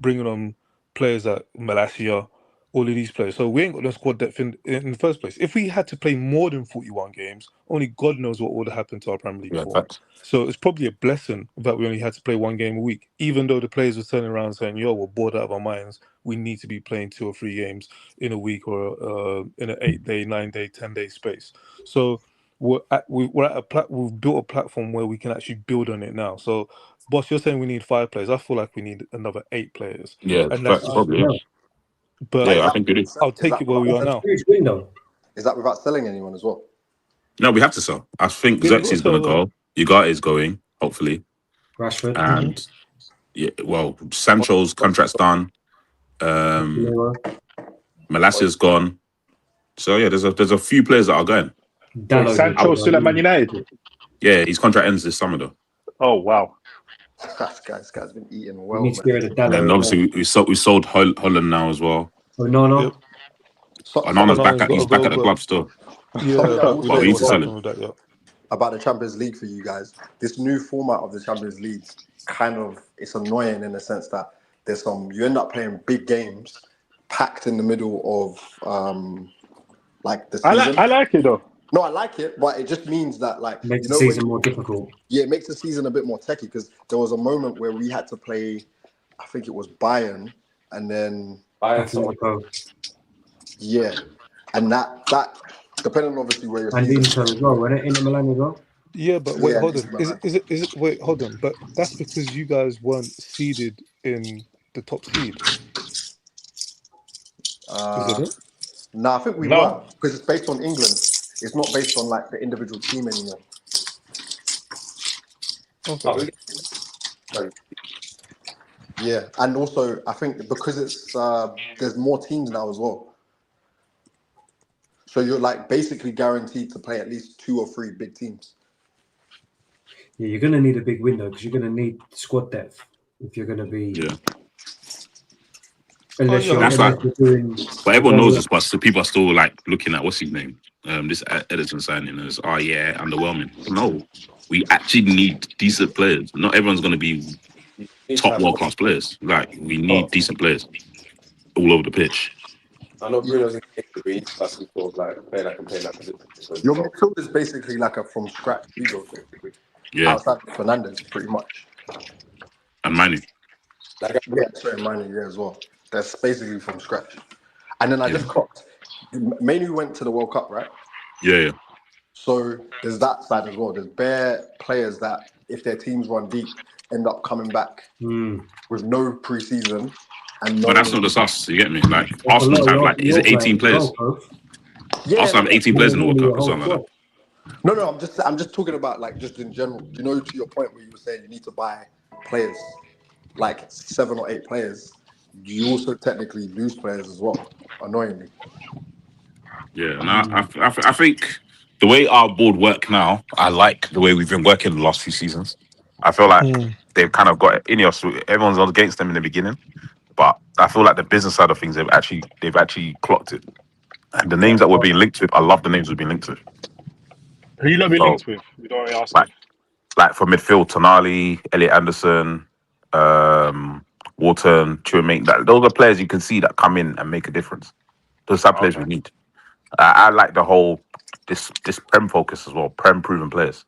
S5: bringing on players like Malacia, all of these players. So we ain't got no squad depth in the first place. If we had to play more than 41 games, only God knows what would have happened to our Premier League form. So it's probably a blessing that we only had to play 1 game a week, even though the players were turning around saying, yo, we're bored out of our minds. We need to be playing 2 or 3 games in a week or in an 8-day, 9-day, 10-day space. So we've built a platform where we can actually build on it now. So, boss, you're saying we need 5 players. I feel like we need another 8 players.
S7: Yeah,
S5: and that's
S7: probably.
S5: But
S7: I think we do.
S5: I'll take it where we are now.
S6: Is that without selling anyone as well?
S7: No, we have to sell. I think Xerxes is going to go. Ugarte is going, hopefully.
S2: Rashford.
S7: And Sancho's contract's done. Malacia's gone. So yeah, there's a few players that are going.
S8: Sancho still at Man United?
S7: Yeah, his contract ends this summer though.
S8: Oh wow.
S6: This guy's been eating well.
S7: And obviously we sold Holland now as well.
S2: No.
S7: Onana's back at the club still.
S5: Yeah,
S7: we need to sell him.
S6: About the Champions League for you guys. This new format of the Champions League it's annoying in the sense that you end up playing big games packed in the middle of the season.
S8: I like it though.
S6: No, I like it, but it just means that
S2: makes the season more difficult.
S6: Yeah, it makes the season a bit more techy because there was a moment where we had to play, I think it was Bayern, and then yeah, and that depending on obviously where you're.
S2: And Inter as well, wasn't it? Inter Milan as well.
S5: Yeah, but wait, hold on. Is it? Wait, hold on. But that's because you guys weren't seeded in the top seed.
S6: No, I think we were because it's based on England. It's not based on the individual team anymore.
S5: Okay.
S6: Yeah, and also I think because it's there's more teams now as well. So you're basically guaranteed to play at least 2 or 3 big teams.
S2: Yeah, you're going to need a big window because you're going to need squad depth if you're going to be.
S7: Yeah.
S2: Unless you're,
S7: That's
S2: unless
S7: like,
S2: you're doing,
S7: but everyone knows this, but still, people are still like looking at what's his name, this Edison signing as, oh yeah, underwhelming. No, we actually need decent players. Not everyone's going to be top world class players. Like we need decent players all over the pitch.
S3: I know Bruno's in the game, but he needs to sort of like a player that can play in that position.
S6: Your midfield is basically like a from scratch rebuild, basically.
S7: Yeah,
S6: Outside of Fernandes, pretty much.
S7: and Manu.
S6: Yeah, sorry, mine, yeah, as well. That's basically from scratch. And then I just clocked. Manu went to the World Cup, right?
S7: Yeah.
S6: So there's that side as well. There's bare players that, if their teams run deep, end up coming back with no preseason. And no,
S7: But that's not just us, you get me? Like Arsenal have like, is it 18 players? Arsenal have 18 players in the World Cup or something like that.
S6: No, I'm just talking about like just in general. You know, to your point where you were saying you need to buy players, like 7 or 8 players. You also technically lose players as well, annoyingly.
S7: Yeah, and I think the way our board work now, I like the way we've been working the last few seasons. I feel like they've kind of got Ineos. Everyone's against them in the beginning, but I feel like the business side of things, they've actually clocked it. And the names that we're being linked with, I love the names we've been linked with.
S8: Who you not be linked with? We don't really ask.
S7: Like for midfield, Tonali, Elliot Anderson, Wharton, Chouameni. Those are players you can see that come in and make a difference. Those are players we need. I like the whole this Prem focus as well, Prem proven players.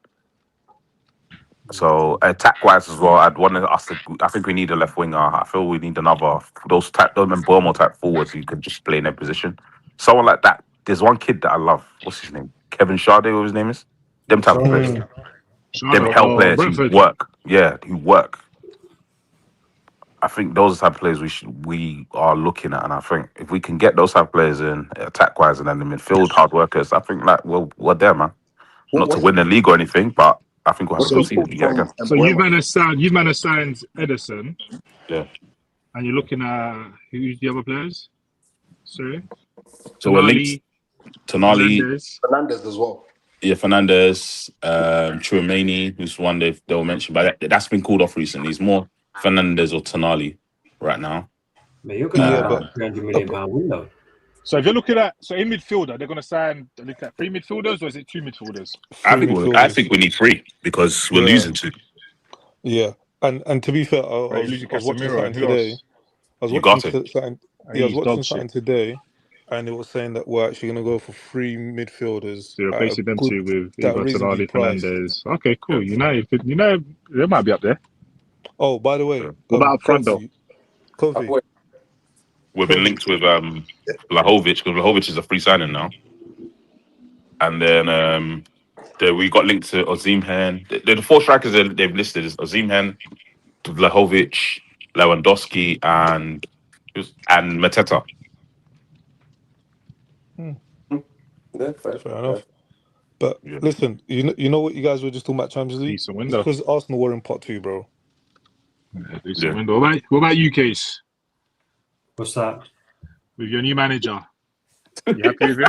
S7: So attack wise as well, I'd want us to. I think we need a left winger. I feel we need another those Bournemouth type forwards who can just play in their position. Someone like that. There's one kid that I love. What's his name? Kevin Sade, what his name is? Them type of players. Them hell players who work. Yeah, who work. I think those are the type of players we are looking at, and I think if we can get those type of players in attack wise and then the midfield hard workers, I think like we're there, man. Not to win the league or anything, but I think we'll have a good season again.
S8: So you've signed Edison.
S7: Yeah.
S8: And you're looking at who's the other players? Sorry.
S7: So we're linked. Tonali,
S6: Fernandes as well.
S7: Yeah, Fernandes, Chouameni, who's one they'll mention, but that's been called off recently. It's more Fernandes or Tonali right now.
S2: Man, you're going to have a £300 million window.
S8: So if you're looking at in midfielder, they're going to sign. Look at 3 midfielders, or is it 2 midfielders?
S7: I think we need 3 because we're losing 2.
S5: Yeah, and to be fair, I was watching something today. I was watching something today, and it was saying that we're actually going to go for 3 midfielders.
S8: So you're replacing them 2 with Tonali, Fernandes. Okay, cool. United, they might be up there.
S5: Oh, by the way,
S8: what about up front though?
S5: Kofi.
S7: We've been linked with Vlahovic because Vlahovic is a free signing now, and then we got linked to Osimhen. The 4 strikers they've listed is Osimhen, Vlahovic, Lewandowski, and Mateta.
S3: Yeah,
S5: fair enough. But listen, you know what you guys were just talking about Champions League?
S8: Decent window.
S5: Because Arsenal were in pot 2, bro.
S8: Decent window. What about you, Case?
S2: What's that?
S8: With your new manager, you happy with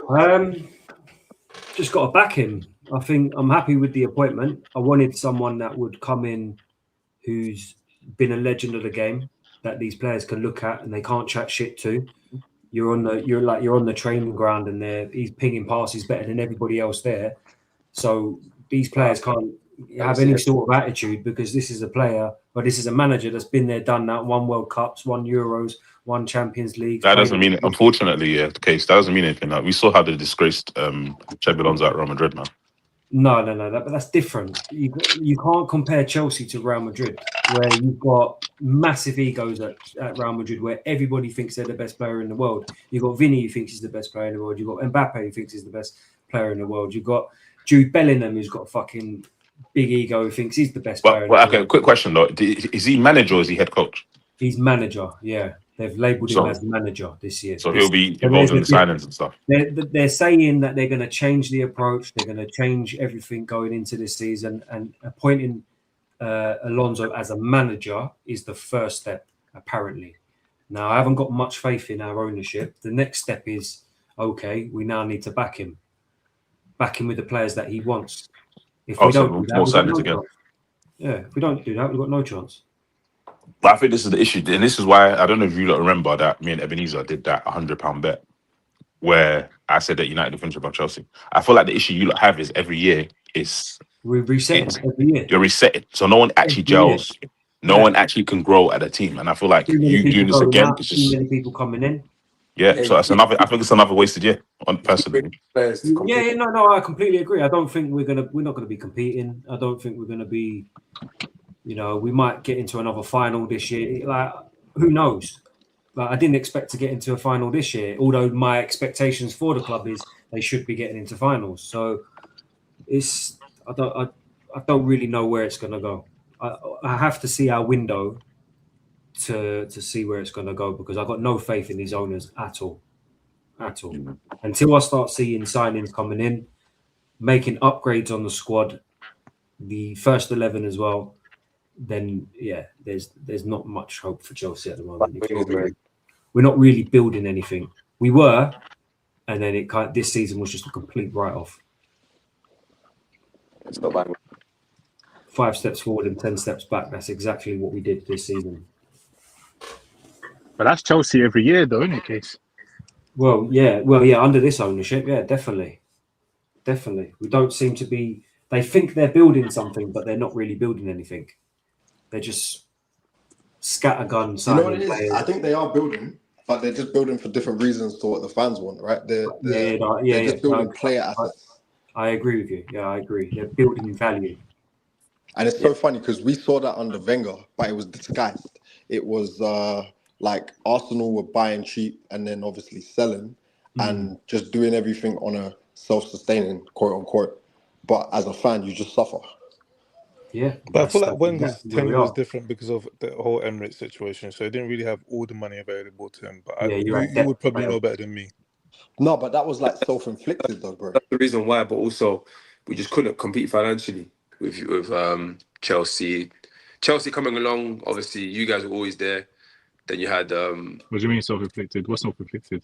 S2: him? Just got to back him. I think I'm happy with the appointment. I wanted someone that would come in who's been a legend of the game, that these players can look at and they can't chat shit to. You're on the training ground and he's pinging passes better than everybody else there. So these players can't have any sort of attitude because this is a player, or this is a manager that's been there, done that, won World Cups, won Euros, won Champions League.
S7: That doesn't mean, unfortunately, the case, that doesn't mean anything. Like, we saw how the disgraced Chebelon's at Real Madrid, man.
S2: No, but that's different. You can't compare Chelsea to Real Madrid, where you've got massive egos at Real Madrid, where everybody thinks they're the best player in the world. You've got Vinny, who thinks he's the best player in the world. You've got Mbappe, who thinks he's the best player in the world. You've got Jude Bellingham, who's got a fucking big ego, who thinks he's the best player.
S7: Okay, quick question though: is he manager or is he head coach?
S2: He's manager. Yeah, they've labelled him as manager this year.
S7: So he'll be involved in the signings and stuff.
S2: They're saying that they're going to change the approach. They're going to change everything going into this season, and appointing Alonso as a manager is the first step, apparently. Now, I haven't got much faith in our ownership. The next step is, okay, we now need to back him with the players that he wants. If we don't do that, if we don't do that, we've got no chance.
S7: But I think this is the issue, and this is why I don't know if you lot remember that me and Ebenezer did that £100 bet where I said that United would finish above Chelsea. I feel like the issue you lot have is every year is
S2: We reset every year.
S7: you're resetting, so no one actually gels. No one actually can grow at a team, and I feel like you doing this again. It's just
S2: too many people coming in.
S7: Yeah, so that's another. I think it's another wasted year. Personally,
S2: No, I completely agree. I don't think we're not gonna be competing. I don't think we're gonna be. You know, we might get into another final this year. Like, who knows? Like, I didn't expect to get into a final this year. Although my expectations for the club is they should be getting into finals. So I don't really know where it's gonna go. I have to see our window to see where it's going to go, because I've got no faith in these owners at all. Until I start seeing signings coming in, making upgrades on the squad, the first 11 as well, then yeah, there's not much hope for Chelsea at the moment. We're not really building anything. We were, and then this season was just a complete write-off.
S3: It's not bad.
S2: 5 steps forward and 10 steps back. That's exactly what we did this season.
S8: But that's Chelsea every year, though, isn't it, Case?
S2: Well, yeah, under this ownership, yeah, definitely. We don't seem to be. They think they're building something, but they're not really building anything. They're just scattergun.
S6: You know what it is? I think they are building, but they're just building for different reasons to what the fans want, right? They're just building player assets.
S2: I agree with you. Yeah, I agree. They're building value.
S6: And it's so funny because we saw that under Wenger, but it was disguised. It was like Arsenal were buying cheap and then obviously selling and just doing everything on a self-sustaining, quote unquote. But as a fan, you just suffer.
S4: Yeah. But I feel like Wenger's tenure was different because of the whole Emirates situation. So he didn't really have all the money available to him. But you would probably know better than me.
S6: No, but that was like self-inflicted though, bro.
S3: That's the reason why, but also we just couldn't compete financially with Chelsea. Chelsea coming along, obviously you guys were always there. Then you had
S8: what do you mean self-inflicted? What's self-inflicted?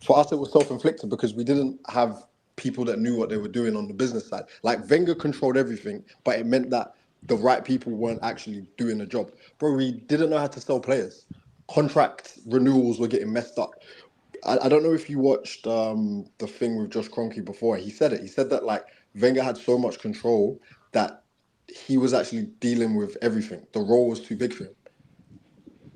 S6: For us it was self-inflicted because we didn't have people that knew what they were doing on the business side. Like Wenger controlled everything, but it meant that the right people weren't actually doing the job. Bro, we didn't know how to sell players. Contract renewals were getting messed up. I don't know if you watched the thing with Josh Kroenke before. He said it. He said that like Wenger had so much control that he was actually dealing with everything. The role was too big for him.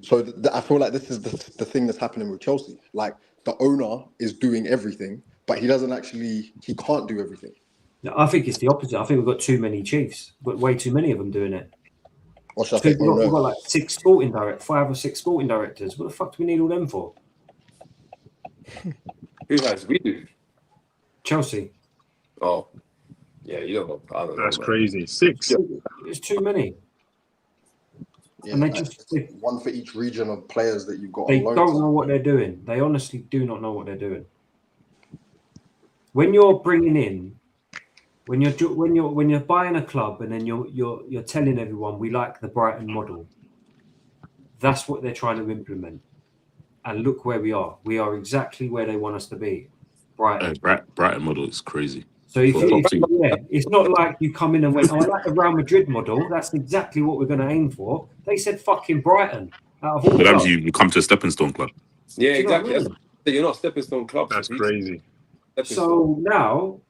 S6: So I feel like this is the thing that's happening with Chelsea. Like the owner is doing everything, but he can't do everything.
S2: No, I think it's the opposite. I think we've got too many chiefs, but way too many of them doing it.
S6: Or should I say,
S2: we've got like 5 or 6 sporting directors. What the fuck do we need all them for?
S3: Who has? We do.
S2: Chelsea.
S3: Oh, yeah, you don't know. I don't know.
S8: That's crazy. 6.
S2: It's too many.
S6: Yeah,
S2: and they
S6: one for each region of players that you've got.
S2: They don't know what they're doing. They honestly do not know what they're doing. When you're bringing in, when you're buying a club and then you're telling everyone we like the Brighton model, that's what they're trying to implement. And look where we are. We are exactly where they want us to be. Brighton.
S7: Brighton model is crazy.
S2: So it's not like you come in and went, I like the Real Madrid model. That's exactly what we're going to aim for. They said fucking Brighton. Out of all
S7: clubs. You come to a stepping stone club.
S3: Yeah, exactly. You're not a stepping stone club.
S8: That's crazy.
S2: So now,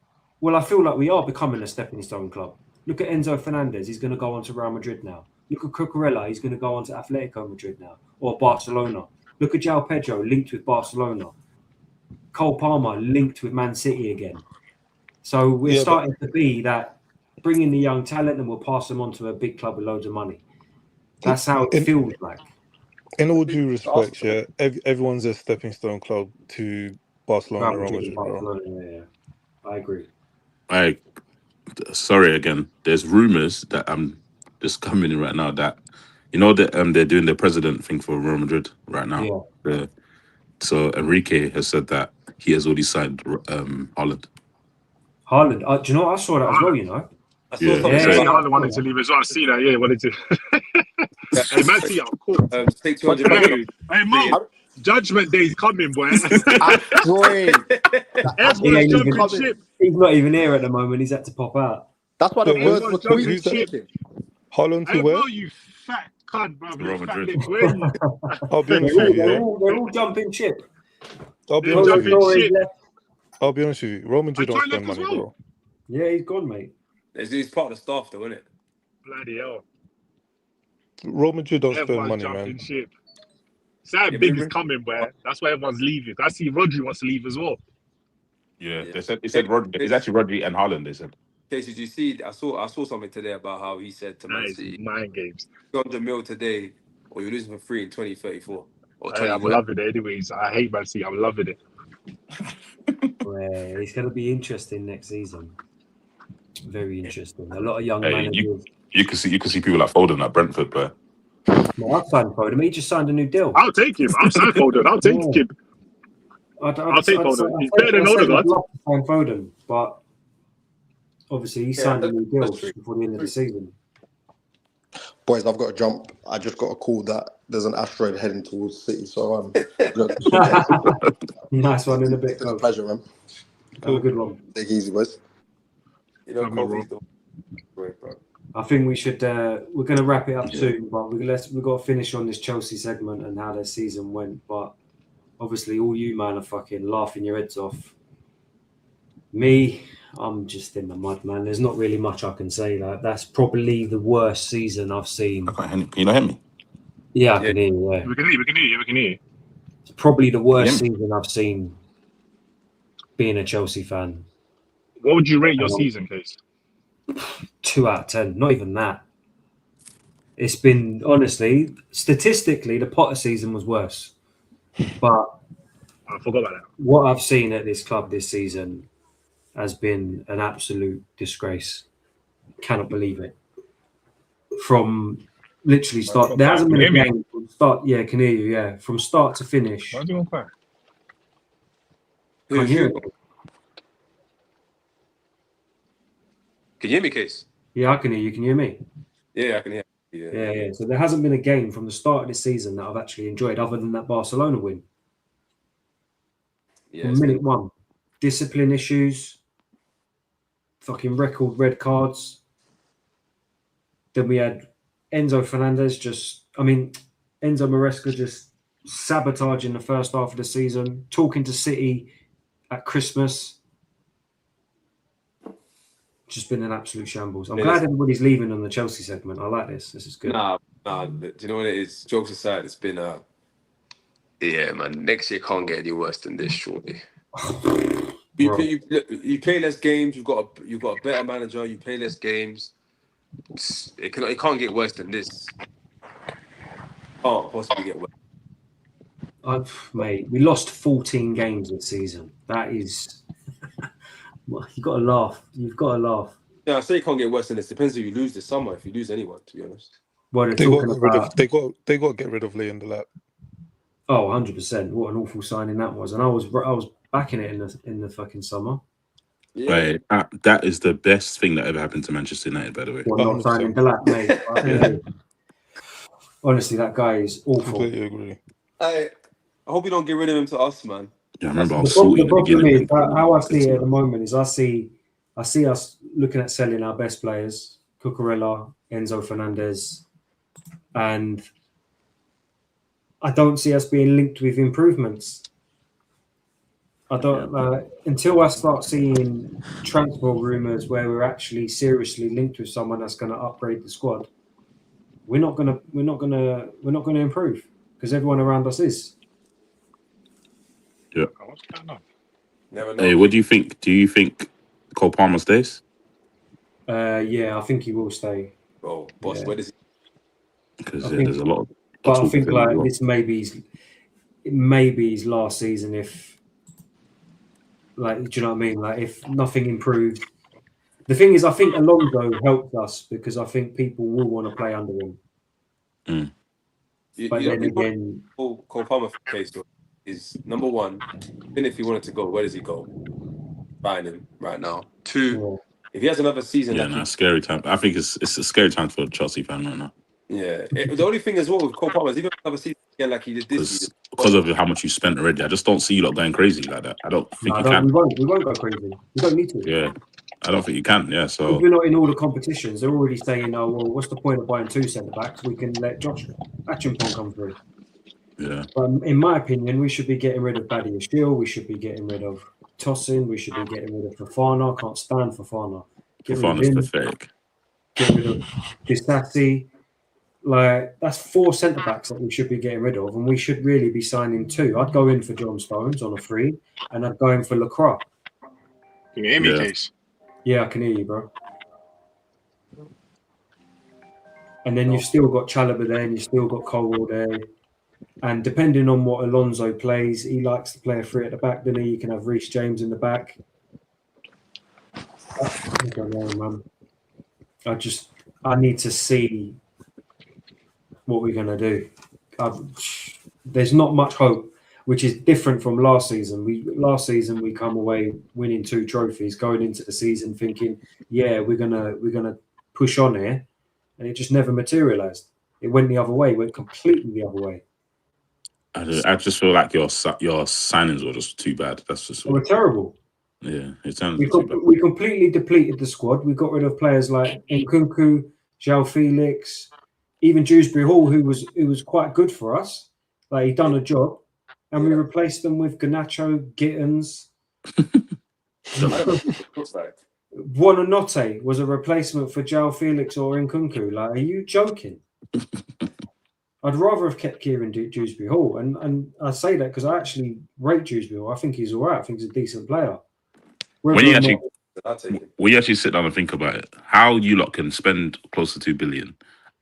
S2: I feel like we are becoming a stepping stone club. Look at Enzo Fernandez. He's going to go on to Real Madrid now. Look at Cucurella. He's going to go on to Atletico Madrid now. Or Barcelona. Look at João Pedro, linked with Barcelona. Cole Palmer, linked with Man City again. So we're starting to be that, bringing the young talent and we'll pass them on to a big club with loads of money. That's how it feels like.
S5: In all due respect, everyone's a stepping stone club to Barcelona.
S2: Yeah. I agree.
S7: Sorry again. There's rumors that I'm just coming in right now that that they're doing the president thing for Real Madrid right now. Yeah. So Enrique has said that he has already signed Haaland.
S2: Haaland. Do you know what? I saw that as well,
S8: I saw Haaland wanted to leave as well. I see that, wanted to. Hey, man, see, of course.
S3: Take 200 million.
S8: Hey, Mo, Judgment Day is coming, boy.
S2: He's not even here at the moment. He's had to pop out.
S6: That's why the words were tweeted.
S5: Haaland to where?
S8: You fat card, bro.
S1: Real Madrid.
S4: I'll be honest with you.
S2: They're all jumping ship.
S4: I'll be honest with you.
S2: Left.
S4: I'll be honest with you. Roman Madrid don't spend money, bro.
S2: Yeah, he's gone, mate.
S3: He's part of the staff, though, isn't it?
S8: Bloody hell.
S4: Roman Madrid don't spend
S8: Everyone's
S4: money,
S8: jumping
S4: man.
S8: ship. Sam Big is coming, where that's why everyone's leaving. I see Rodri wants to leave as well.
S7: Yeah, they said Rodri. It's actually Rodri and Haaland. They said.
S3: Casey, did you see? I saw something today about how he said to Man City,
S8: mind games.
S3: 200 mil today, or you're losing for free in 2034.
S8: I'm loving it anyways. I hate Man City. I'm loving it.
S2: Well, it's going to be interesting next season. Very interesting. A lot of young managers.
S7: You can see people like Foden at Brentford, but
S2: no, I've signed Foden. He just signed a new deal.
S8: I'll take him. I'll sign Foden. I'll take him. I'll take Foden. He's better than Odegaard.
S2: I'd love to sign Foden, but obviously he signed a new deal before the end of the season.
S6: Boys, I've got to jump. I just got a call that there's an asteroid heading towards City, so
S2: nice one in a bit.
S6: It's a pleasure, man.
S2: Have a good one.
S6: Take it easy, boys.
S2: I think we should. We're going to wrap it up soon, but we've got to finish on this Chelsea segment and how their season went. But obviously, all you man are fucking laughing your heads off. Me, I'm just in the mud, man. There's not really much I can say. That's probably the worst season I've seen.
S7: Can you not hear me?
S2: Yeah, I can hear you. Yeah.
S8: We can hear you.
S2: It's probably the worst season I've seen being a Chelsea fan.
S8: What would you rate your season, Case?
S2: 2 out of 10. Not even that. It's been, honestly, statistically, the Potter season was worse. But
S8: I forgot about that.
S2: What I've seen at this club this season has been an absolute disgrace. Cannot believe it. From literally start, there hasn't been a game from start. Yeah, can hear you. Yeah, from start to finish.
S8: Why are you going quiet?
S2: Can hear it.
S3: Can you hear me, Case?
S2: Yeah, I can hear you. Can you hear me?
S3: Yeah, I can hear you.
S2: Yeah. So there hasn't been a game from the start of this season that I've actually enjoyed other than that Barcelona win.
S3: Yeah,
S2: from minute one. Discipline issues, fucking record red cards. Then we had Enzo Maresca just sabotaging the first half of the season, talking to City at Christmas. Just been an absolute shambles. I'm glad everybody's leaving on the Chelsea segment. I like this. This is good.
S3: Nah. Do you know what it is? Jokes aside, it's been yeah, man. Next year can't get any worse than this, surely. You play less games. You've got a better manager. You play less games. It can't get worse than this. Can't possibly get worse.
S2: Mate, we lost 14 games this season. That is. You've got to laugh. You've got to laugh.
S3: Yeah, I say it can't get worse than this. Depends who you lose this summer. If you lose anyone, to be honest.
S2: Well,
S4: they got to get rid of Lee in the lap.
S2: Oh, 100%. What an awful signing that was. And I was backing it in the fucking summer.
S7: Yeah. Right. That is the best thing that ever happened to Manchester United, by the way.
S2: Well, not signing the lap, mate. Honestly, that guy is awful.
S4: Completely agree.
S3: I hope you don't get rid of him to us, man.
S7: Yeah, I remember I was salty at the beginning.
S2: How I see it at the moment is I see us looking at selling our best players, Cucurella, Enzo Fernandez, and I don't see us being linked with improvements. I don't until I start seeing transfer rumours where we're actually seriously linked with someone that's going to upgrade the squad. We're not going to improve because everyone around us is.
S7: Yeah.
S8: What's going on?
S3: Never know.
S7: Hey, what do you think? Do you think Cole Palmer stays?
S2: Yeah, I think he will stay.
S3: Oh, boss, where does he?
S7: Because there's a lot of.
S2: But I think this may be his last season. If do you know what I mean? If nothing improved. The thing is, I think Alonso helped us because I think people will want to play under him.
S7: Mm.
S2: But then again,
S3: Cole Palmer case is number one. Even if he wanted to go, where does he go? Buying him right now. 2, if he has another season,
S7: scary time. I think it's a scary time for a Chelsea fan right now.
S3: Yeah. The only thing as well with Cole Palmer is even another season Yeah, like he did this season.
S7: Because of how much you spent already. I just don't see you lot going crazy like that. I don't think you can.
S2: We won't go crazy. We don't need to.
S7: Yeah. I don't think you can, yeah. So
S2: if we're not in all the competitions, they're already saying, "Oh, well, what's the point of buying 2 centre backs? We can let Josh Achimpong come through."
S7: Yeah.
S2: But in my opinion, we should be getting rid of Badia Shield. We should be getting rid of Tosin. We should be getting rid of Fofana. I can't stand Fofana.
S7: Fofana's pathetic.
S2: Get rid of Disassi. Like, that's 4 centre backs that we should be getting rid of, and we should really be signing 2. I'd go in for John Stones on a free, and I'd go in for Lacroix.
S8: Can you hear me, Case?
S2: Yeah, I can hear you, bro. And then you've still got Chalobah there, and you've still got Colwell there. And depending on what Alonso plays, he likes to play a 3 at the back, then he can have Reece James in the back. I don't know, man. I need to see what we're going to do. There's not much hope, which is different from last season. Last season we come away winning 2 trophies, going into the season thinking, yeah, we're gonna push on here, and it just never materialized. It went the other way. It went completely the other way.
S7: I just feel like your signings were just too bad. That's just
S2: they were terrible.
S7: Yeah,
S2: we completely depleted the squad. We got rid of players like Nkunku, João Felix, even Dewsbury Hall, who was quite good for us. Like, he done a job, and we replaced them with Garnacho, Gittins. Buonanotte was a replacement for João Felix or Nkunku. Like, are you joking? I'd rather have kept Kieran Dewsbury Hall, and I say that because I actually rate Dewsbury Hall. I think he's all right. I think he's a decent player.
S7: When you actually sit down and think about it, how you lot can spend close to 2 billion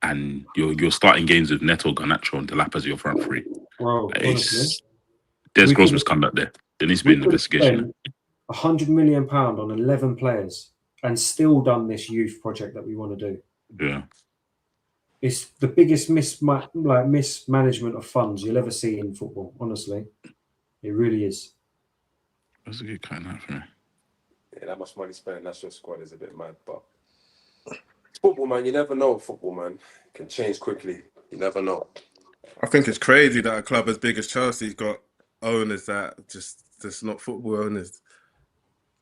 S7: and you're starting games with Neto, Garnacho, and Delap as your front 3.
S2: Well,
S7: there's gross misconduct there. There needs to be an investigation.
S2: £100 million on 11 players and still done this youth project that we want to do.
S7: Yeah.
S2: It's the biggest mismanagement of funds you'll ever see in football, honestly. It really is.
S7: That's a good kind of for me.
S3: Yeah, that much money spent in national squad is a bit mad, but it's football, man. You never know. Football, man, it can change quickly. You never know.
S1: I think it's crazy that a club as big as Chelsea's got owners that just not football owners.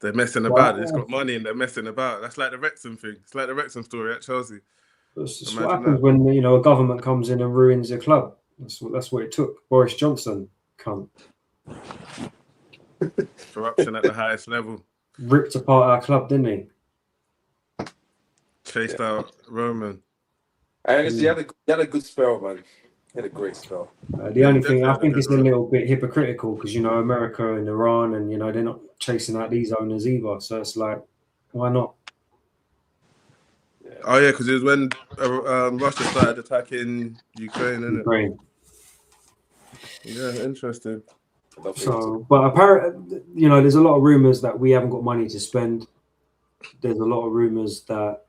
S1: They're messing about. It's got money and they're messing about. That's like the Wrexham thing. It's like the Wrexham story at Chelsea.
S2: That's what happens when a government comes in and ruins a club. That's what it took. Boris Johnson, cunt.
S1: Corruption at the highest level.
S2: Ripped apart our club, didn't he?
S1: Chased out Roman.
S3: And he had a good spell, man. He had a great spell.
S2: The only thing I think it's a little bit hypocritical because America and Iran and they're not chasing out these owners either. So it's like, why not?
S1: Oh yeah, because it was when Russia started attacking Ukraine, isn't it? Yeah, interesting.
S2: So, but apparently, there's a lot of rumors that we haven't got money to spend. There's a lot of rumors that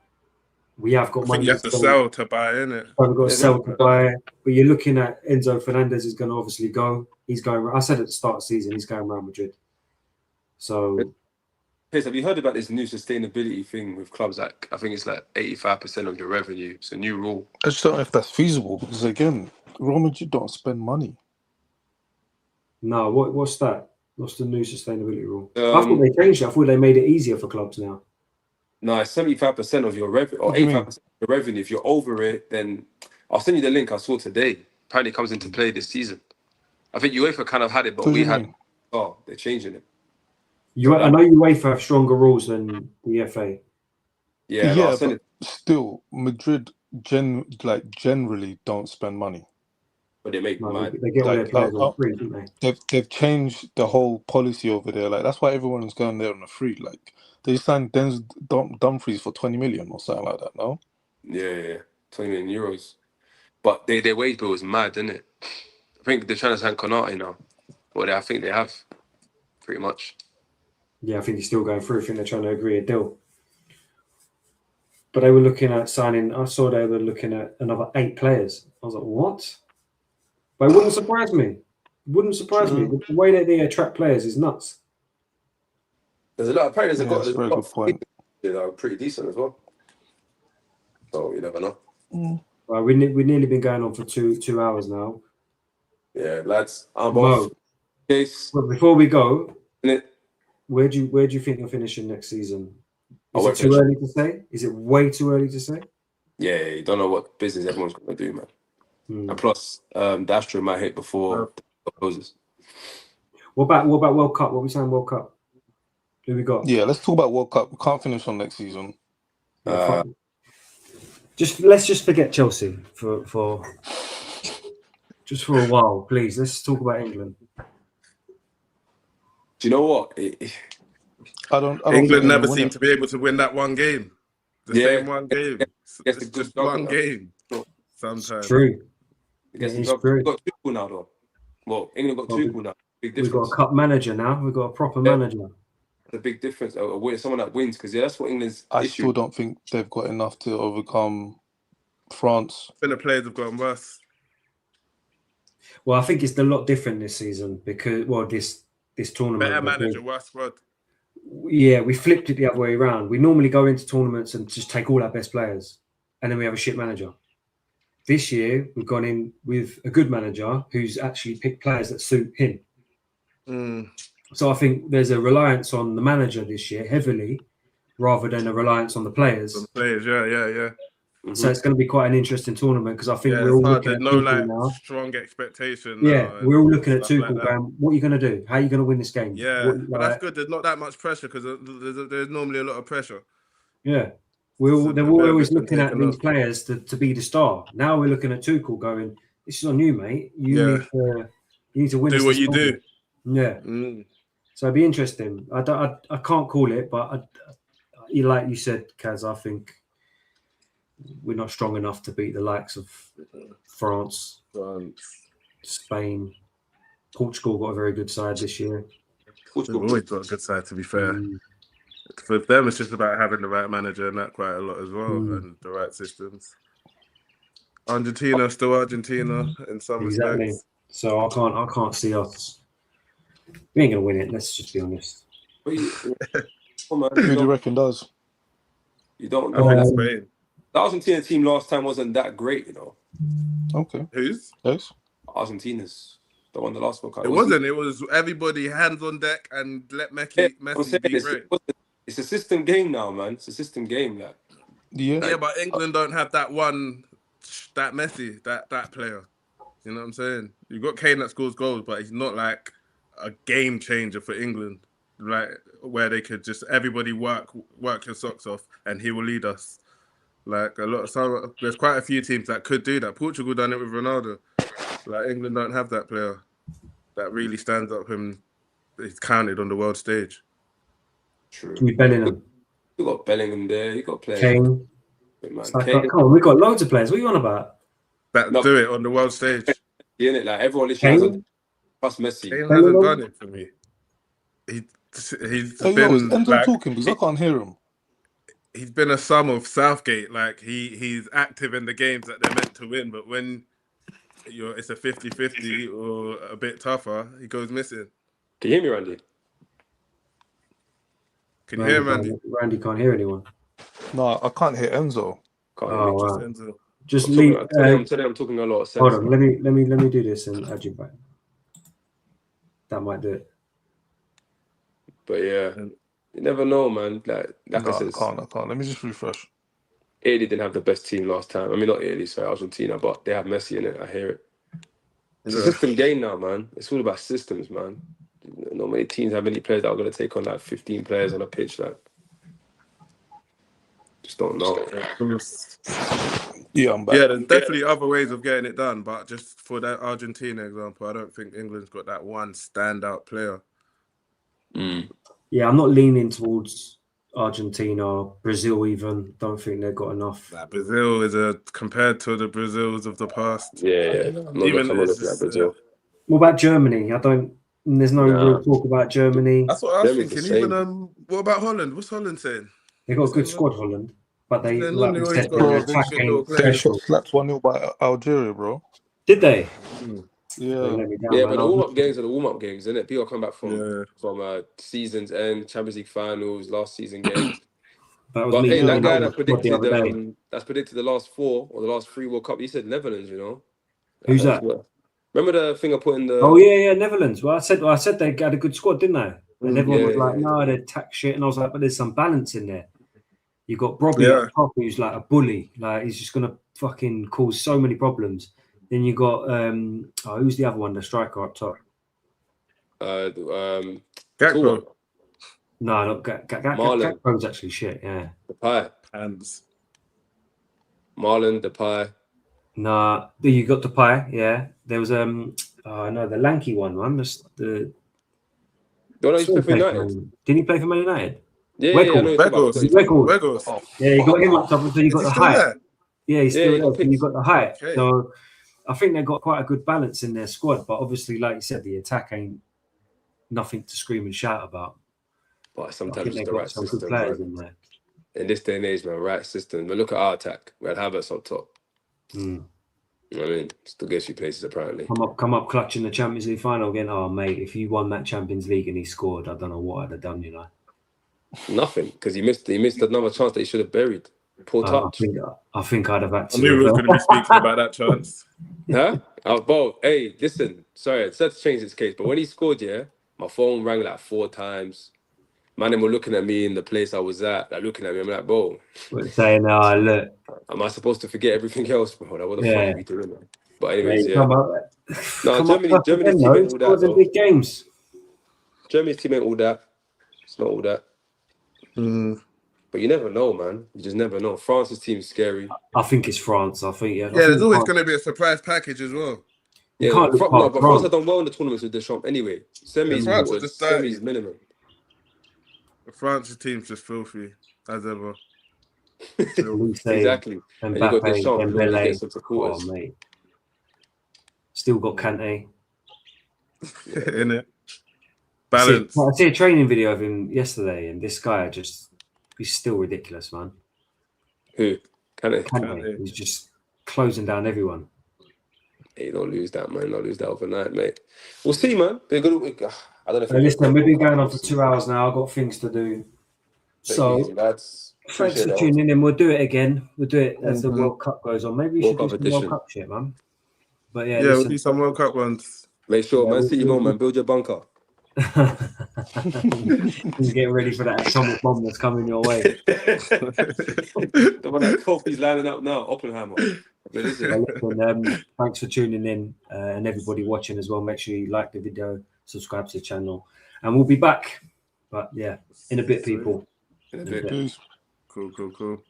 S2: we have got money.
S1: You have to sell to buy, innit?
S2: We've got to sell to buy. But you're looking at Enzo Fernandez is going to obviously go. He's going. I said at the start of the season, he's going Real Madrid. So.
S3: Piers, have you heard about this new sustainability thing with clubs? Like, I think it's like 85% of your revenue. It's a new rule.
S5: I just don't know if that's feasible because, again, Real Madrid don't spend money.
S2: No, what's that? What's the new sustainability rule? I thought they changed it. I thought they made it easier for clubs now.
S3: No, it's 75% of your revenue, or 85% of your revenue. If you're over it, then I'll send you the link I saw today. Apparently, it comes into play this season. I think UEFA kind of had it, but we had. Oh, they're changing it.
S2: I know UEFA have stronger rules than the FA.
S5: Yeah, but still, Madrid generally don't spend money.
S3: But they make money.
S2: They get all their players on free, don't they?
S5: They've changed the whole policy over there. Like, that's why everyone's going there on a free. Like, they signed Dumfries for 20 million or something like that, no?
S3: Yeah, 20 million euros. But their wage bill is mad, isn't it? I think they're trying to sign Konate now. Well, I think they have, pretty much.
S2: Yeah, I think he's still going through. I think they're trying to agree a deal. But they were looking at signing. I saw they were looking at another 8 players. I was like, what? But it wouldn't surprise me. It wouldn't surprise me. The way that they attract players is nuts.
S3: There's a lot of players that got a very good point. They're pretty decent as well. So you never know.
S2: Well, we've nearly been going on for two hours now.
S3: Yeah, lads, I'm
S2: Mo,
S3: off. Case.
S2: But before we go,
S3: It,
S2: where do you think you're finishing next season? Is
S3: I
S2: it too early to say? Is it way too early to say?
S3: Yeah, you don't know what business everyone's going to do, man. And plus, the Astro might hit before the closes.
S2: What about World Cup? What are we saying World Cup? Who we got?
S5: Yeah, let's talk about World Cup. We can't finish on next season.
S2: Let's just forget Chelsea for just for a while, please. Let's talk about England.
S3: Do you know what?
S5: I don't
S1: England never seem to be able to win that one game. The same one game.
S3: It's
S1: just one game. Sometimes.
S2: True.
S3: We've got 2 now, though. Well, England got 2 now. Big difference.
S2: We've got a cup manager now. We've got a proper manager.
S3: That's a big difference. Someone that wins, because that's what England's
S5: I
S3: issue.
S5: still don't think they've got enough to overcome France.
S1: I think the players have gotten worse.
S2: Well, I think it's a lot different this season because this tournament.
S1: Better manager, worse squad.
S2: Yeah, we flipped it the other way around. We normally go into tournaments and just take all our best players, and then we have a shit manager. This year, we've gone in with a good manager who's actually picked players that suit him. So I think there's a reliance on the manager this year heavily, rather than a reliance on the players.
S1: On the players, yeah.
S2: So it's going to be quite an interesting tournament because I think we're all looking at Tuchel now.
S1: Strong expectation.
S2: Yeah, we're all looking at Tuchel going, what are you going to do? How are you going to win this game?
S1: Yeah, but that's good. There's not that much pressure because there's normally a lot of pressure.
S2: Yeah. They're always looking at these players to be the star. Now we're looking at Tuchel going, this is on you, mate. You need to win.
S1: Do what you do.
S2: Yeah. So it'd be interesting. I can't call it, but like you said, Kaz, I think we're not strong enough to beat the likes of France, Spain. Portugal got a very good side this year.
S1: Portugal always got a good side, to be fair. For them, it's just about having the right manager and that quite a lot as well, and the right systems. Argentina, still Argentina in some respects.
S2: So I can't see us. We ain't gonna win it. Let's just be honest.
S5: Who do you reckon does?
S3: You don't
S1: know. I think Spain.
S3: The Argentina team last time wasn't that great, you know.
S5: Okay.
S1: Whose?
S5: Yes.
S3: Argentina's. The one the last World Cup.
S1: It wasn't. It was everybody hands on deck and let Messi be great.
S3: It's a system game now, man. It's a system game, like.
S1: Yeah, but England don't have that Messi, that player. You know what I'm saying? You've got Kane that scores goals, but he's not like a game changer for England, like where they could just everybody work your socks off and he will lead us. Like there's quite a few teams that could do that. Portugal done it with Ronaldo. Like England don't have that player that really stands up and is counted on the world stage.
S3: True.
S2: Bellingham.
S3: You got Bellingham there. You got players.
S2: Kane. Come on, we've got loads of players. What are you on about?
S1: Do it on the world stage.
S3: Yeah, like everyone literally has plus Messi.
S1: Kane hasn't done it for me. He's been
S5: talking because I can't hear him.
S1: He's been a sum of Southgate. Like he's active in the games that they're meant to win, but when it's a 50-50 or a bit tougher, he goes missing.
S3: Can you hear me, Randy?
S1: Can you hear Randy?
S2: Randy can't hear anyone.
S5: No, I can't hear Enzo.
S3: Can't hear me.
S1: Just Enzo.
S2: Just leave.
S3: Today I'm talking a lot of sense.
S2: Hold on, let me do this and add you back. That might do it.
S3: But yeah, you never know, man. Like I said,
S5: I can't. Let me just refresh.
S3: Italy didn't have the best team last time. I mean, not Italy, sorry, Argentina, but they have Messi in it. I hear it. It's a system game now, man. It's all about systems, man. Not many teams have any players that are going to take on like 15 players on a pitch. Like, just don't know.
S5: Yeah, I'm back.
S1: Yeah, there's definitely other ways of getting it done, but just for that Argentina example, I don't think England's got that one standout player.
S2: Yeah, I'm not leaning towards Argentina, Brazil even. Don't think they've got enough.
S1: Brazil is compared to the Brazils of the past.
S3: Yeah. Even Brazil.
S2: What about Germany? There's no real talk about Germany.
S1: That's what I was thinking. Even what about Holland? What's Holland saying?
S2: They got a good squad, Holland, but they
S5: slapped 1-0 by Algeria, bro.
S2: Did they?
S5: Yeah,
S3: but the warm-up games are the warm-up games, isn't it? People come back from season's end, Champions League finals, last season games. But hey, that guy that predicted the last 4 or the last 3 World Cup, he said Netherlands, you know.
S2: Who's that?
S3: Remember the thing I put in the?
S2: Oh yeah, Netherlands. Well, I said they had a good squad, didn't they? And everyone was like, "No, they attack shit," and I was like, "But there's some balance in there." You got Bobby up top, who's like a bully. Like he's just gonna fucking cause so many problems. Then you got who's the other one? The striker up top.
S3: Gakpo.
S2: No, not Gakpo's actually shit. Yeah.
S3: Depay.
S1: Hands.
S3: Marlon, Depay.
S2: Nah, you got Depay. Yeah. There was the lanky one. I missed the.
S3: Don't he play for United?
S2: Didn't he play for Man United?
S3: Yeah,
S2: Weghorst.
S3: Oh,
S2: yeah, you got him up top, so you got the height.
S1: There?
S2: Yeah, he's still there. So you got the height.
S1: Okay.
S2: So I think they've got quite a good balance in their squad, but obviously, like you said, the attack ain't nothing to scream and shout about.
S3: But sometimes it's the right
S2: some
S3: system.
S2: Good players in there.
S3: In this day and age, man, right system. But look at our attack. We had Havertz up top. You know what I mean? Still gets you places apparently.
S2: Come up clutching the Champions League final again. Oh mate, if you won that Champions League and he scored, I don't know what I'd have done, you know.
S3: Nothing, because he missed another chance that he should have buried. Poor touch.
S2: I think I'd have had to.
S1: I knew we was going to be speaking about that chance.
S3: Huh? Bo, hey, listen. Sorry, I said to change this case, but when he scored, my phone rang like 4 times. Man, they were looking at me in the place I was at, like looking at me. I'm like, bro.
S2: We're saying, look.
S3: Am I supposed to forget everything else, bro? Like, what the fuck are we doing, man? But anyways,
S2: Germany's team ain't all that. Big games.
S3: Germany's team ain't all that. It's not all that. But you never know, man. You just never know. France's team's scary.
S2: I think it's France. I think
S1: there's always going to be a surprise package as well.
S3: Yeah, but France have done well in the tournaments with Deschamps anyway. Semis minimum.
S1: France's team's just filthy as ever.
S3: Exactly. And you got Deschamps.
S2: Oh, mate. Still got Kante.
S1: In it. Balance.
S2: I see a training video of him yesterday, and this guy he's still ridiculous, man.
S3: Who?
S2: Kante. He's just closing down everyone.
S3: Hey, don't lose that, man. Don't lose that overnight, mate. We'll see, man. I don't know if
S2: listen, we've been going on for 2 hours now. I've got things to do. So, thanks for tuning in. We'll do it again. We'll do it as the World Cup goes on. Maybe we should do some World Cup shit, man. But
S1: we'll do some World Cup ones.
S3: Make sure, Man City, man. Build your bunker.
S2: He's getting ready for that atomic bomb that's coming your way.
S3: The one that Kofi's lining up now, Oppenheimer.
S2: Thanks for tuning in, and everybody watching as well. Make sure you like the video, subscribe to the channel, and we'll be back. But in a bit, people.
S3: In a bit.
S1: Cool.